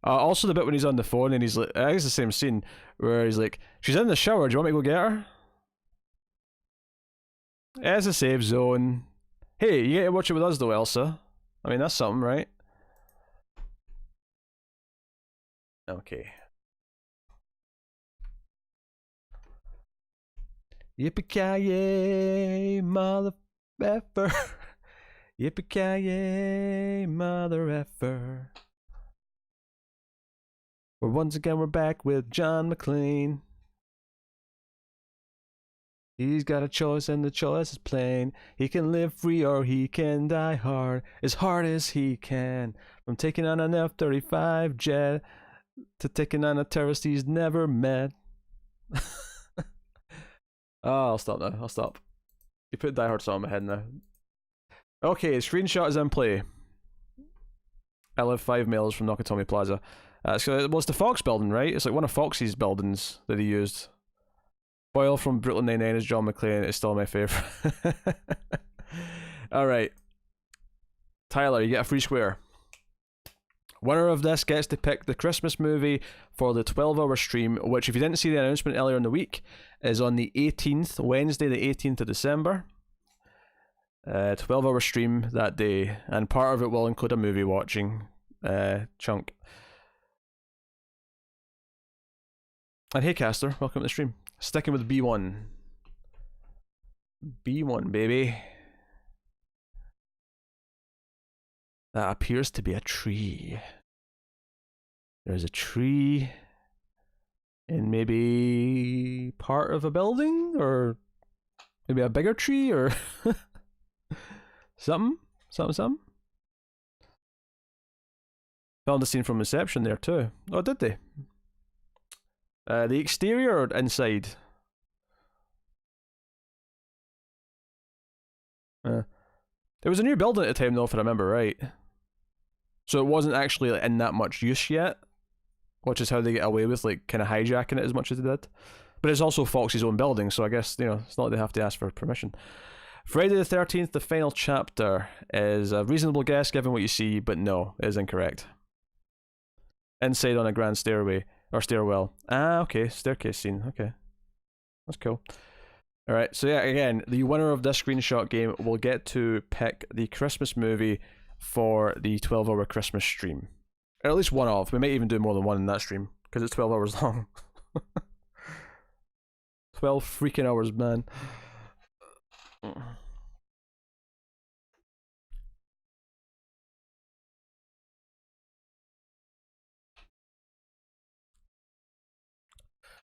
Also, the bit when he's on the phone and he's like, I think it's the same scene where he's like, she's in the shower, do you want me to go get her? It's a safe zone. Hey, you get to watch it with us though, Elsa. I mean, that's something, right? Okay. Yippee-ki-yay, mother effer. Yippee-ki-yay, mother effer. Once again, we're back with John McClane. He's got a choice and the choice is plain. He can live free or he can die hard as he can. From taking on an F-35 jet to taking on a terrorist he's never met. Oh, I'll stop now. I'll stop. You put Die Hard song in my head now. Okay, screenshot is in play. I live 5 miles from Nakatomi Plaza. It's the Fox building, right? It's like one of Fox's buildings that he used. Boyle from Brooklyn Nine-Nine is John McClane. It's still my favourite. Alright. Tyler, you get a free square. Winner of this gets to pick the Christmas movie for the 12-hour stream, which, if you didn't see the announcement earlier in the week, is on the 18th, Wednesday the 18th of December. 12-hour stream that day, and part of it will include a movie watching chunk. And hey Caster, welcome to the stream. Sticking with B1. B1, baby. That appears to be a tree. There's a tree in maybe part of a building, or maybe a bigger tree, or something. Found the scene from Inception there too. Oh, did they? The exterior or inside? There was a new building at the time though, if I remember right. So it wasn't actually in that much use yet, which is how they get away with like kind of hijacking it as much as they did. But it's also Fox's own building, so I guess, you know, it's not like they have to ask for permission. Friday the 13th, the final chapter, is a reasonable guess given what you see, but no, it is incorrect. Inside on a grand stairway. Or stairwell. Ah, okay, staircase scene, okay. That's cool. Alright, so yeah, again, the winner of this screenshot game will get to pick the Christmas movie for the 12-hour Christmas stream. Or at least one of. We might even do more than one in that stream, because it's 12 hours long. 12 freaking hours, man.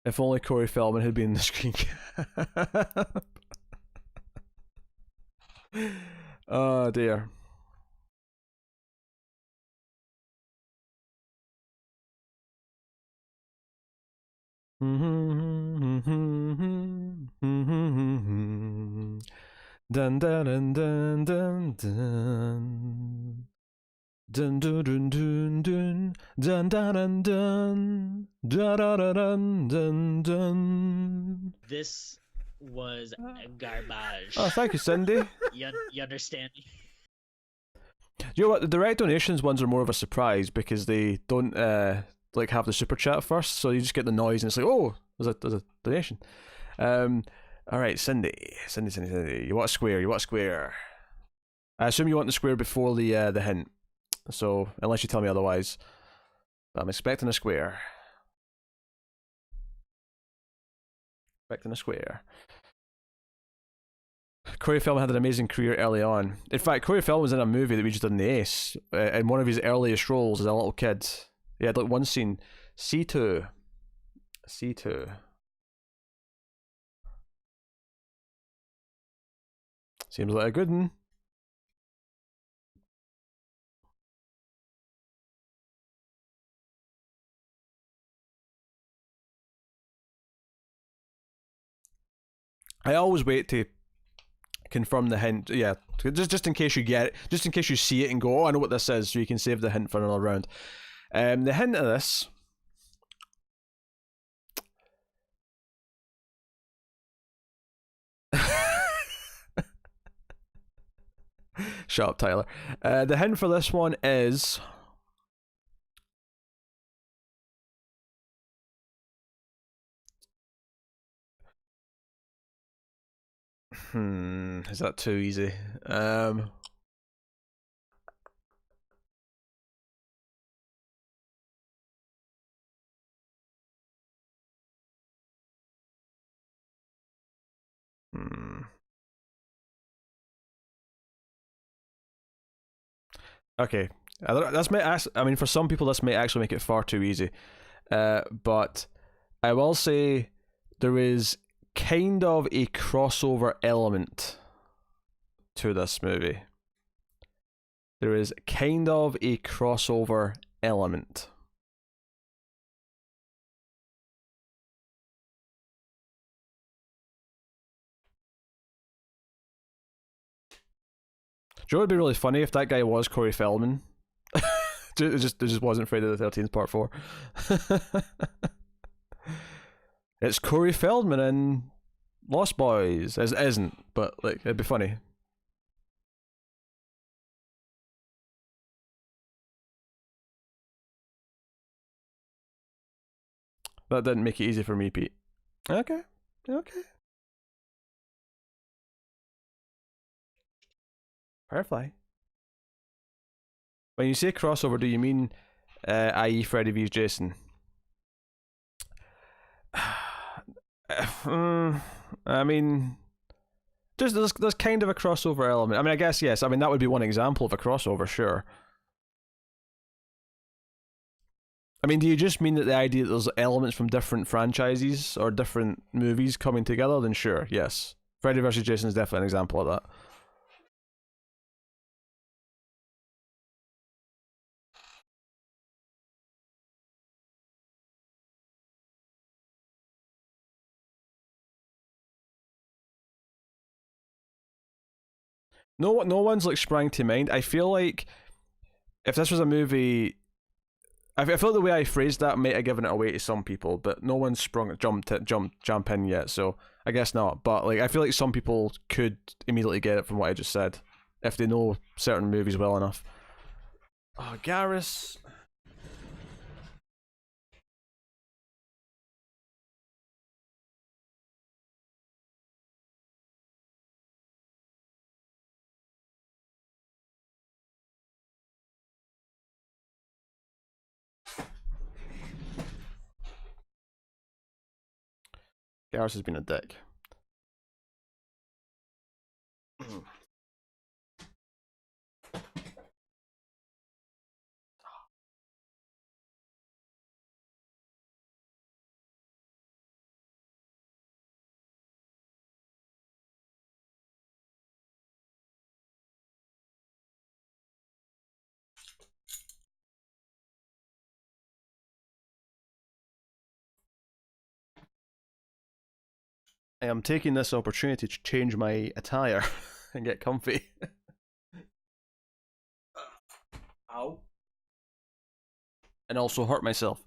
If only Corey Feldman had been in the screen cap. Oh dear. Dun dun dun dun dun dun. Dun dun dun dun dun dun dun dun dun dun dun dun. This was garbage. Oh, thank you, Cindy. You understand me? You know what? The direct donations ones are more of a surprise because they don't like have the super chat first, so you just get the noise and it's like, oh, there's a donation. All right, Cindy. You want a square? You want a square? I assume you want the square before the hint. So unless you tell me otherwise, but I'm expecting a square. Expecting a square. Corey Feldman had an amazing career early on. In fact, Corey Feldman was in a movie that we just did in the Ace, in one of his earliest roles as a little kid. He had like one scene. C2. C2. Seems like a good one. I always wait to confirm the hint. Yeah, just in case you get it, just in case you see it and go, oh, I know what this is, so you can save the hint for another round. The hint of this. Shut up, Tyler. The hint for this one is. Is that too easy? Okay, that's may. I mean, for some people, this may actually make it far too easy. But I will say there is kind of a crossover element to this movie. There is kind of a crossover element. Do you know what would be really funny if that guy was Corey Feldman? it just wasn't Friday the 13th Part 4. It's Corey Feldman in Lost Boys. It isn't, but like it'd be funny. That didn't make it easy for me, Pete. Okay. Firefly. When you say crossover, do you mean i.e. Freddy vs. Jason? I mean, there's kind of a crossover element. I mean, I guess yes. I mean, that would be one example of a crossover, sure. I mean, do you just mean that the idea that there's elements from different franchises or different movies coming together? Then sure, yes. Freddy vs. Jason is definitely an example of that. No one's like sprang to mind. I feel like if this was a movie, I feel like the way I phrased that might have given it away to some people, but no one's jump in yet. So I guess not. But like, I feel like some people could immediately get it from what I just said if they know certain movies well enough. Oh, Garrus. Garrus has been a dick. I am taking this opportunity to change my attire and get comfy. Ow. And also hurt myself.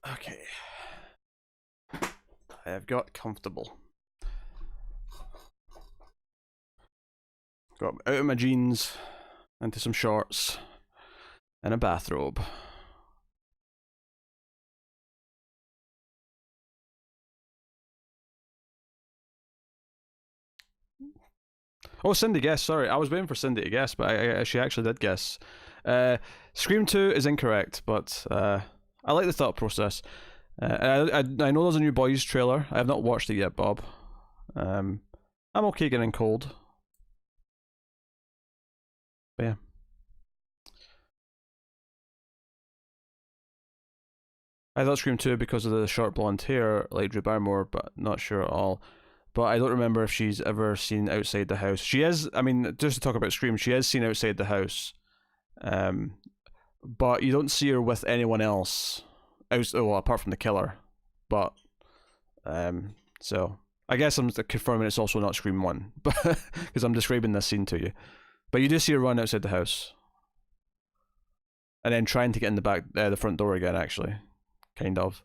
Okay. I have got comfortable. Got out of my jeans, into some shorts, and a bathrobe. Oh, Cindy guessed. Sorry, I was waiting for Cindy to guess, but she actually did guess. Scream 2 is incorrect, but I like the thought process. I know there's a new Boys trailer. I have not watched it yet, Bob. I'm okay getting cold. But yeah. I thought Scream 2 because of the short blonde hair, like Drew Barrymore, but not sure at all. But I don't remember if she's ever seen outside the house. She is, I mean, just to talk about Scream, she is seen outside the house. But you don't see her with anyone else, well, apart from the killer. But, so, I guess I'm confirming it's also not Scream 1, because I'm describing this scene to you. But you do see her run outside the house. And then trying to get in the front door again, actually. Kind of.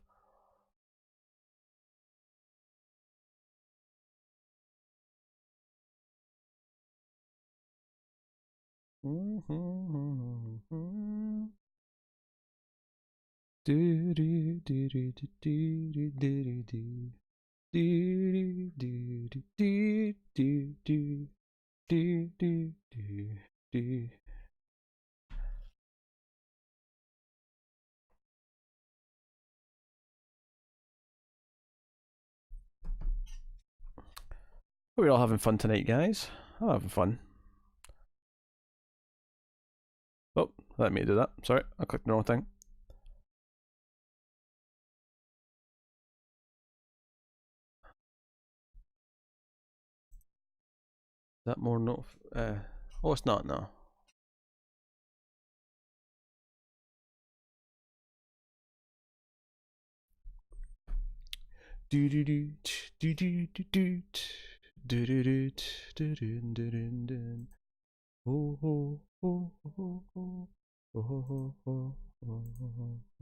We're all having fun tonight, guys. I'm having fun. Oh, let me do that. Sorry, I clicked the wrong thing. Is that more no? Oh, it's not now. Do do do do do do do do do do do do do. Oh oh oh oh oh oh oh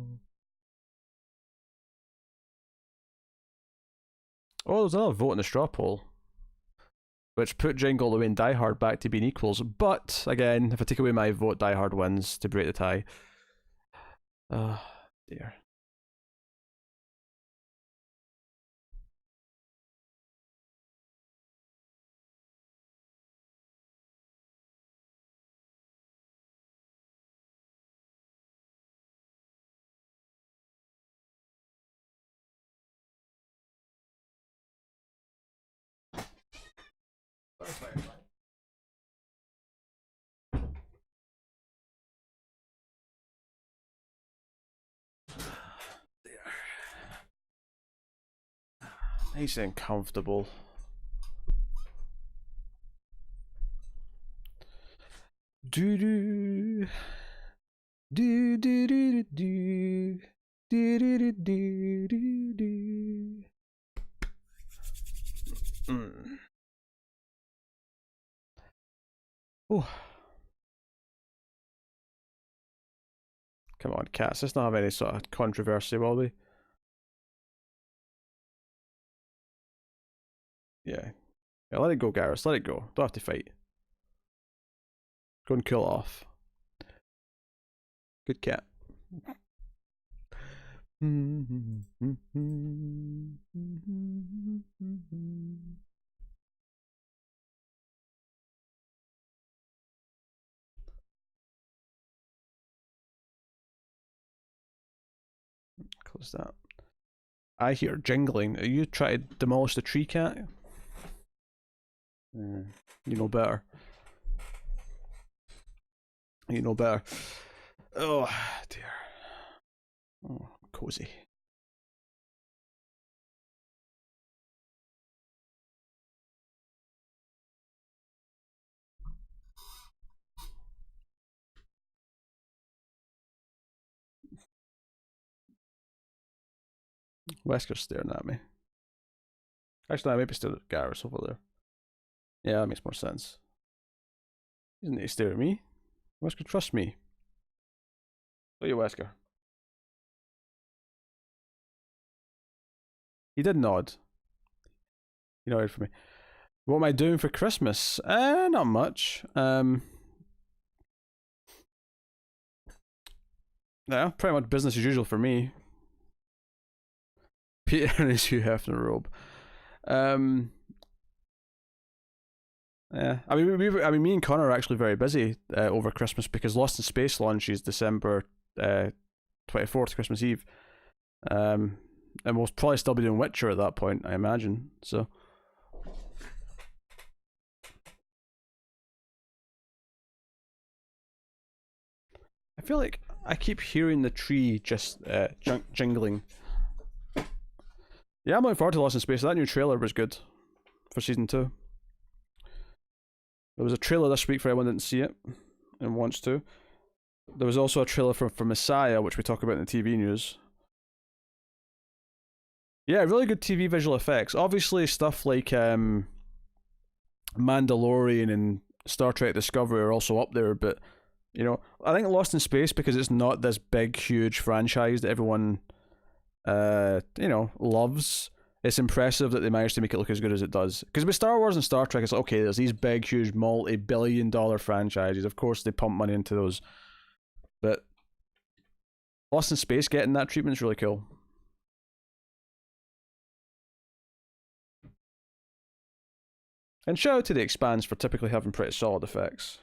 oh. Oh, there's another vote in the straw poll, which put Jingle All the Way and Die Hard back to being equals. But again, if I take away my vote, Die Hard wins to break the tie. Oh dear. Nice and comfortable. Do do do do do do do do do do do. Oh. Come on, cats. Let's not have any sort of controversy, will we? Yeah. Yeah, let it go, Garrus. Let it go. Don't have to fight. Go and cool off. Good cat. Close that. I hear jingling. Are you trying to demolish the tree, cat? You know better. You know better. Oh dear. Oh, cozy. Wesker's staring at me. Actually, I maybe staring at Garrus over there. Yeah, that makes more sense. He doesn't need to stare at me. Wesker, trust me. Oh, you, Wesker. He did nod. He nodded for me. What am I doing for Christmas? Not much. Yeah, pretty much business as usual for me. Peter in his Hugh Hefner robe. Yeah, I mean, me and Connor are actually very busy over Christmas because Lost in Space launches December 24th, Christmas Eve. And we'll probably still be doing Witcher at that point, I imagine. So. I feel like I keep hearing the tree just jingling. Yeah, I'm looking forward to Lost in Space. That new trailer was good for season 2. There was a trailer this week for anyone who didn't see it and wants to. There was also a trailer for Messiah, which we talk about in the TV news. Yeah, really good TV visual effects. Obviously, stuff like Mandalorian and Star Trek Discovery are also up there, but you know, I think Lost in Space, because it's not this big, huge franchise that everyone, you know, loves. It's impressive that they managed to make it look as good as it does. Because with Star Wars and Star Trek, it's like, okay, there's these big, huge, multi-billion-dollar franchises. Of course, they pump money into those. But Lost in Space getting that treatment is really cool. And shout out to The Expanse for typically having pretty solid effects.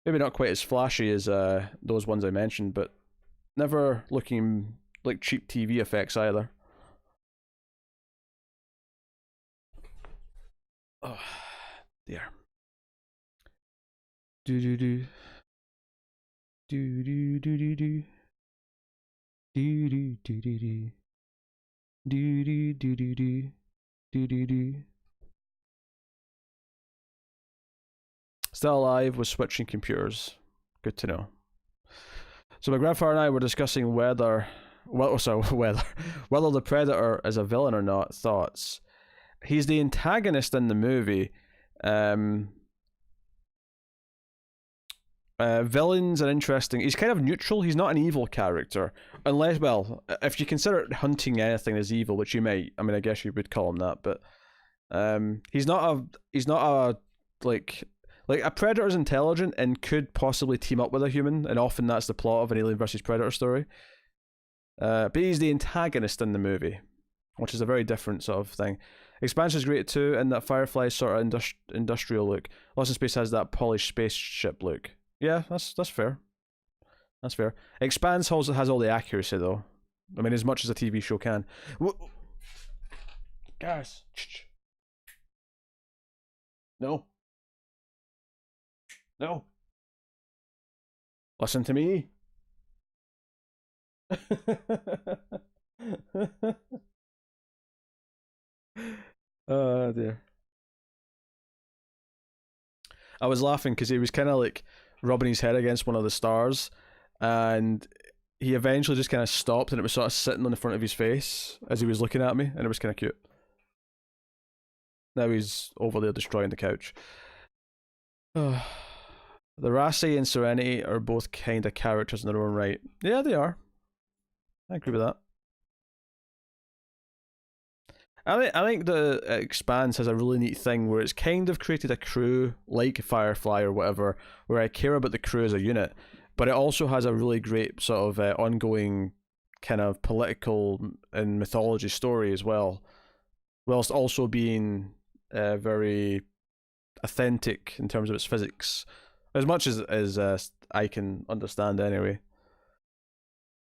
Maybe not quite as flashy as those ones I mentioned, but never looking like cheap TV effects either. Oh, dear. Do do do. Do do do do do. Do do do do do. Do do do do do. Do do do. Still alive with switching computers. Good to know. So my grandfather and I were discussing whether the Predator is a villain or not. Thoughts? He's the antagonist in the movie. Villains are interesting. He's kind of neutral. He's not an evil character, unless, well, if you consider hunting anything as evil, which you might. I mean, I guess you would call him that, but he's not a like a Predator's intelligent and could possibly team up with a human, and often that's the plot of an Alien versus Predator story. But he's the antagonist in the movie, which is a very different sort of thing. Expanse is great too, in that Firefly sort of industrial look. Lost in Space has that polished spaceship look. Yeah, that's fair. That's fair. Expanse also has all the accuracy though. I mean, as much as a TV show can. Guys. No. No. Listen to me. Oh dear. I was laughing because he was kind of like rubbing his head against one of the stars, and he eventually just kind of stopped, and it was sort of sitting on the front of his face as he was looking at me, and it was kind of cute. Now he's over there destroying the couch. The Rassi and Serenity are both kind of characters in their own right. Yeah, they are. I agree with that. I think the Expanse has a really neat thing where it's kind of created a crew like Firefly or whatever, where I care about the crew as a unit, but it also has a really great sort of ongoing kind of political and mythology story as well, whilst also being very authentic in terms of its physics, as much as I can understand anyway.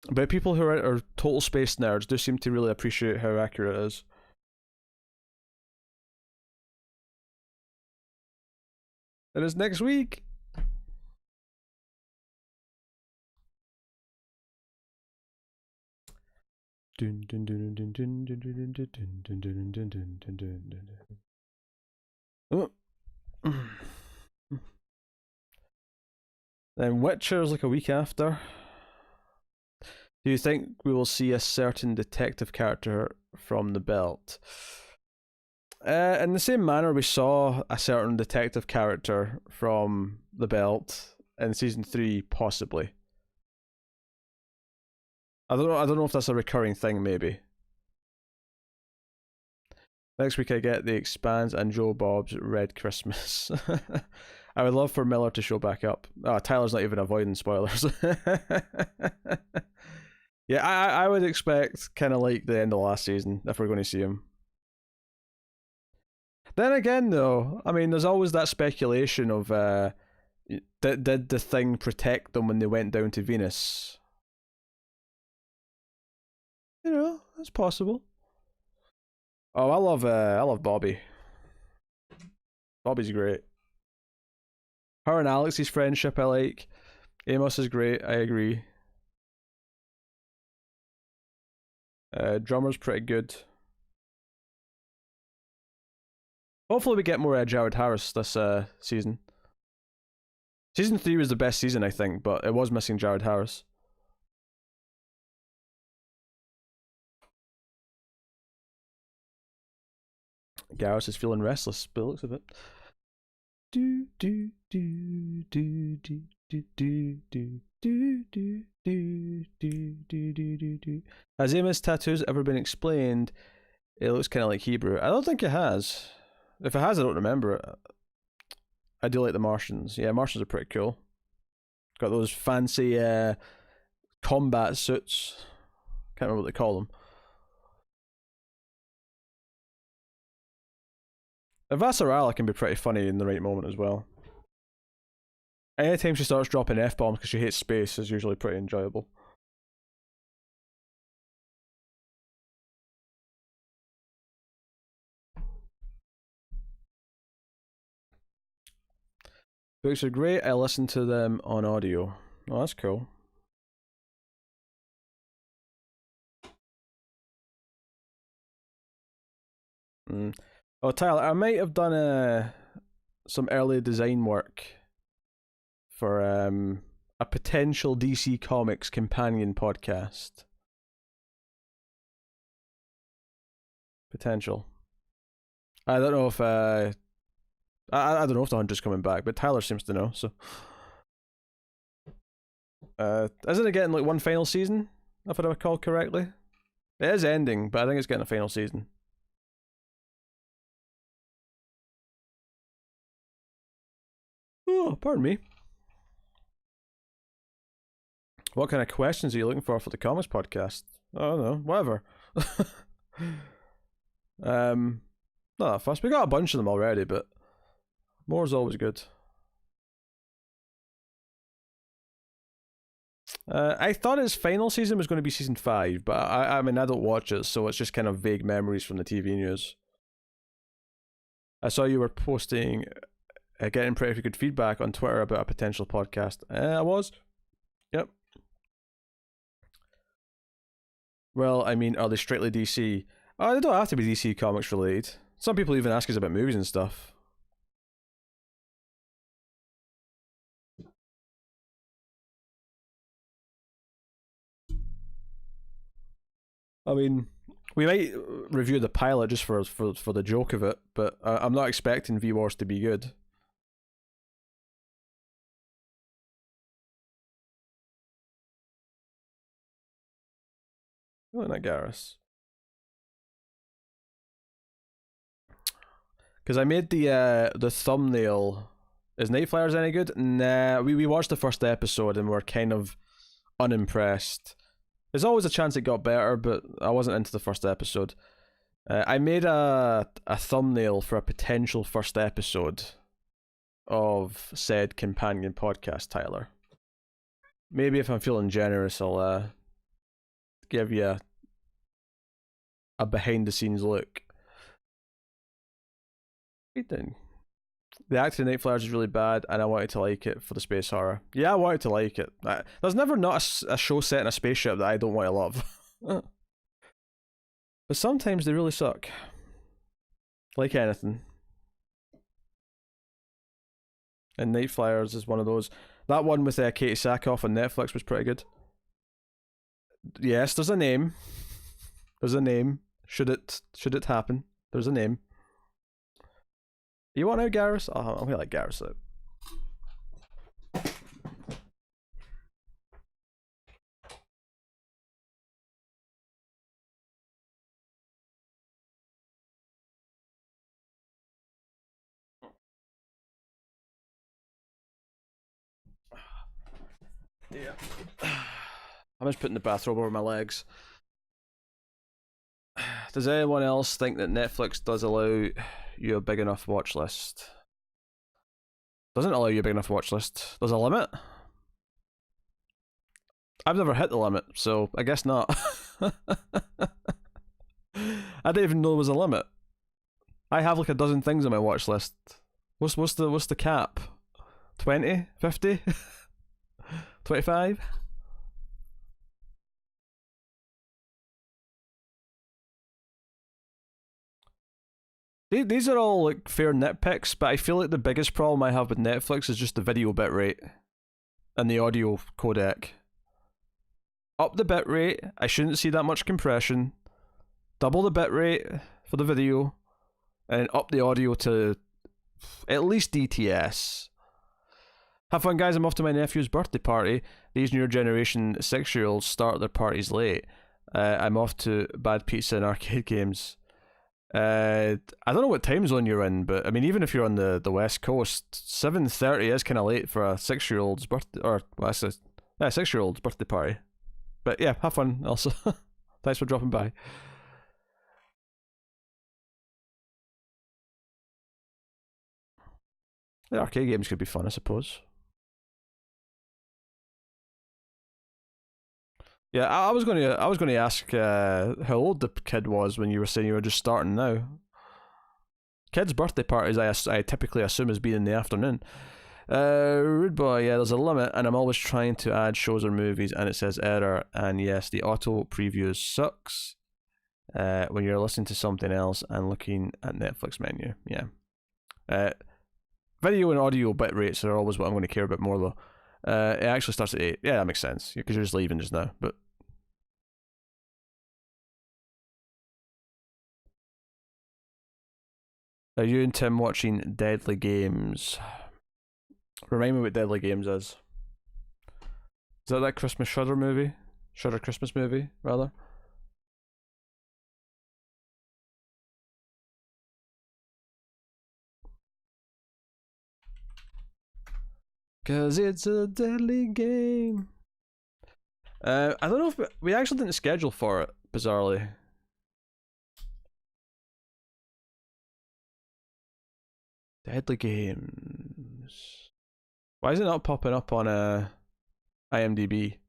But people who are total space nerds do seem to really appreciate how accurate it is. It is next week. Oh. Then Witcher's like a week after. Do you think we will see a certain detective character from the belt? In the same manner we saw a certain detective character from the belt in season 3, possibly. I don't know if that's a recurring thing, maybe. Next week I get The Expanse and Joe Bob's Red Christmas. I would love for Miller to show back up. Oh, Tyler's not even avoiding spoilers. Yeah, I would expect kind of like the end of last season if we're going to see him. Then again, though, I mean, there's always that speculation of did the thing protect them when they went down to Venus? You know, that's possible. Oh, I love Bobby. Bobby's great. Her and Alex's friendship I like. Amos is great, I agree. Drummer's pretty good. Hopefully we get more Jared Harris this season. Season 3 was the best season, I think, but it was missing Jared Harris. Garrus is feeling restless, by the looks of it. Do do do do do do do do do do do do do do. Has Amos' tattoos ever been explained? It looks kind of like Hebrew. I don't think it has. If it has, I don't remember it. I do like the Martians. Yeah, Martians are pretty cool. Got those fancy combat suits. Can't remember what they call them. Vassarala can be pretty funny in the right moment as well. Anytime she starts dropping F-bombs because she hates space is usually pretty enjoyable. Books are great. I listen to them on audio. Oh, that's cool. Oh, Tyler, I might have done some early design work for a potential DC Comics companion podcast. Potential. I don't know if I don't know if the Hunter's coming back, but Tyler seems to know. So, isn't it getting like one final season? If I recall correctly, it is ending, but I think it's getting a final season. Oh, pardon me. What kind of questions are you looking for the comics podcast? I don't know, whatever. Not that fast. We got a bunch of them already, but more is always good. I thought his final season was going to be season 5, but I mean I don't watch it, so it's just kind of vague memories from the TV news. I saw you were posting, getting pretty good feedback on Twitter about a potential podcast. I was. Yep. Well, I mean, are they strictly DC? Oh, they don't have to be DC Comics related. Some people even ask us about movies and stuff. I mean, we might review the pilot just for the joke of it, but I'm not expecting V-Wars to be good. Oh, not Garrus. Because I made the thumbnail. Is Night Flyers any good? Nah, we watched the first episode and we're kind of unimpressed. There's always a chance it got better, but I wasn't into the first episode. I made a thumbnail for a potential first episode of said companion podcast, Tyler. Maybe if I'm feeling generous, I'll give you a behind the scenes look. What are you doing? The acting in Night Flyers is really bad, and I wanted to like it for the space horror. Yeah, I wanted to like it. There's never not a show set in a spaceship that I don't want to love. But sometimes they really suck. Like anything. And Night Flyers is one of those. That one with Katie Sackhoff on Netflix was pretty good. Yes, there's a name. There's a name. Should it happen? There's a name. You want out, Garrus? Oh, I'm gonna let Garrus out. Yeah. I'm just putting the bathrobe over my legs. Does anyone else think that Netflix does allow you a big enough watch list? Doesn't allow you a big enough watch list. There's a limit? I've never hit the limit, so I guess not. I didn't even know there was a limit. I have like a dozen things on my watch list. What's the cap? 20? 50? 25? These are all like fair nitpicks, but I feel like the biggest problem I have with Netflix is just the video bitrate and the audio codec. Up the bitrate, I shouldn't see that much compression. Double the bitrate for the video, and up the audio to at least DTS. Have fun, guys. I'm off to my nephew's birthday party. These newer generation 6-year-olds start their parties late. I'm off to bad pizza and arcade games. I don't know what time zone you're in, but I mean, even if you're on the West Coast, 7:30 is kind of late for a 6-year-old's birthday, or well, 6-year-old's birthday party. But yeah, have fun. Also, thanks for dropping by. The arcade games could be fun, I suppose. Yeah, I was going to ask how old the kid was when you were saying you were just starting now. Kids' birthday parties, I typically assume is being in the afternoon. Rude boy, yeah, there's a limit, and I'm always trying to add shows or movies, and it says error. And yes, the auto preview sucks when you're listening to something else and looking at Netflix menu. Yeah. Video and audio bit rates are always what I'm going to care about more, though. It actually starts at 8. Yeah, that makes sense, because you're just leaving just now. But are you and Tim watching Deadly Games? Remind me what Deadly Games is. Is that Christmas Shudder movie? Shudder Christmas movie, rather? Cause it's a deadly game. I don't know if we actually didn't schedule for it, bizarrely. Deadly Games. Why is it not popping up on IMDb?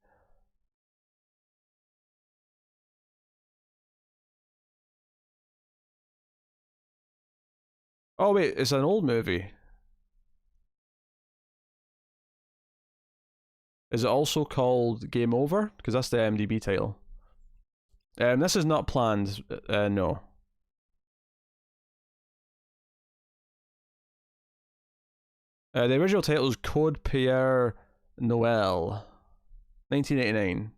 Oh wait, it's an old movie. Is it also called Game Over? Because that's the IMDb title. This is not planned. No. The original title is Code Pierre Noel, 1989.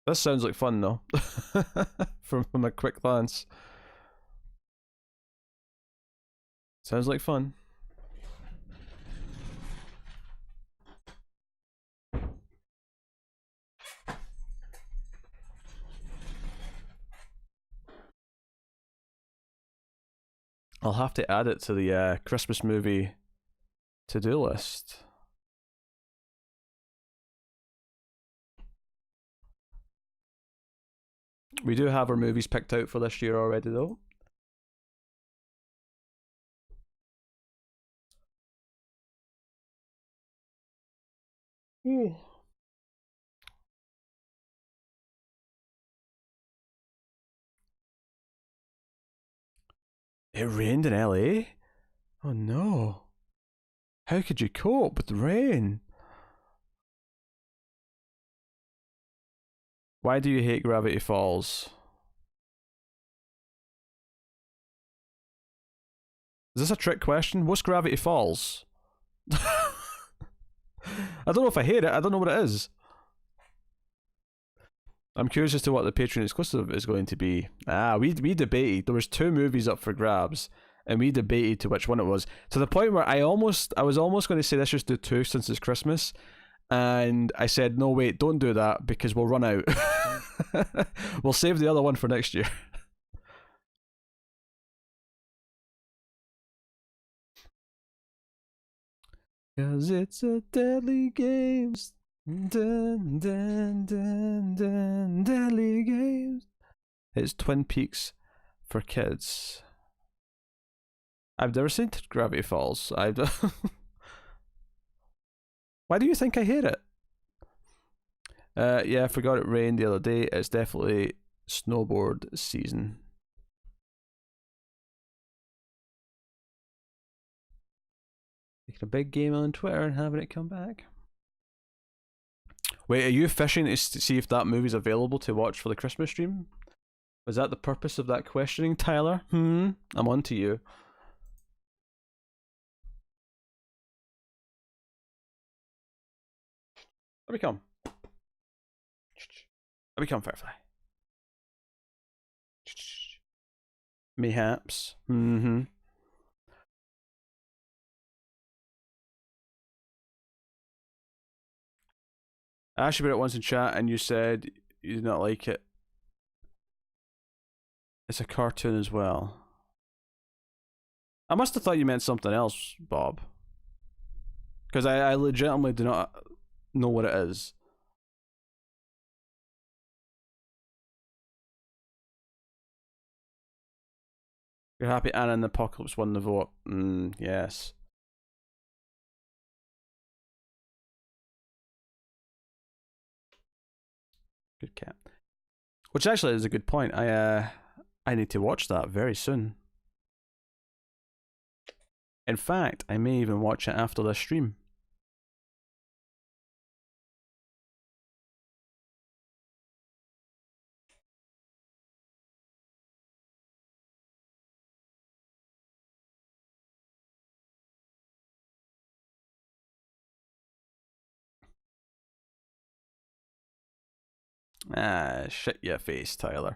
This sounds like fun, though. from a quick glance. Sounds like fun. I'll have to add it to the Christmas movie to-do list. We do have our movies picked out for this year already, though. Ooh. It rained in LA? Oh no. How could you cope with the rain? Why do you hate Gravity Falls? Is this a trick question? What's Gravity Falls? I don't know if I hate it. I don't know what it is. I'm curious as to what the Patreon exclusive is going to be. We debated. There was 2 movies up for grabs, and we debated to which one it was. To the point where I was almost going to say let's just do 2 since it's Christmas, and I said no, wait, don't do that because we'll run out. We'll save the other one for next year. Cause it's a deadly games. Dun, dun, dun, dun, deadly games. It's Twin Peaks for kids. I've never seen Gravity Falls. Why do you think I hate it? Yeah, I forgot it rained the other day. It's definitely snowboard season. Making a big game on Twitter and having it come back. Wait, are you fishing to see if that movie's available to watch for the Christmas stream? Was that the purpose of that questioning, Tyler? I'm on to you. Let me come. Let me come, Firefly. Mayhaps. I asked you about it once in chat and you said you did not like it. It's a cartoon as well. I must have thought you meant something else, Bob. Because I legitimately do not know what it is. You're happy Anna and the Apocalypse won the vote. Yes. Good cat. Which actually is a good point. I need to watch that very soon. In fact, I may even watch it after this stream. Shit your face, Tyler.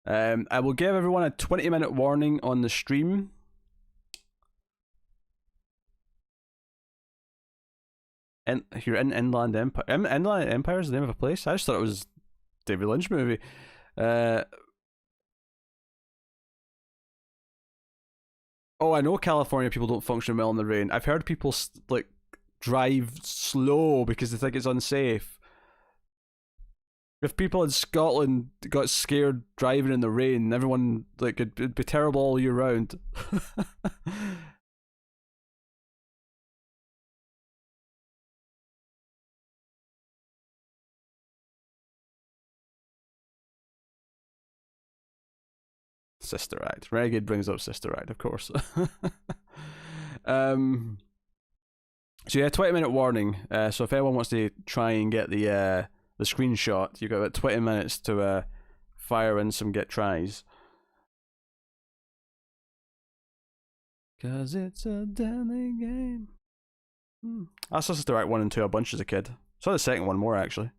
I will give everyone a 20-minute warning on the stream. And you're in Inland Empire. Inland Empire is the name of a place. I just thought it was a David Lynch movie. Oh, I know California people don't function well in the rain. I've heard people like drive slow because they think it's unsafe. If people in Scotland got scared driving in the rain, everyone like it'd be terrible all year round. Sister Act. Renegade brings up Sister Act, of course. So yeah, 20-minute warning. So if anyone wants to try and get the screenshot, you've got about 20 minutes to fire in some get tries. Cause it's a deadly game. I saw Sister Act 1 and 2 a bunch as a kid. Saw the second one more actually.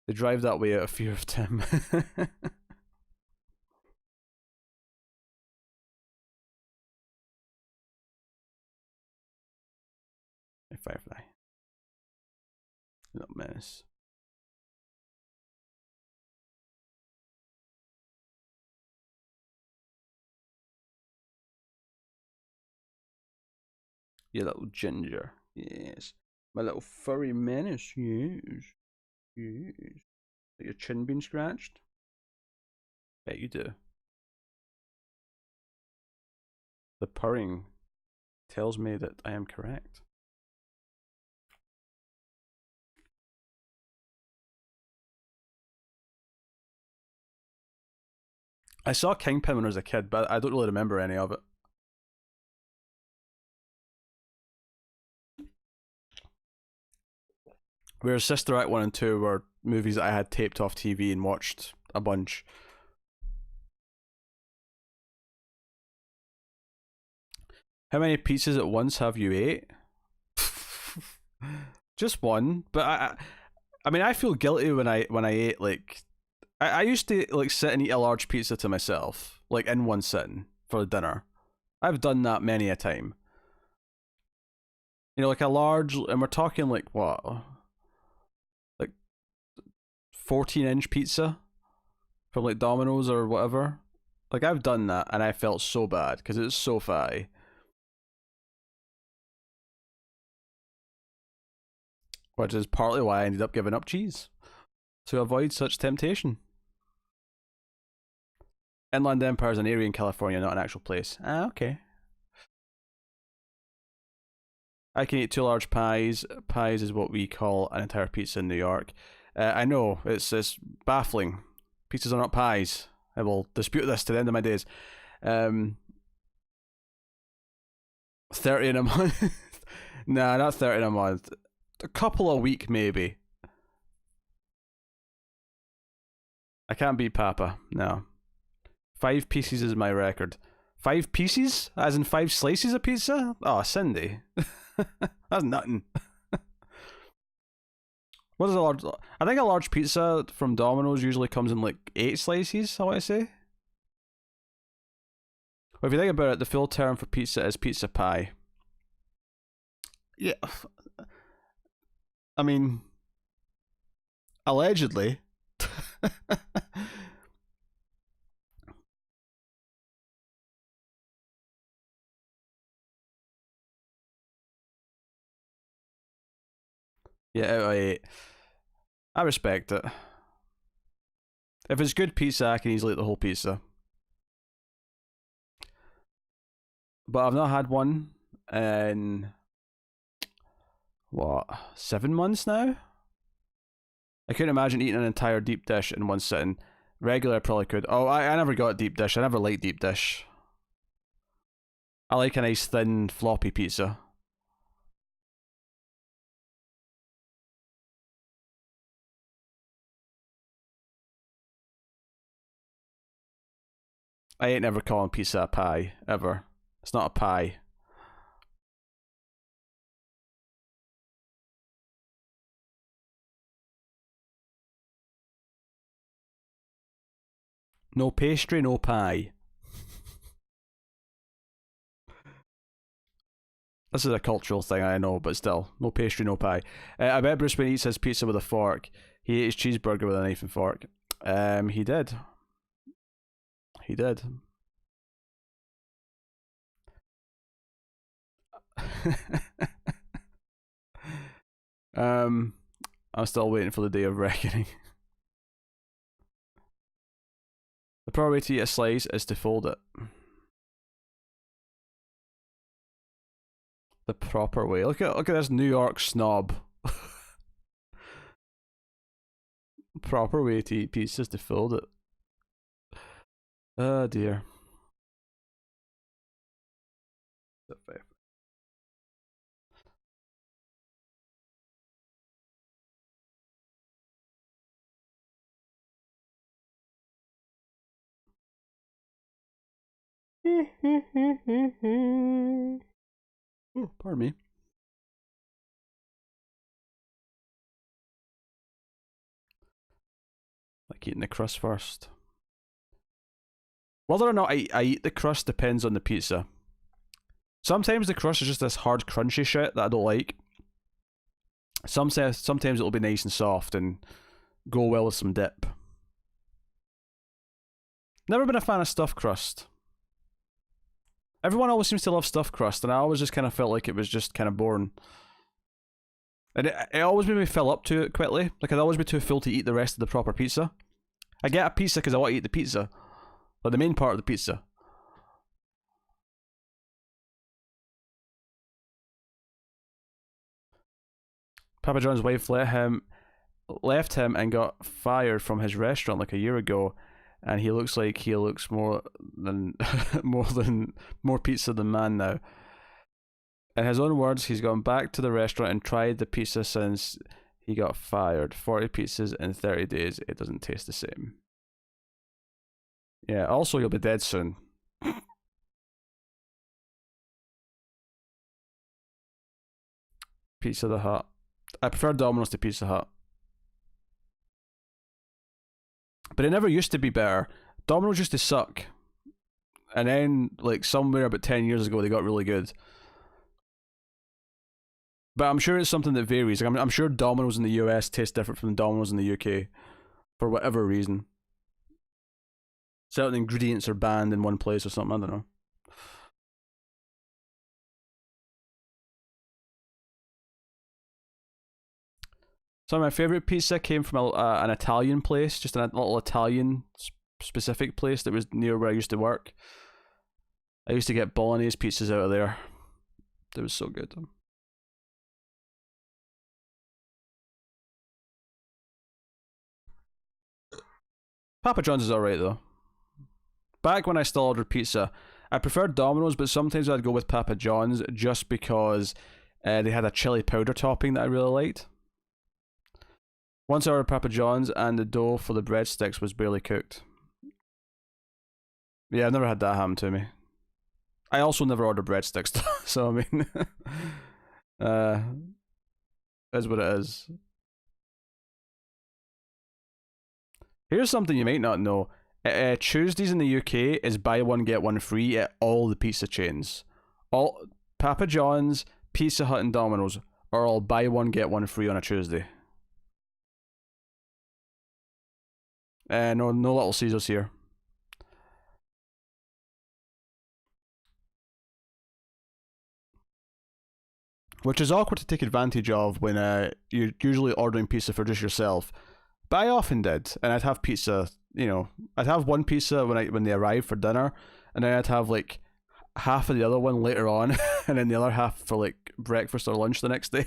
They drive that way out of fear of Tim. Firefly. Little menace. You little ginger. Yes. My little furry menace. Yes. Yes. Your chin been scratched? Bet you do. The purring tells me that I am correct. I saw Kingpin when I was a kid, but I don't really remember any of it. Whereas Sister Act 1 and 2 were movies that I had taped off TV and watched a bunch. How many pizzas at once have you ate? Just one, but I mean, I feel guilty when I ate like I used to like sit and eat a large pizza to myself, like in one sitting for dinner. I've done that many a time. You know, like a large, and we're talking like what, like 14-inch pizza from like Domino's or whatever. Like I've done that, and I felt so bad because it's so fatty. Which is partly why I ended up giving up cheese, to avoid such temptation. Inland Empire is an area in California, not an actual place. Ah, okay. I can eat 2 large pies. Pies is what we call an entire pizza in New York. I know, it's baffling. Pizzas are not pies. I will dispute this to the end of my days. 30 in a month? Nah, not 30 in a month. A couple a week, maybe. I can't beat Papa, no. 5 pieces is my record. 5 pieces? As in 5 slices of pizza? Oh, Cindy. That's nothing. What is a large... I think a large pizza from Domino's usually comes in like 8 slices, I want to say. Well, if you think about it, the full term for pizza is pizza pie. Yeah. I mean, allegedly. Yeah, I respect it. If it's good pizza, I can easily eat the whole pizza. But I've not had one in what, 7 months now? I couldn't imagine eating an entire deep dish in one sitting. Regular, I probably could. Oh, I never got deep dish. I never liked deep dish. I like a nice thin, floppy pizza. I ain't never calling pizza a pie, ever. It's not a pie. No pastry, no pie. This is a cultural thing, I know, but still. No pastry, no pie. I bet Bruce Wayne eats his pizza with a fork. He ate his cheeseburger with a knife and fork. He did. He did. I'm still waiting for the day of reckoning. The proper way to eat a slice is to fold it. The proper way. Look at this New York snob. Proper way to eat pizza is to fold it. Oh dear. Oh, pardon me. Like eating the crust first. Whether or not I eat the crust depends on the pizza. Sometimes the crust is just this hard, crunchy shit that I don't like. Sometimes it'll be nice and soft and go well with some dip. Never been a fan of stuffed crust. Everyone always seems to love stuffed crust, and I always just kind of felt like it was just kind of boring. And it always made me fill up to it quickly. Like, I'd always be too full to eat the rest of the proper pizza. I get a pizza because I want to eat the pizza. But the main part of the pizza. Papa John's wife left him and got fired from his restaurant like a year ago, and he looks more than more pizza than man now. In his own words, he's gone back to the restaurant and tried the pizza since he got fired. 40 pizzas in 30 days. It doesn't taste the same. Yeah, also you'll be dead soon. Pizza the Hut. I prefer Domino's to Pizza Hut. But it never used to be better. Domino's used to suck. And then, like, somewhere about 10 years ago, they got really good. But I'm sure it's something that varies. Like, I'm sure Domino's in the US tastes different from Domino's in the UK. For whatever reason. Certain ingredients are banned in one place or something, I don't know. So my favourite pizza came from an Italian place, just a little Italian specific place that was near where I used to work. I used to get bolognese pizzas out of there. It was so good. Papa John's is alright though. Back when I still ordered pizza, I preferred Domino's, but sometimes I'd go with Papa John's just because they had a chili powder topping that I really liked. Once I ordered Papa John's and the dough for the breadsticks was barely cooked. Yeah, I've never had that happen to me. I also never ordered breadsticks, so I mean, is what it is. Here's something you might not know. Tuesdays in the UK is buy one get one free at all the pizza chains. All Papa John's, Pizza Hut, and Domino's are all buy one get one free on a Tuesday. No Little Caesars here. Which is awkward to take advantage of when you're usually ordering pizza for just yourself. But I often did, and I'd have pizza. You know, I'd have one pizza when they arrived for dinner, and then I'd have like half of the other one later on, and then the other half for like breakfast or lunch the next day.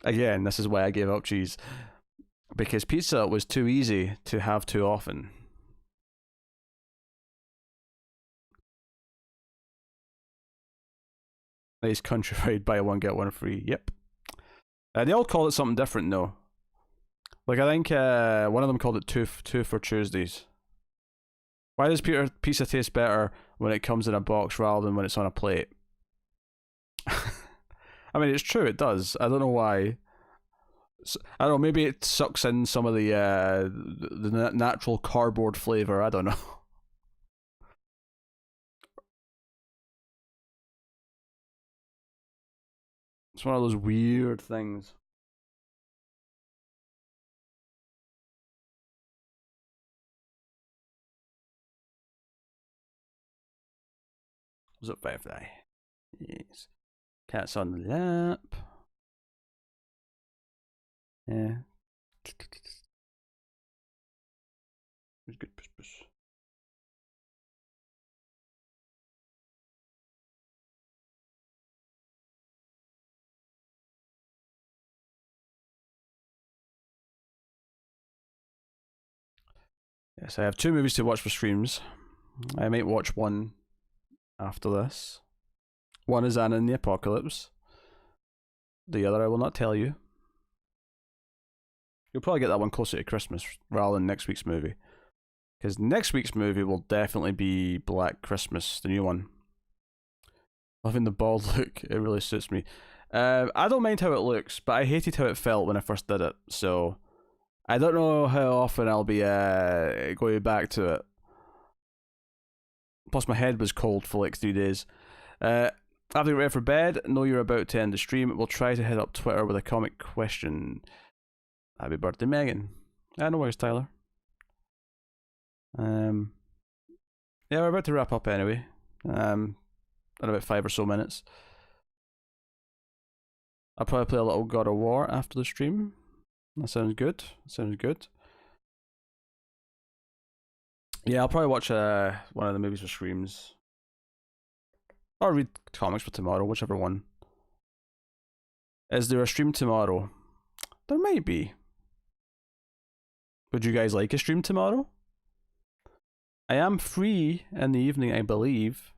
Again, this is why I gave up cheese. Because pizza was too easy to have too often. Nice countrywide buy one get one free. Yep. They all call it something different though. Like I think one of them called it two for Tuesdays. Why does pizza taste better when it comes in a box rather than when it's on a plate? I mean, it's true, it does. I don't know why. I don't know, maybe it sucks in some of the natural cardboard flavour, I don't know. It's one of those weird things. Was it Firefly? Yes. Cat's on the lap. Yeah. It's good. Push, push. Yes, I have 2 movies to watch for streams. I might watch one after this. One is Anna and the Apocalypse. The other I will not tell you. You'll probably get that one closer to Christmas rather than next week's movie. Because next week's movie will definitely be Black Christmas, the new one. Loving the bald look, it really suits me. I don't mind how it looks, but I hated how it felt when I first did it, so I don't know how often I'll be going back to it. Plus my head was cold for like 3 days. After you're ready for bed, know you're about to end the stream. We'll try to hit up Twitter with a comic question. Happy birthday, Megan. No worries, Tyler. Yeah, we're about to wrap up anyway. In about 5 or so minutes. I'll probably play a little God of War after the stream. That sounds good. Sounds good. Yeah, I'll probably watch one of the movies with screams. Or read comics for tomorrow, whichever one. Is there a stream tomorrow? There might be. Would you guys like a stream tomorrow? I am free in the evening, I believe.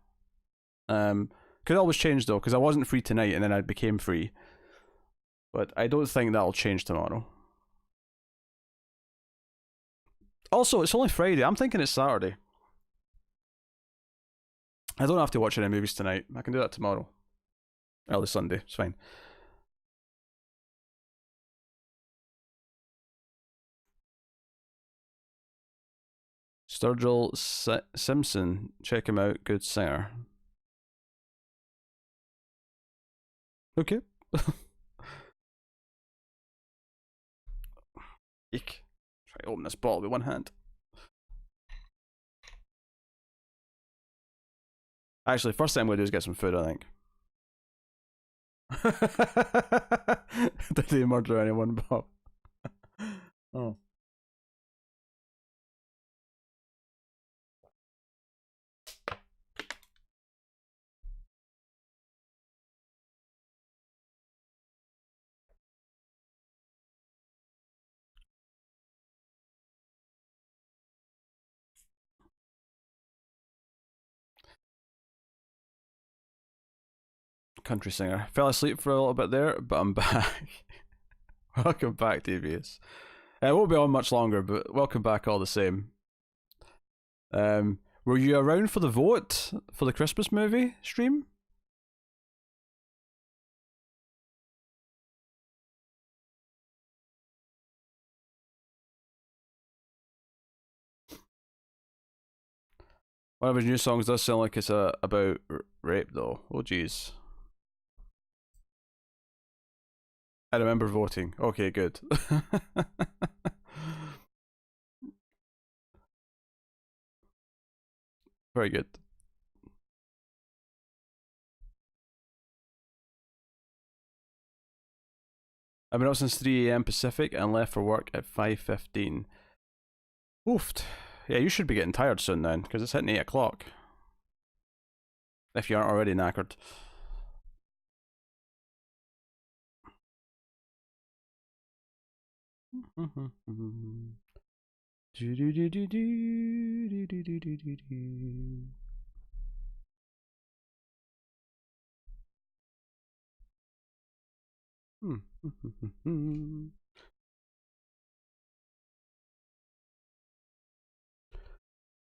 Could always change though, because I wasn't free tonight and then I became free. But I don't think that'll change tomorrow. Also, it's only Friday. I'm thinking it's Saturday. I don't have to watch any movies tonight. I can do that tomorrow. Early Sunday. It's fine. Sturgill Simpson. Check him out. Good singer. Okay. Eek. Try to open this bottle with one hand. Actually, first thing I'm going to do is get some food, I think. Did he murder anyone, Bob? Oh. Country singer. Fell asleep for a little bit there, but I'm back. Welcome back, Devious. It won't be on much longer, but welcome back all the same. Were you around for the vote for the Christmas movie stream? One of his new songs does sound like it's about rape, though. Oh, jeez. I remember voting. Okay, good. Very good. I've been up since 3 a.m. Pacific and left for work at 5:15. Oofed. Yeah, you should be getting tired soon then, because it's hitting 8 o'clock. If you aren't already knackered.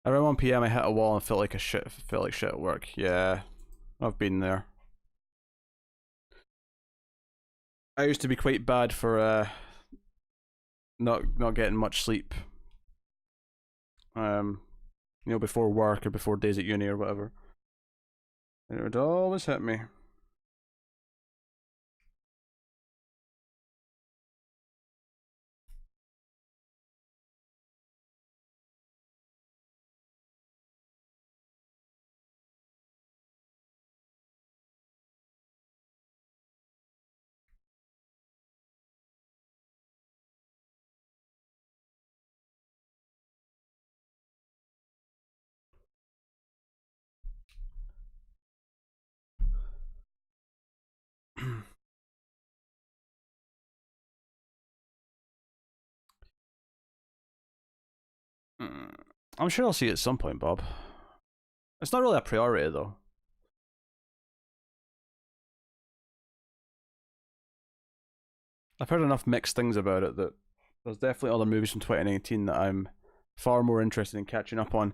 Around 1 p.m. I hit a wall and felt like shit at work. Yeah, I've been there. I used to be quite bad for not getting much sleep. You know, before work or before days at uni or whatever. And it would always hit me. I'm sure I'll see it at some point, Bob. It's not really a priority, though. I've heard enough mixed things about it that there's definitely other movies from 2019 that I'm far more interested in catching up on.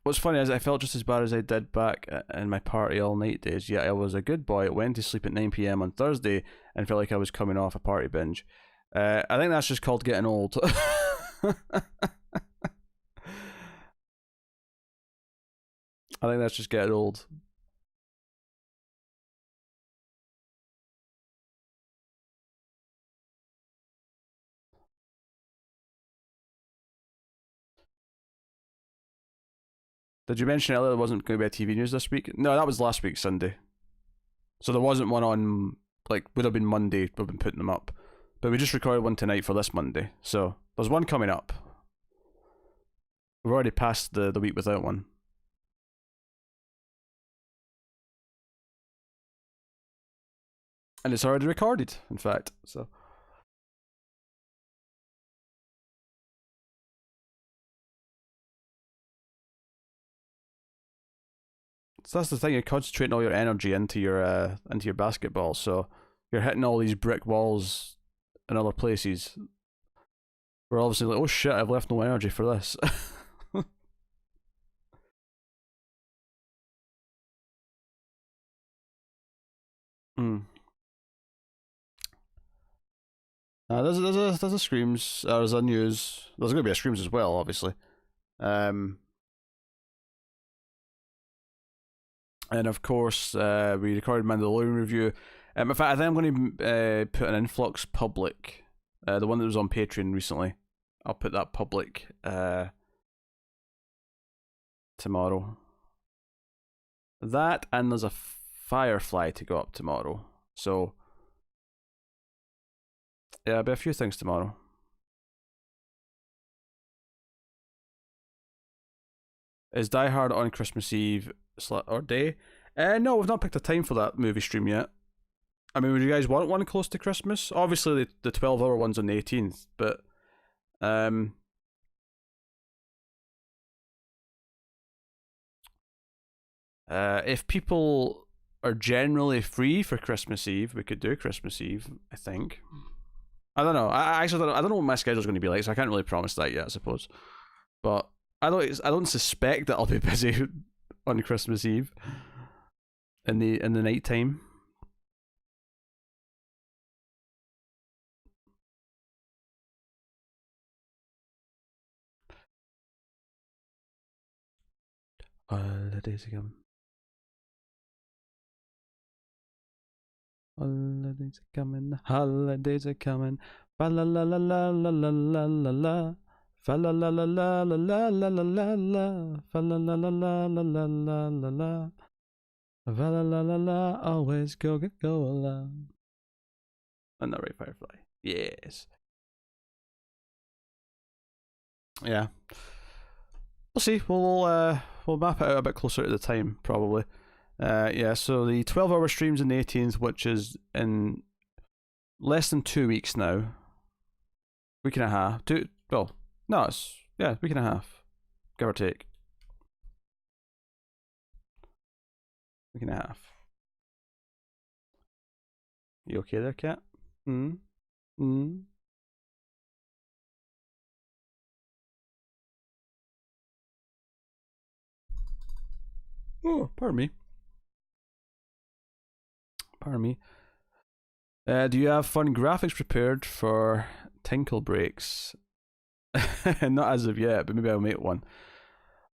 What's funny is I felt just as bad as I did back in my party all night days, yet I was a good boy, went to sleep at 9 p.m. on Thursday and felt like I was coming off a party binge. I think that's just called getting old. I think that's just getting old. Did you mention earlier there wasn't going to be a TV news this week? No, that was last week, Sunday. So there wasn't one on, like, would have been Monday, we've been putting them up. But we just recorded one tonight for this Monday, so there's one coming up. We've already passed the week without one. And it's already recorded, in fact, so. So that's the thing, you're concentrating all your energy into your basketball, so you're hitting all these brick walls in other places. We're obviously like, oh shit, I've left no energy for this. There's a Screams, there's a news, there's going to be a Screams as well, obviously. And of course, we recorded Mandalorian review. In fact, I think I'm going to put an Influx public, the one that was on Patreon recently. I'll put that public tomorrow. That, and there's a Firefly to go up tomorrow. So, yeah, there'll be a few things tomorrow. Is Die Hard on Christmas Eve or day? No, we've not picked a time for that movie stream yet. I mean, would you guys want one close to Christmas? Obviously, the 12-hour one's on the 18th, but if people are generally free for Christmas Eve, we could do Christmas Eve, I think. I don't know. I actually don't know what my schedule's going to be like, so I can't really promise that yet, I suppose. But I don't suspect that I'll be busy on Christmas Eve in the night time. Holidays are coming. Holidays are coming. Holidays are coming. Fa la la la la la la la la la. Fa la la la la la la la la la la. Fa la la la la la la la la la. Fa la la la la. Always go along. And that right, Firefly. Yes. Yeah. We'll see. We'll map it out a bit closer to the time, probably. Yeah, so the 12-hour stream's on the 18th, which is in less than 2 weeks now. Week and a half. Week and a half. Give or take. Week and a half. You okay there, cat? Oh, pardon me. Do you have fun graphics prepared for Tinkle Breaks? Not as of yet, but maybe I'll make one.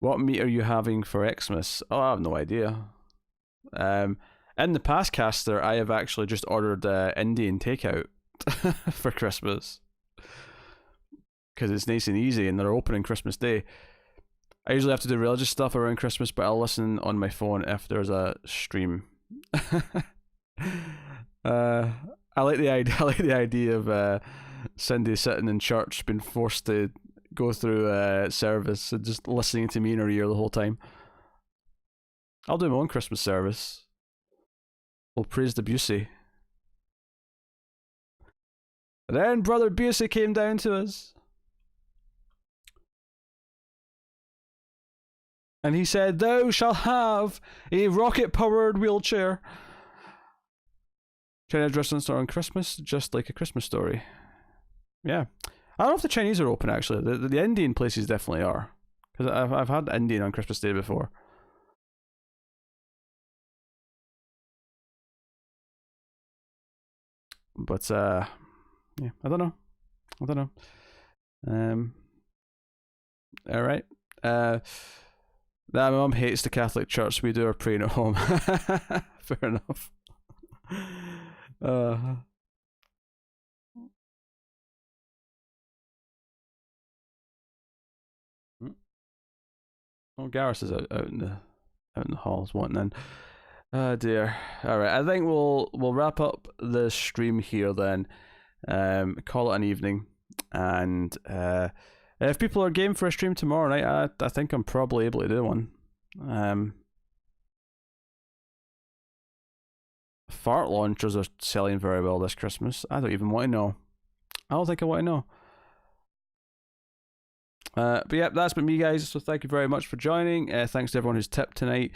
What meat are you having for Xmas? Oh, I have no idea. In the past caster, I have actually just ordered Indian takeout for Christmas. Because it's nice and easy and they're open on Christmas Day. I usually have to do religious stuff around Christmas, but I'll listen on my phone if there's a stream. I like the idea of Cindy sitting in church, being forced to go through service and just listening to me in her ear the whole time. I'll do my own Christmas service. We'll praise the Busey. Then Brother Busey came down to us. And he said, "Thou shalt have a rocket-powered wheelchair." China's restaurant store on Christmas, just like A Christmas Story. Yeah. I don't know if the Chinese are open, actually. The Indian places definitely are. Because I've had Indian on Christmas Day before. But, yeah, I don't know. Alright. My mum hates the Catholic Church. We do our praying at home. Fair enough. Oh, Garrus is out in the halls wanting in. Oh dear. Alright, I think we'll wrap up the stream here then. call it an evening, and if people are game for a stream tomorrow night, I think I'm probably able to do one. Fart launchers are selling very well this Christmas. I don't even want to know. I don't think I want to know. But yeah, that's been me, guys. So thank you very much for joining. Thanks to everyone who's tipped tonight.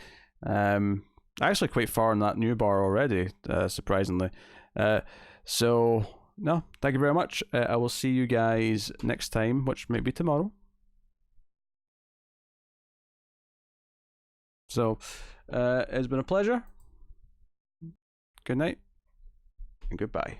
Actually quite far in that new bar already, surprisingly. So no, thank you very much. I will see you guys next time, which may be tomorrow. So it's been a pleasure. Good night and goodbye.